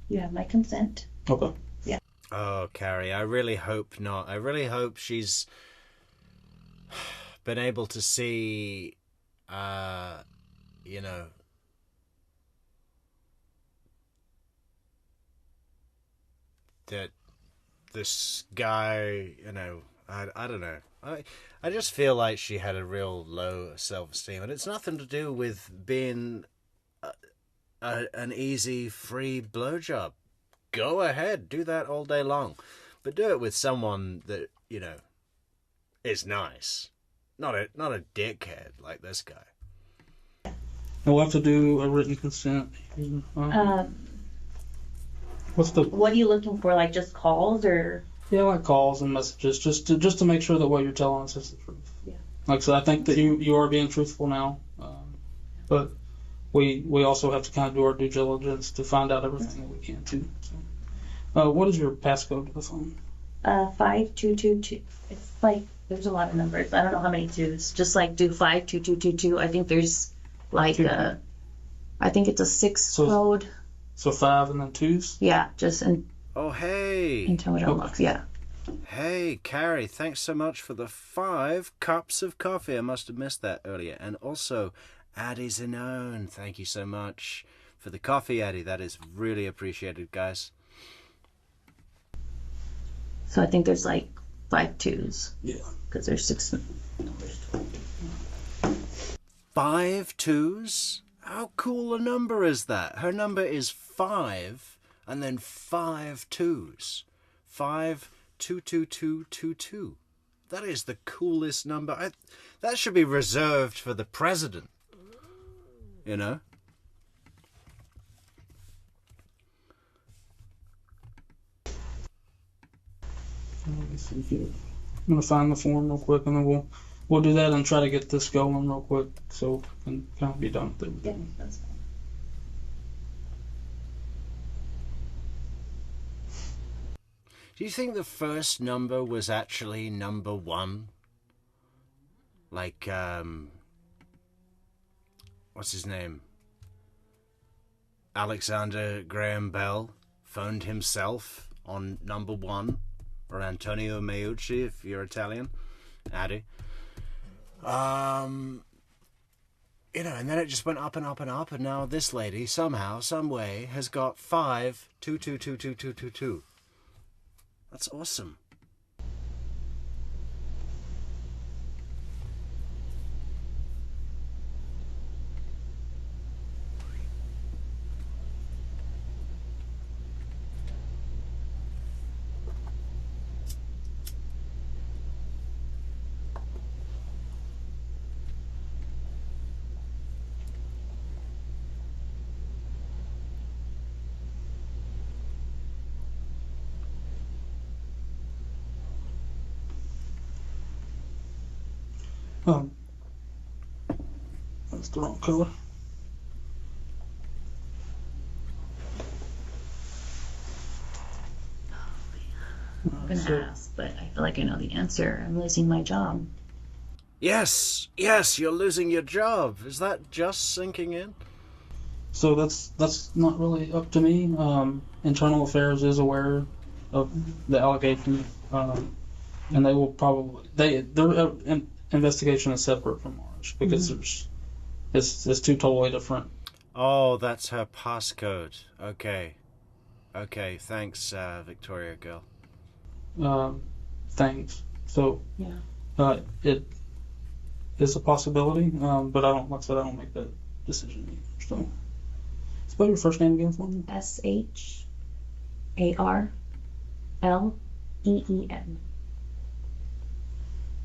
You have my consent. Okay. Yeah. Oh, Carrie, I really hope not. I really hope she's been able to see, that this guy, I don't know. I just feel like she had a real low self-esteem, and it's nothing to do with being an easy, free blowjob. Go ahead, do that all day long, but do it with someone that is nice, not a dickhead like this guy. We'll have to do a written consent. What are you looking for? Like just calls or? Yeah, like calls and messages, just to make sure that what you're telling us is the truth. Yeah. Like I said, I think that you are being truthful now, but we also have to kind of do our due diligence to find out everything that we can too. So, what is your passcode to the phone? 5222. It's like there's a lot of numbers. I don't know how many twos. Just like do 52222. I think there's like I think it's a 6 code. So 5 and then 2s? Yeah, just in. Oh, hey. Until it unlocks, yeah. Hey, Carrie, thanks so much for the 5 cups of coffee. I must have missed that earlier. And also, Addie Zanone, thank you so much for the coffee, Addie. That is really appreciated, guys. So I think there's like 5 2s. Yeah. Because there's 6 numbers. 5 2s? How cool a number is that? Her number is 5 and then 5 2s. 522222. That is the coolest number. That should be reserved for the president. You know? Let me see here. I'm going to find the form real quick, and then we'll do that and try to get this going real quick so we can kind of be done with it. Yeah, that's fine. Do you think the first number was actually number 1? Like, what's his name? Alexander Graham Bell phoned himself on number 1, or Antonio Meucci if you're Italian, Addy. And then it just went up and up and up, and now this lady somehow, some way, has got 5 2222222. That's awesome. That's the wrong color. I'm gonna ask, but I feel like I know the answer. I'm losing my job. Yes, you're losing your job. Is that just sinking in? So that's not really up to me. Internal Affairs is aware of the allegation, and they will probably their investigation is separate from ours because it's two totally different. Oh, that's her passcode. Okay, thanks, Victoria girl. Things. So Yeah. it is a possibility, but I don't make that decision either. So spell your first name again for me. Sharleen.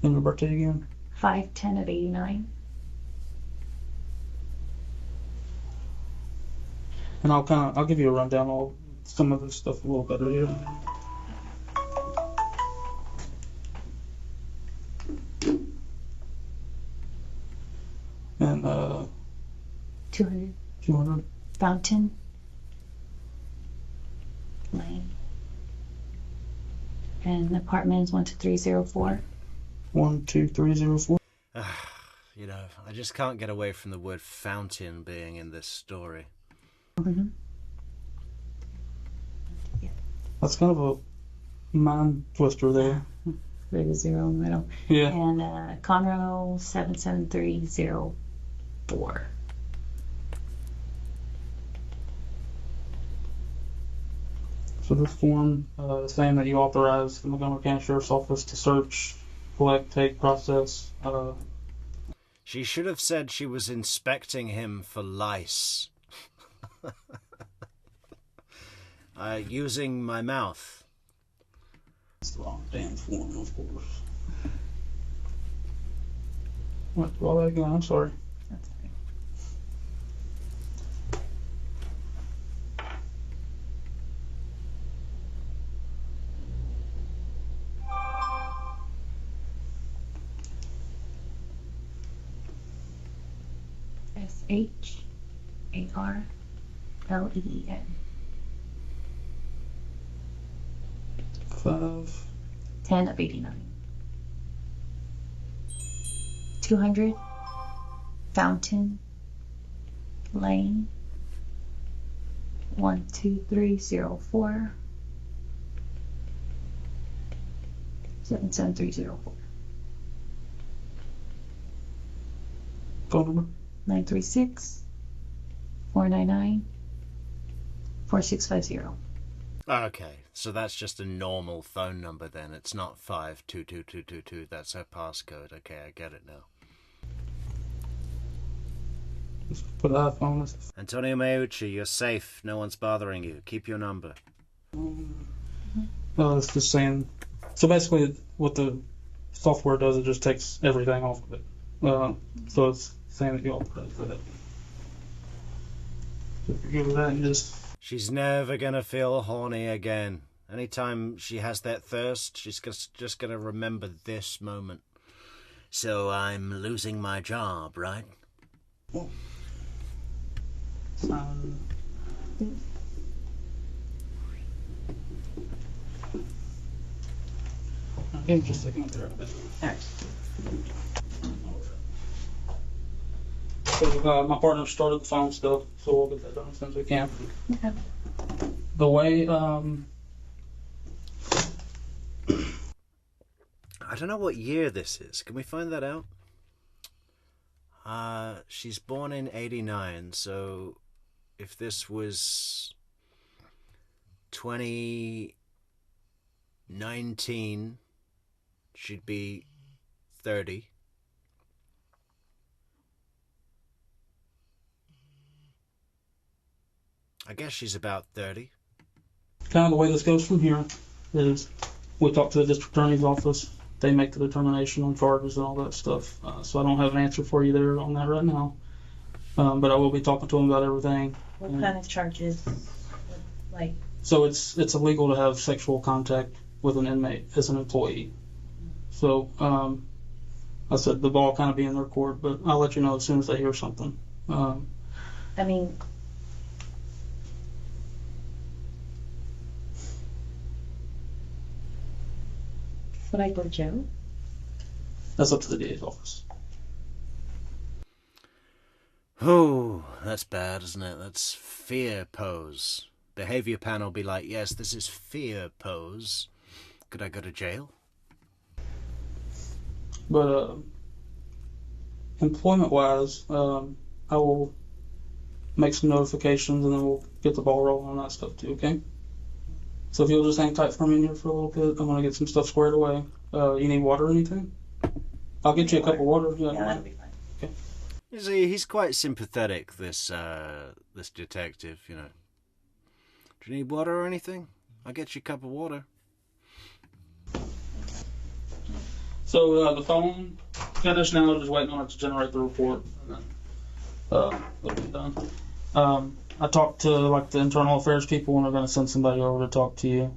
And your birthday again. 5/10 of 89. And I'll give you a rundown of some of this stuff a little better here. And 200. 200. Fountain Lane. And apartment is 12304. 12304. You know, I just can't get away from the word fountain being in this story. Mm-hmm. That's kind of a mind twister there. There's a 0 in the middle. Yeah. And Conroe 77304. So this form saying that you authorize the Montgomery County Sheriff's Office to search, collect, take, process. She should have said she was inspecting him for lice. Using my mouth. It's the wrong damn form, of course. What? All that again? I'm sorry. That's okay. Sharleen. 5/10 of 89. 200 Fountain Lane. 12304. 77304. Phone number? 936 499 4650. Okay, so that's just a normal phone number then. It's not 522222. That's her passcode. Okay, I get it now. Just put iPhone. Antonio Meucci, you're safe. No one's bothering you. Keep your number. It's just saying. So basically, what the software does, it just takes everything off of it. So it's saying that you authorize that. So if you give her that, you just. She's never gonna feel horny again. Anytime she has that thirst, she's just gonna remember this moment. So I'm losing my job, right? Okay, just a second. Alright. So my partner started the phone stuff, so we'll get that done as soon as we can. Okay. The way I don't know what year this is. Can we find that out? She's born in 89, so if this was 20 19. She'd be 30. I guess she's about 30. Kind of the way this goes from here is we talk to the district attorney's office. They make the determination on charges and all that stuff. So I don't have an answer for you there on that right now. But I will be talking to them about everything. What kind of charges? Like, so it's illegal to have sexual contact with an inmate as an employee. So I said the ball kind of be in their court, but I'll let you know as soon as I hear something. I mean, would I go to jail? That's up to the DA's office. Oh, that's bad, isn't it? That's fear pose. Behavior panel be like, yes, this is fear pose. Could I go to jail? But employment-wise, I will make some notifications and then we'll get the ball rolling on that stuff too, okay? So if you'll just hang tight for me in here for a little bit, I'm going to get some stuff squared away. You need water or anything? I'll get you a cup of water. Yeah, that'll be fine. Okay. You see, he's quite sympathetic, this detective, you know. Do you need water or anything? I'll get you a cup of water. So the phone finished now, just waiting on it to generate the report, and then it'll be done. I talked to like the internal affairs people, and they're going to send somebody over to talk to you.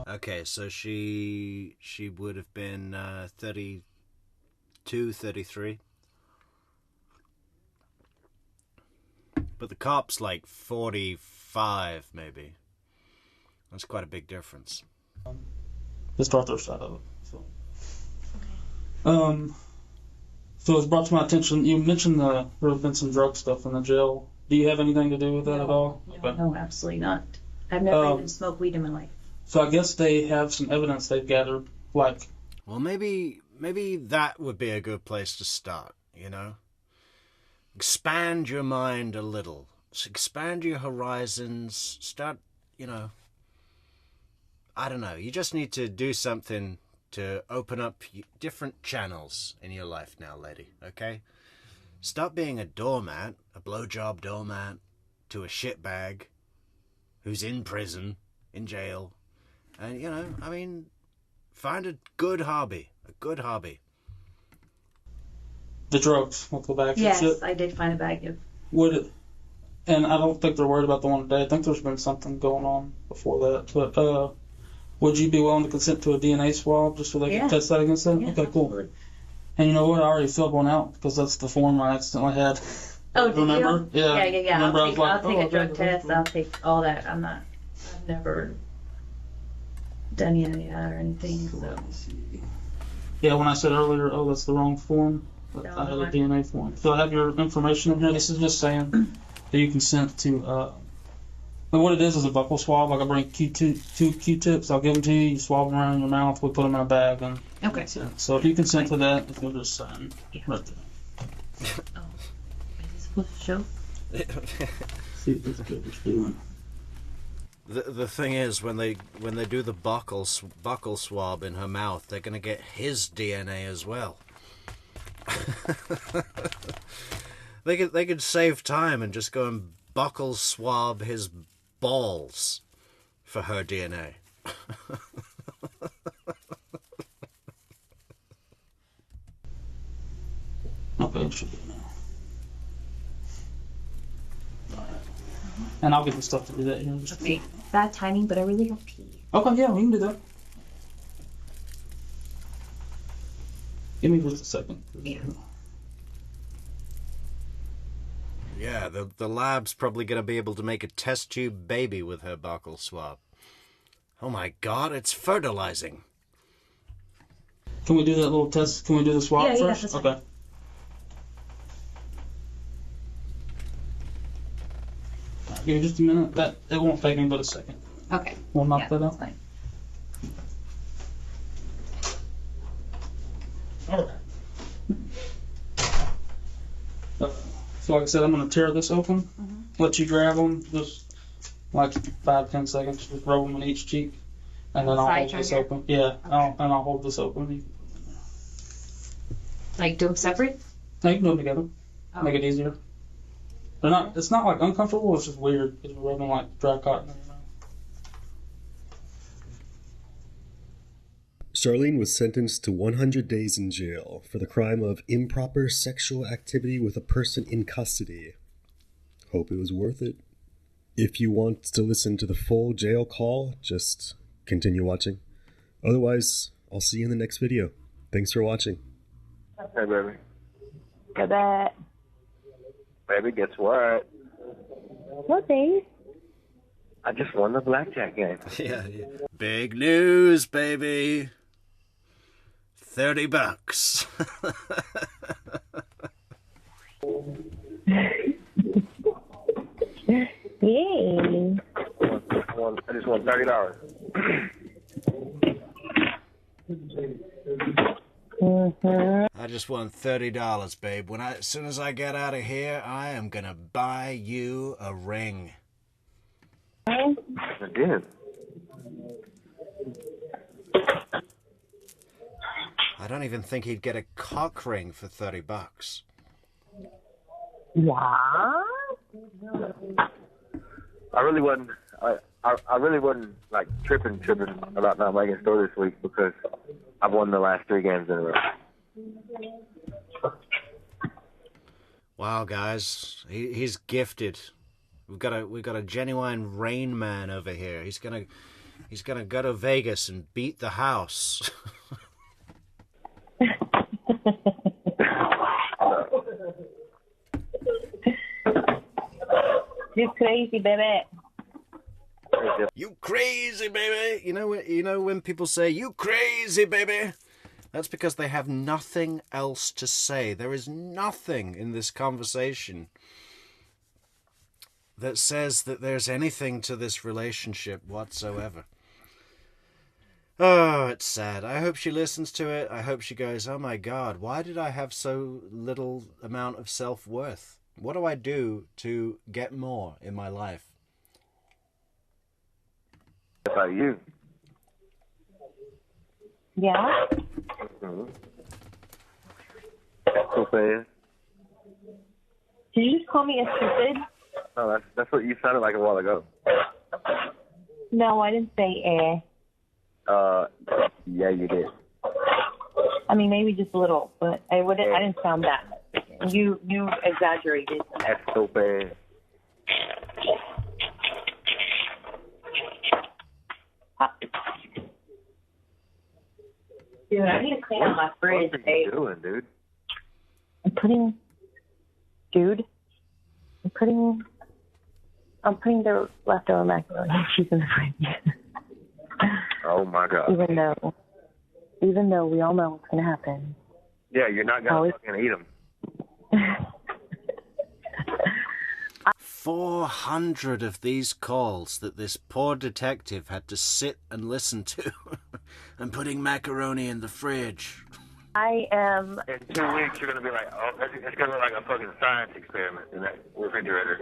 Okay, so she would have been 32, 33. But the cop's like 45, maybe. That's quite a big difference. To start their side of it. So it's brought to my attention, you mentioned there have been some drug stuff in the jail. Do you have anything to do with that at all? No, absolutely not. I've never even smoked weed in my life. So I guess they have some evidence they've gathered, like... Well, maybe that would be a good place to start, you know? Expand your mind a little. Expand your horizons. Start, you know... I don't know. You just need to do something to open up different channels in your life now, lady, okay? Stop being a doormat, a blowjob doormat, to a shitbag who's in prison, in jail. And, you know, I mean, find a good hobby. A good hobby. The drugs, with the bags yes, and shit? I did find a bag of... And I don't think they're worried about the one today. I think there's been something going on before that. But, would you be willing to consent to a DNA swab just so they can test that against that? Yeah, okay, cool. absolutely. And you know what? I already filled one out because that's the form I accidentally had. Oh, did Remember? you? Yeah. Yeah. Remember, I'll take a drug test. I'll take all that. I've never done any of that or anything. So. Yeah, when I said earlier, that's the wrong form. But No, I had a right. DNA form. So I have your information in here. This is just saying that you consent to. And what it is a buccal swab. Like I bring two Q-tips. I'll give them to you. You swab them around your mouth. We put them in a bag, and Okay. that's it. So if you consent to that, if you'll just sign right there. Oh, is this supposed to show? See what this paper's doing. The thing is, when they do the buccal swab in her mouth, they're gonna get his DNA as well. They could save time and just go and buccal swab his balls for her DNA. Okay, it should be now. Alright. And I'll get the stuff to do that here. Okay. Bad timing, but I really have pee. Okay, yeah, we can do that. Give me just a second. Yeah. Yeah, the lab's probably going to be able to make a test tube baby with her buccal swab. Oh my god, it's fertilizing. Can we do that little test? Can we do the swab Yeah, first? that's Okay. fine. Give me just a minute. It won't take me but a second. Okay. We'll knock that that's out. fine. Alright. So like I said, I'm going to tear this open. Let you grab them. Just like 5-10 seconds. Just rub them in each cheek. And then I'll Side hold this turn open. Yeah, I'll hold this open. Like, do them separate? No, you can do them together. Oh. Make it easier. They're not. It's not like uncomfortable. It's just weird because we're rubbing like dry cotton. Sharleen was sentenced to 100 days in jail for the crime of improper sexual activity with a person in custody. Hope it was worth it. If you want to listen to the full jail call, just continue watching. Otherwise, I'll see you in the next video. Thanks for watching. Hey, baby. Go back. Baby, guess what? What, babe? I just won the blackjack game. Yeah. Big news, baby. $30. Yay. I just won $30. I just won $30, babe. As soon as I get out of here, I am gonna buy you a ring. Again. I don't even think he'd get a cock ring for $30. Yeah. I really wasn't. I really wasn't like tripping about not making a store this week because I've won the last 3 games in a row. Wow, guys, he's gifted. We've got a genuine Rain Man over here. He's gonna go to Vegas and beat the house. You crazy, baby. You crazy, baby. You know when people say, you crazy, baby? That's because they have nothing else to say. There is nothing in this conversation that says that there's anything to this relationship whatsoever. Oh, it's sad. I hope she listens to it. I hope she goes, oh my God, why did I have so little amount of self-worth? What do I do to get more in my life? How about you? Yeah? Mm-hmm. So fast. Did you just call me a stupid? No, that's what you sounded like a while ago. No, I didn't say eh. Yeah, you did. I mean, maybe just a little, but I didn't sound that. You exaggerated. That's so bad. Dude, I need to clean out my fridge. What are you doing, dude? I'm putting the leftover macaroni and cheese in the fridge. Oh my God. Even though we all know what's gonna happen. Yeah, you're not gonna fucking eat them. 400 of these calls that this poor detective had to sit and listen to. I'm putting macaroni in the fridge. I am. In 2 weeks, you're gonna be like, oh, it's gonna be like a fucking science experiment in that refrigerator.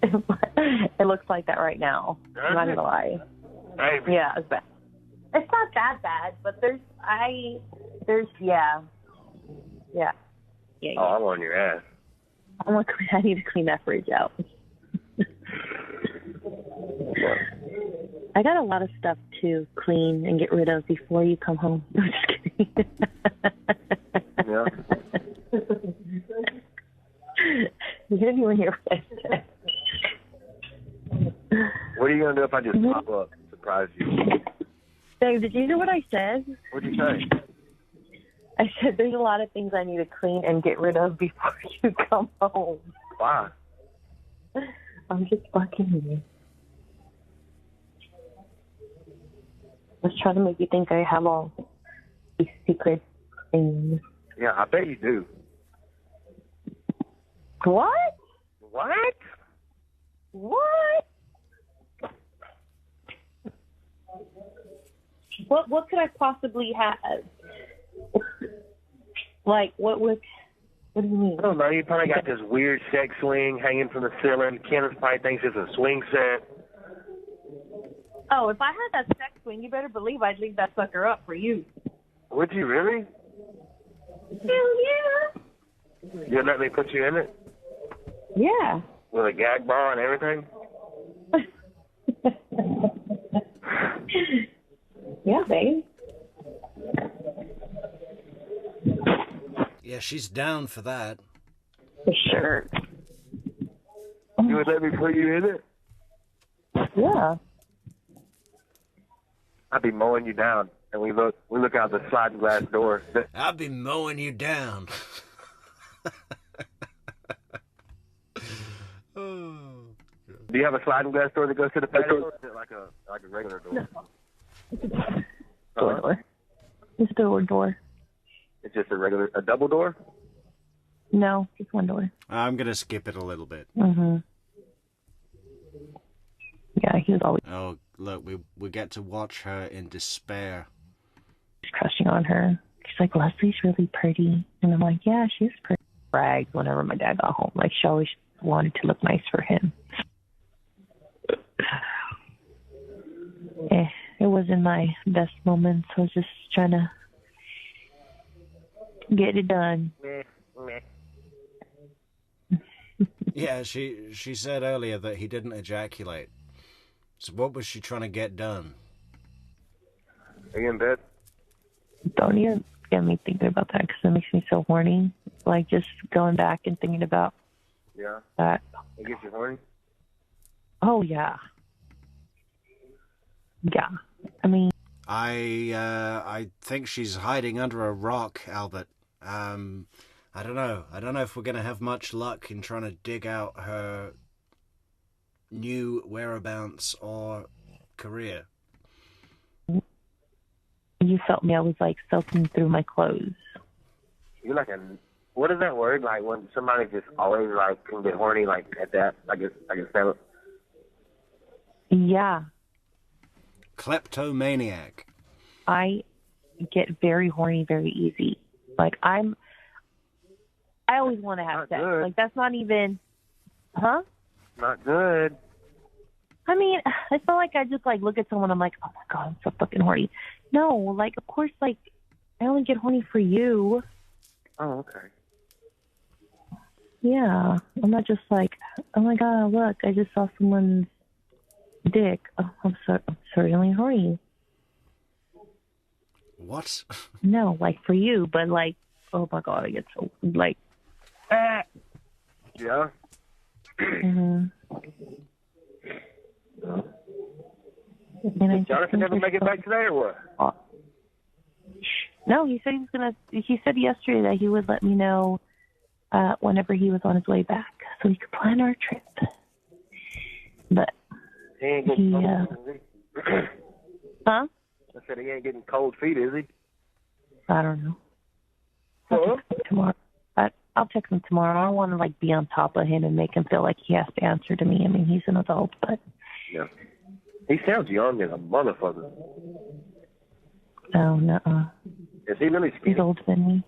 It looks like that right now. I'm not gonna lie. Maybe. Yeah, it's bad. It's not that bad, but yeah. Oh, I'm on your ass. I need to clean that fridge out. I got a lot of stuff to clean and get rid of before you come home. I'm just kidding. Yeah. You're doing your best. What are you gonna do if I just pop up and surprise you? Dave, did you hear what I said? What'd you say? I said there's a lot of things I need to clean and get rid of before you come home. Why? I'm just fucking with you. Let's try to make you think I have all these secret things. Yeah, I bet you do. What? What? What? What could I possibly have? Like, what do you mean? I don't know. You probably got this weird sex swing hanging from the ceiling. Kenneth probably thinks it's a swing set. Oh, if I had that sex swing, you better believe I'd leave that sucker up for you. Would you really? Hell yeah. You'd let me put you in it? Yeah. With a gag ball and everything? Yeah, babe. Yeah, she's down for that. For sure. You would let me put you in it? Yeah. I'd be mowing you down, and we look out the sliding glass door. I'll be mowing you down. Do you have a sliding glass door that goes to the patio, or is it like a regular door? No. Door. Just a door. It's just a double door? No, just one door. I'm gonna skip it a little bit. Mm-hmm. Yeah, he was always Oh, look, we get to watch her in despair. crushing on her. She's like, Leslie's really pretty. And I'm like, yeah, she's pretty. Bragged whenever my dad got home. Like, she always wanted to look nice for him. It wasn't my best moments. I was just trying to get it done. Yeah, she said earlier that he didn't ejaculate. So what was she trying to get done? Are you in bed? Don't even get me thinking about that because it makes me so horny. Like, just going back and thinking about that. It gets you horny? Oh, yeah. Yeah. I mean, I think she's hiding under a rock, Albert. I don't know. I don't know if we're going to have much luck in trying to dig out her new whereabouts or career. you felt me. I was like soaking through my clothes. You're like what is that word? Like when somebody just always like can get horny like at that? I guess that. Yeah. Kleptomaniac. I get very horny very easy. Like I always want to have sex. Good. Like that's not even, huh? Not good. I mean, it's not like I just like look at someone. I'm like, oh my god, I'm so fucking horny. No, like of course, like I only get horny for you. Oh, okay. Yeah, I'm not just like, oh my god, look, I just saw someone's dick. Oh, I'm sorry, only horny. What? No, like for you, but like, oh my god, I get so like. Yeah. Mm-hmm. And Jonathan never make it back today or what? No, he said he was gonna. He said yesterday that he would let me know whenever he was on his way back, so we could plan our trip. But He ain't getting cold, is he? huh? I said he ain't getting cold feet, is he? I don't know. I'll text him tomorrow. I'll text him tomorrow. I don't want to like be on top of him and make him feel like he has to answer to me. I mean, he's an adult, but Yeah. He sounds young as a motherfucker. oh no, Is he really skinny? he's older than me.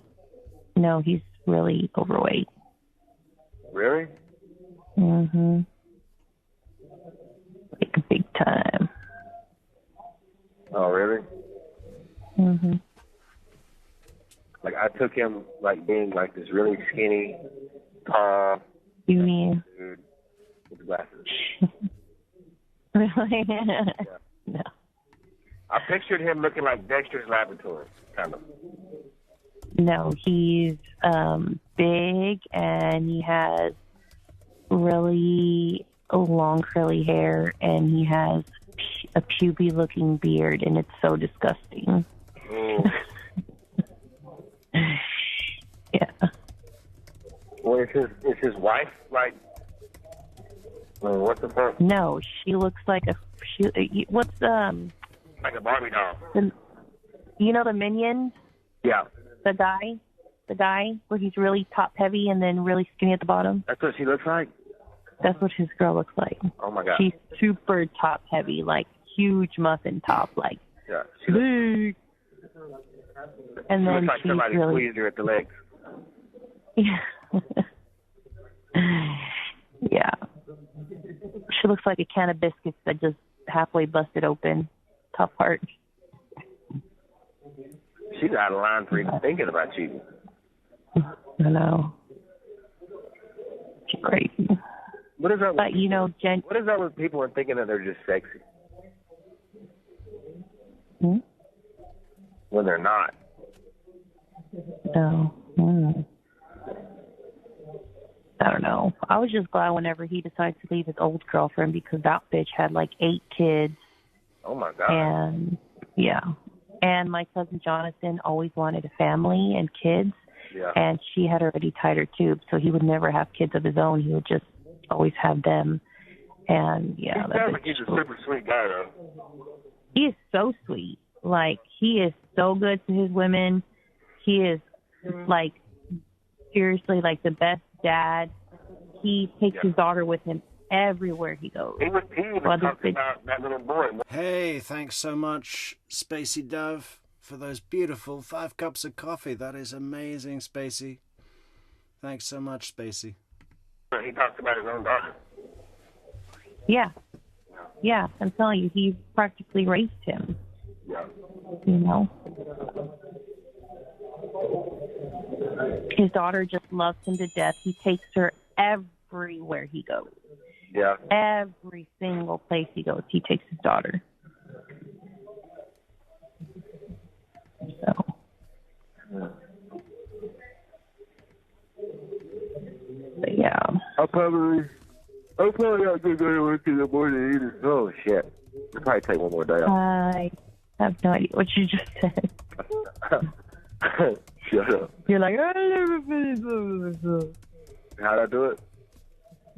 No, he's really overweight. Really? Mhm. Like big time. Oh, really? Mhm. Like I took him like being like this really skinny, tall You mean? dude with the glasses. Really? No. I pictured him looking like Dexter's Laboratory, kind of. No, he's big and he has really long curly hair and he has a puby looking beard and it's so disgusting. Mm. Yeah. Well, is his wife like? What the fuck? No, she looks like what's Like a Barbie doll. you know the Minions? Yeah, The guy where he's really top heavy and then really skinny at the bottom. that's what she looks like. That's what his girl looks like. Oh my god. She's super top heavy, like huge muffin top, like Yeah, she looks, big. And she then looks like she's somebody really squeezed her at the legs. yeah. Yeah. She looks like a can of biscuits that just halfway busted open, top part. She's out of line for even thinking about cheating. I know. She's crazy. What is that? But you know, what is that with people and thinking that they're just sexy when they're not? No. I don't know. I was just glad whenever he decided to leave his old girlfriend because that bitch had like 8 kids. Oh my God. And yeah. And my cousin Jonathan always wanted a family and kids. Yeah. And she had already tied her tube, so he would never have kids of his own. He would just always have them. And yeah. He sounds like he's a super sweet guy though. He is so sweet. Like, he is so good to his women. He is like, seriously, like the best dad. He takes his daughter with him everywhere he goes. He even talked about that little boy. Hey, thanks so much, Spacey Dove, for those beautiful 5 cups of coffee. That is amazing, Spacey. Thanks so much, Spacey. He talked about his own daughter. Yeah. Yeah, I'm telling you, he practically raised him. Yeah. You know? His daughter just loves him to death. He takes her everywhere he goes. Yeah. Every single place he goes, he takes his daughter. So. But yeah. I'll probably not go to work in the morning either. Oh shit. I'll probably take one more day off. I have no idea what you just said. Shut up. You're like, how'd I do it? I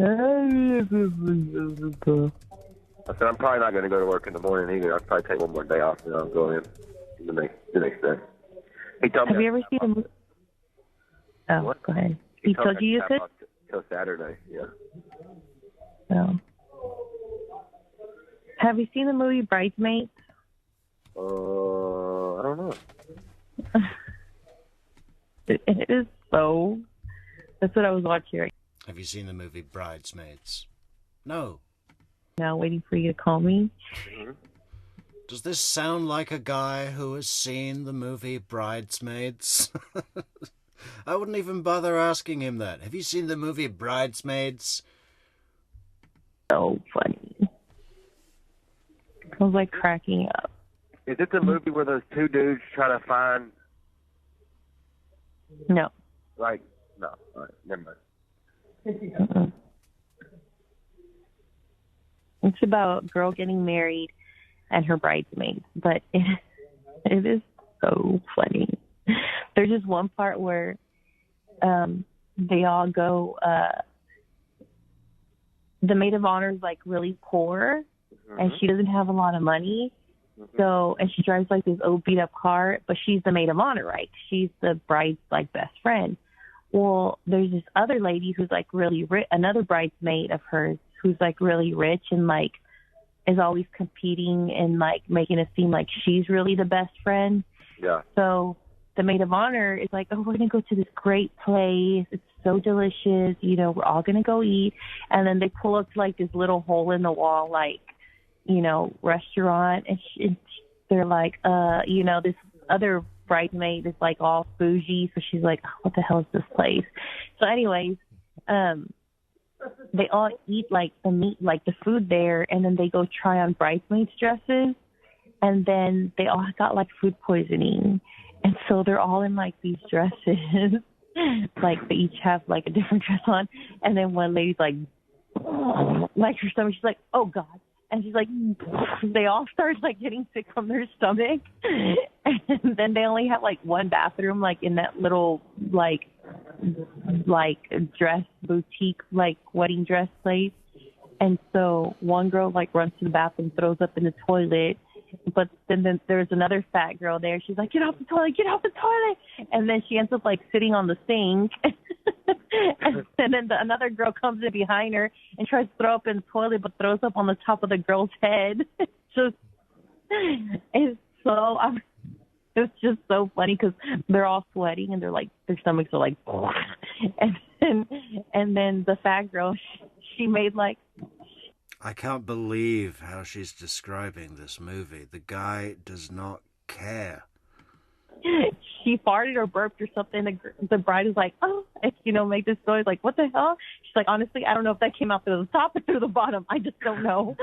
said I'm probably not going to go to work in the morning either. I'll probably take one more day off and I'll go in the next day. He told me. Have you ever seen the movie? Oh, what? Go ahead. He told you could? Till Saturday, yeah. Oh. Have you seen the movie Bridesmaids? I don't know. It is so. That's what I was watching right Have you seen the movie Bridesmaids? No. now, waiting for you to call me. Mm-hmm. Does this sound like a guy who has seen the movie Bridesmaids? I wouldn't even bother asking him that. Have you seen the movie Bridesmaids? So funny. I was like cracking up. Is it the movie where those 2 dudes try to find? No. No. All right, never mind. Uh-uh. It's about a girl getting married and her bridesmaids, but it is so funny. There's just one part where they all go, the maid of honor is like really poor, and she doesn't have a lot of money. So, and she drives like this old beat up car, but she's the maid of honor, right? She's the bride's like best friend. Well, there's this other lady who's like really rich, another bridesmaid of hers who's like really rich and like is always competing and like making it seem like she's really the best friend. Yeah. So the maid of honor is like, oh, we're going to go to this great place. It's so delicious. You know, we're all going to go eat. And then they pull up to like this little hole in the wall, like, you know, restaurant. And they're like, you know, this other bridesmaid is like all bougie. So she's like, oh, what the hell is this place? So anyways, they all eat like the meat, like the food there. And then they go try on bridesmaids dresses. And then they all got like food poisoning. And so they're all in like these dresses. Like they each have like a different dress on. And then one lady's like her stomach, she's like, oh God. And she's like, they all start like getting sick from their stomach. And then they only have like one bathroom, like in that little like dress boutique, like wedding dress place. And so one girl like runs to the bathroom, throws up in the toilet. But then there's another fat girl there. She's like, get off the toilet, get off the toilet. And then she ends up like sitting on the sink. And then another girl comes in behind her and tries to throw up in the toilet, but throws up on the top of the girl's head. It's just so funny because they're all sweating and they're like, their stomachs are like, and then the fat girl, she made like, I can't believe how she's describing this movie. The guy does not care. She farted or burped or something. The bride is like, oh, make this noise. Like, what the hell? She's like, honestly, I don't know if that came out through the top or through the bottom. I just don't know.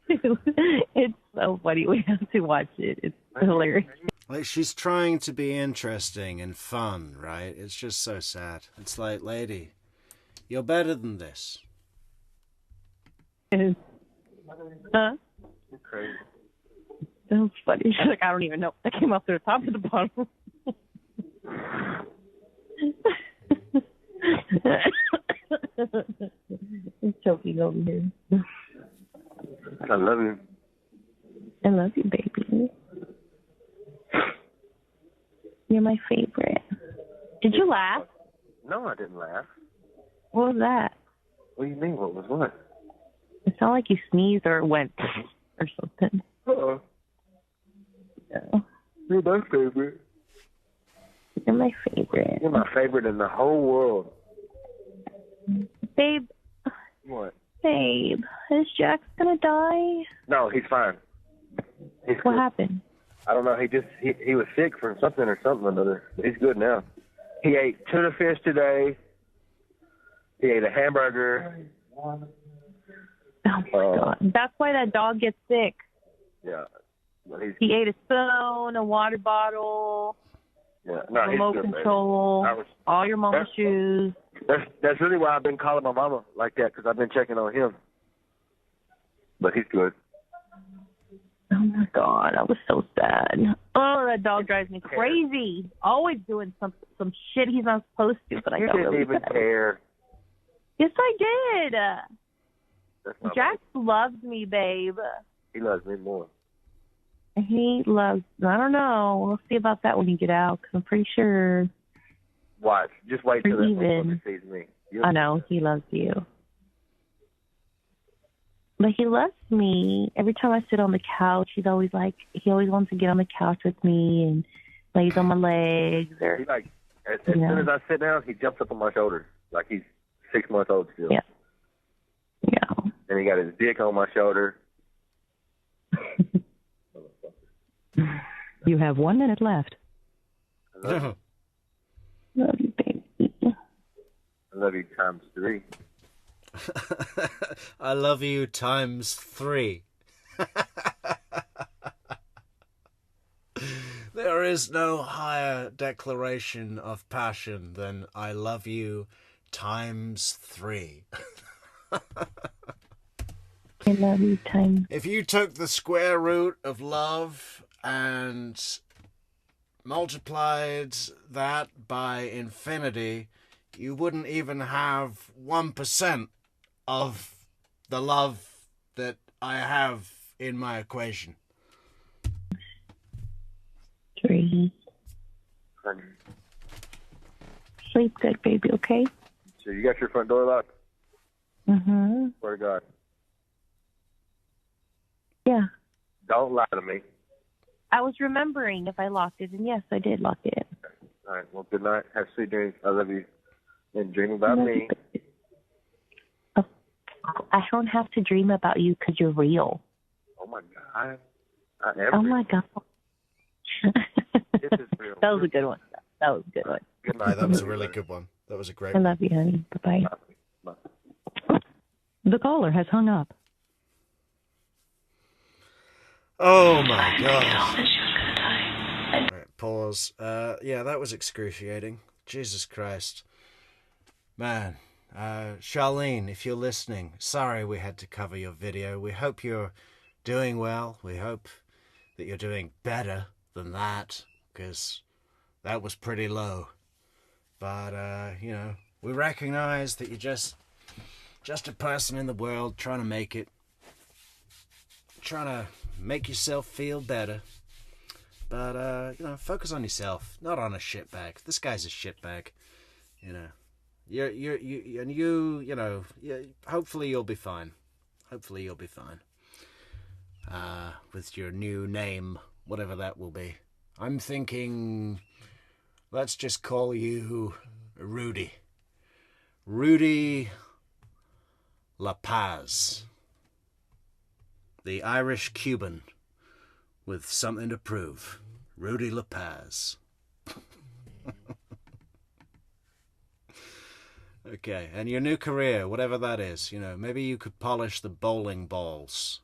It's so funny. We have to watch it. It's hilarious. Like, she's trying to be interesting and fun, right? It's just so sad. It's like, lady, you're better than this. Huh? You're crazy. That was funny. She's like, I don't even know if that came out through the top or the bottom. I'm choking over here. I love you. I love you, baby. You're my favorite. Did you laugh? No, I didn't laugh. What was that? What do you mean? What was what? It sounded like you sneezed or went or something. Uh-oh. No. You're my favorite. You're my favorite. You're my favorite in the whole world. Babe. What? Babe, is Jax gonna die? No, he's fine. He's What good. happened? I don't know. He was sick from something or another. He's good now. He ate tuna fish today. He ate a hamburger. Oh my God. That's why that dog gets sick. Yeah. But He ate a spoon, a water bottle, yeah. No, remote he's good, control, baby. all your mama's shoes. That's really why I've been calling my mama like that, because I've been checking on him. But he's good. Oh my God, I was so sad. Oh, that dog drives me crazy. Always doing some shit he's not supposed to, but I You felt didn't really even bad. care. Yes, I did. That's not Jax loves me, babe. He loves me more. He loves. I don't know. We'll see about that when you get out, because I'm pretty sure. Watch. Just wait till that Even. motherfucker sees me. I know he loves you. But he loves me. Every time I sit on the couch, he always wants to get on the couch with me and lays on my legs. Or He like, as soon as I sit down, he jumps up on my shoulder. Like he's 6 months old still. Yeah. Yeah. And he got his dick on my shoulder. You have 1 minute left. I love you. Love you, baby. I love you times 3. I love you times 3. There is no higher declaration of passion than I love you times 3. I love you, time. If you took the square root of love and multiplied that by infinity, you wouldn't even have 1% of the love that I have in my equation. 3. Honey. Sleep good, baby, okay? So you got your front door locked? Mm-hmm. Swear to God. Yeah. Don't lie to me. I was remembering if I locked it, and yes, I did lock it. All right. Well, good night. Have sweet dreams. I love you. And dream about Love me. you, baby. Oh, I don't have to dream about you because you're real. Oh, my God. I am. Oh, my God. This is real. That was a good one. That was a good one. Good Yeah, night. that was a really good one. That was a great I one. love you, honey. Bye-bye. Bye. The caller has hung up. Oh my God. Alright, pause. Yeah, that was excruciating. Jesus Christ. Man, Sharleen, if you're listening, sorry we had to cover your video. We hope you're doing well. We hope that you're doing better than that, because that was pretty low. But, we recognize that you're just a person in the world trying to make it. Trying to make yourself feel better. But, focus on yourself, not on a shitbag. This guy's a shitbag. Hopefully you'll be fine. Hopefully you'll be fine. With your new name, whatever that will be. I'm thinking, let's just call you Rudy. Rudy La Paz. The Irish Cuban with something to prove. Rudy La Paz. Okay, and your new career, whatever that is, you know, maybe you could polish the bowling balls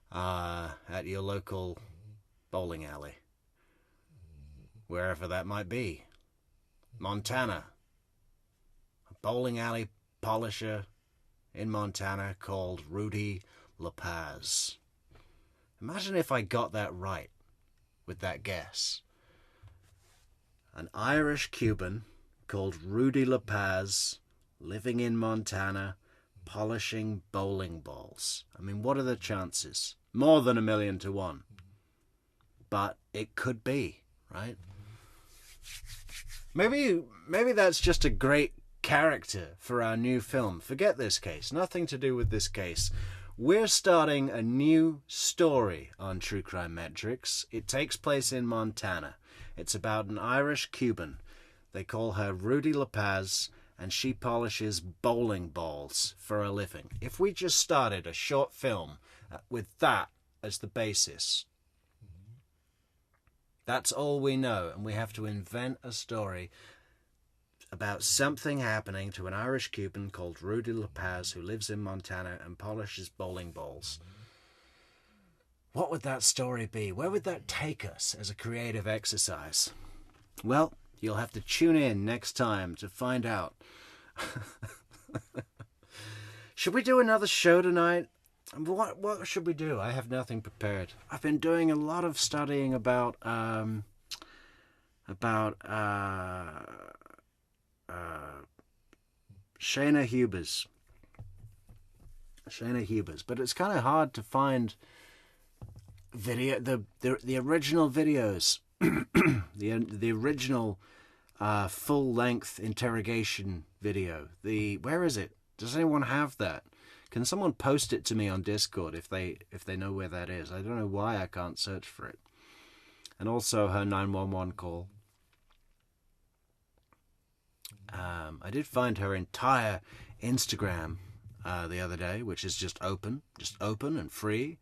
at your local bowling alley, wherever that might be. Montana. A bowling alley polisher in Montana called Rudy La Paz. Imagine if I got that right with that guess. An Irish Cuban called Rudy La Paz, living in Montana, polishing bowling balls. I mean, what are the chances? More than 1,000,000 to 1. But it could be, right? Maybe that's just a great character for our new film. Forget this case. Nothing to do with this case. We're starting a new story on True Crime Metrix. It takes place in Montana. It's about an Irish Cuban. They call her Rudy La Paz, and she polishes bowling balls for a living. If we just started a short film with that as the basis, that's all we know, and we have to invent a story about something happening to an Irish Cuban called Rudy La Paz who lives in Montana and polishes bowling balls. What would that story be? Where would that take us as a creative exercise? Well, you'll have to tune in next time to find out. Should we do another show tonight? What should we do? I have nothing prepared. I've been doing a lot of studying about Shayna Hubers, but it's kind of hard to find the original videos, the original full-length interrogation video. Where is it? Does anyone have that? Can someone post it to me on Discord if they know where that is? I don't know why I can't search for it. And also her 911 call. I did find her entire Instagram the other day, which is just open and free.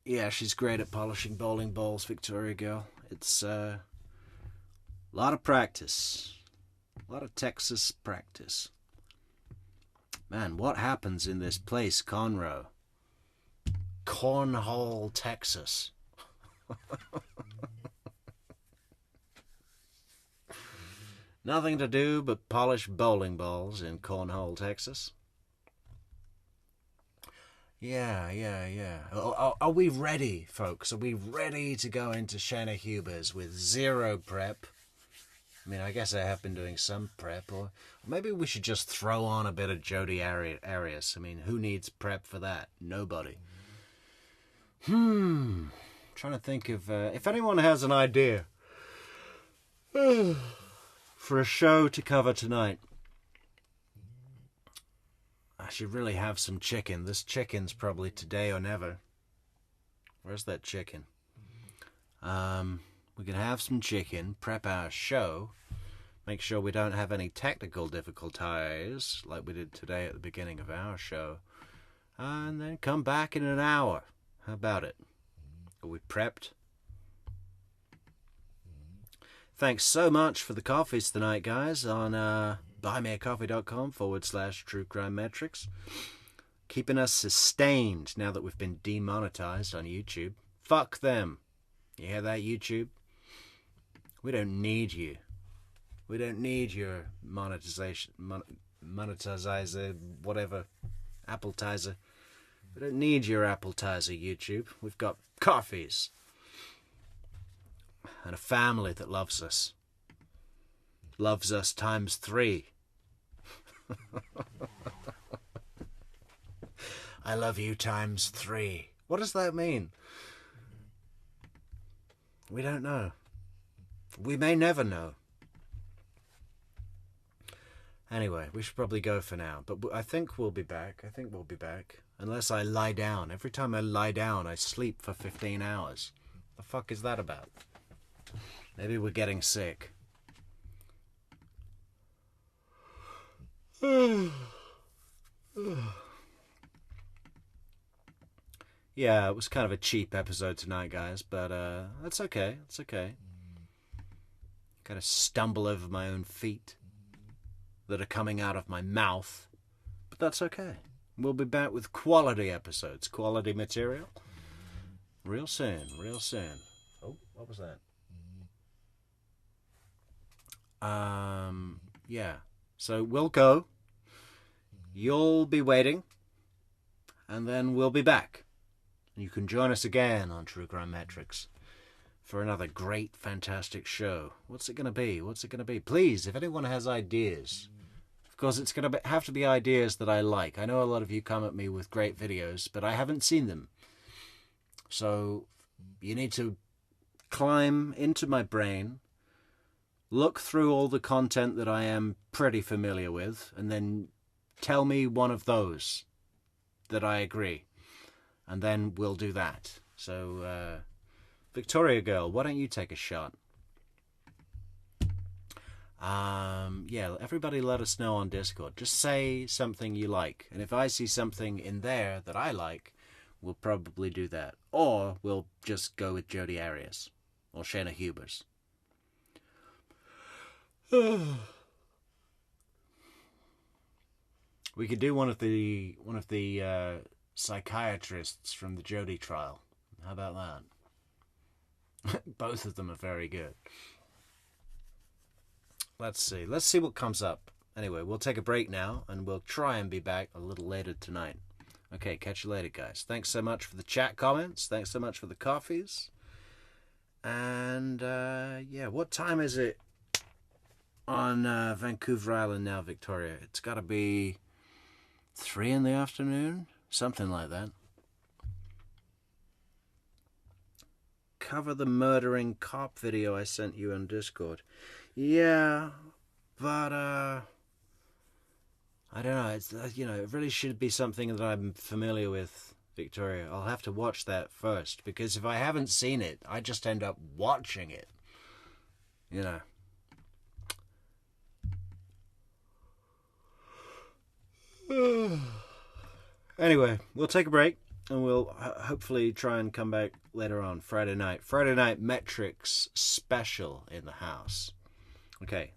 Yeah, she's great at polishing bowling balls, Victoria girl. It's a lot of practice. A lot of Texas practice. Man, what happens in this place, Conroe? Cornhole, Texas. Nothing to do but polish bowling balls in Cornhole, Texas. Yeah. Are we ready, folks? Are we ready to go into Shayna Hubers with zero prep? I mean, I guess I have been doing some prep, or maybe we should just throw on a bit of Jodi Arias. I mean, who needs prep for that? Nobody. Trying to think of if anyone has an idea for a show to cover tonight. I should really have some chicken. This chicken's probably today or never. Where's that chicken? We can have some chicken, prep our show, make sure we don't have any technical difficulties like we did today at the beginning of our show, and then come back in an hour. How about it? Are we prepped? Thanks so much for the coffees tonight, guys, on buymeacoffee.com/True Crime Metrix. Keeping us sustained now that we've been demonetized on YouTube. Fuck them. You hear that, YouTube? We don't need you. We don't need your monetizer, whatever, appetizer. We don't need your appetizer, YouTube. We've got coffees. And a family that loves us. Loves us times 3. I love you times 3. What does that mean? We don't know. We may never know. Anyway, we should probably go for now. But I think we'll be back. Unless I lie down. Every time I lie down, I sleep for 15 hours. The fuck is that about? Maybe we're getting sick. Yeah, it was kind of a cheap episode tonight, guys, but that's okay. It's okay. Kind of stumble over my own feet that are coming out of my mouth, but that's okay. We'll be back with quality episodes, quality material, real soon, real soon. Oh, what was that? Yeah. So we'll go. You'll be waiting, and then we'll be back. You can join us again on True Crime Metrix for another great, fantastic show. What's it going to be? What's it going to be? Please, if anyone has ideas, of course, it's going to have to be ideas that I like. I know a lot of you come at me with great videos, but I haven't seen them. So you need to climb into my brain, look through all the content that I am pretty familiar with, and then tell me one of those that I agree. And then we'll do that. So, Victoria Girl, why don't you take a shot? Yeah, everybody let us know on Discord. Just say something you like. And if I see something in there that I like, we'll probably do that. Or we'll just go with Jodi Arias. Or Shayna Hubers. We could do one of the psychiatrists from the Jodi trial. How about that? Both of them are very good. Let's see what comes up. Anyway, we'll take a break now, and we'll try and be back a little later tonight. Okay, catch you later, guys. Thanks so much for the chat comments. Thanks so much for the coffees. And, yeah, what time is it on Vancouver Island now, Victoria? It's got to be 3 in the afternoon? Something like that. Cover the murdering cop video I sent you on Discord. Yeah, but I don't know. It's it really should be something that I'm familiar with, Victoria. I'll have to watch that first, because if I haven't seen it, I just end up watching it. Anyway, we'll take a break, and we'll hopefully try and come back later on Friday night. Friday night Metrix special in the house. Okay,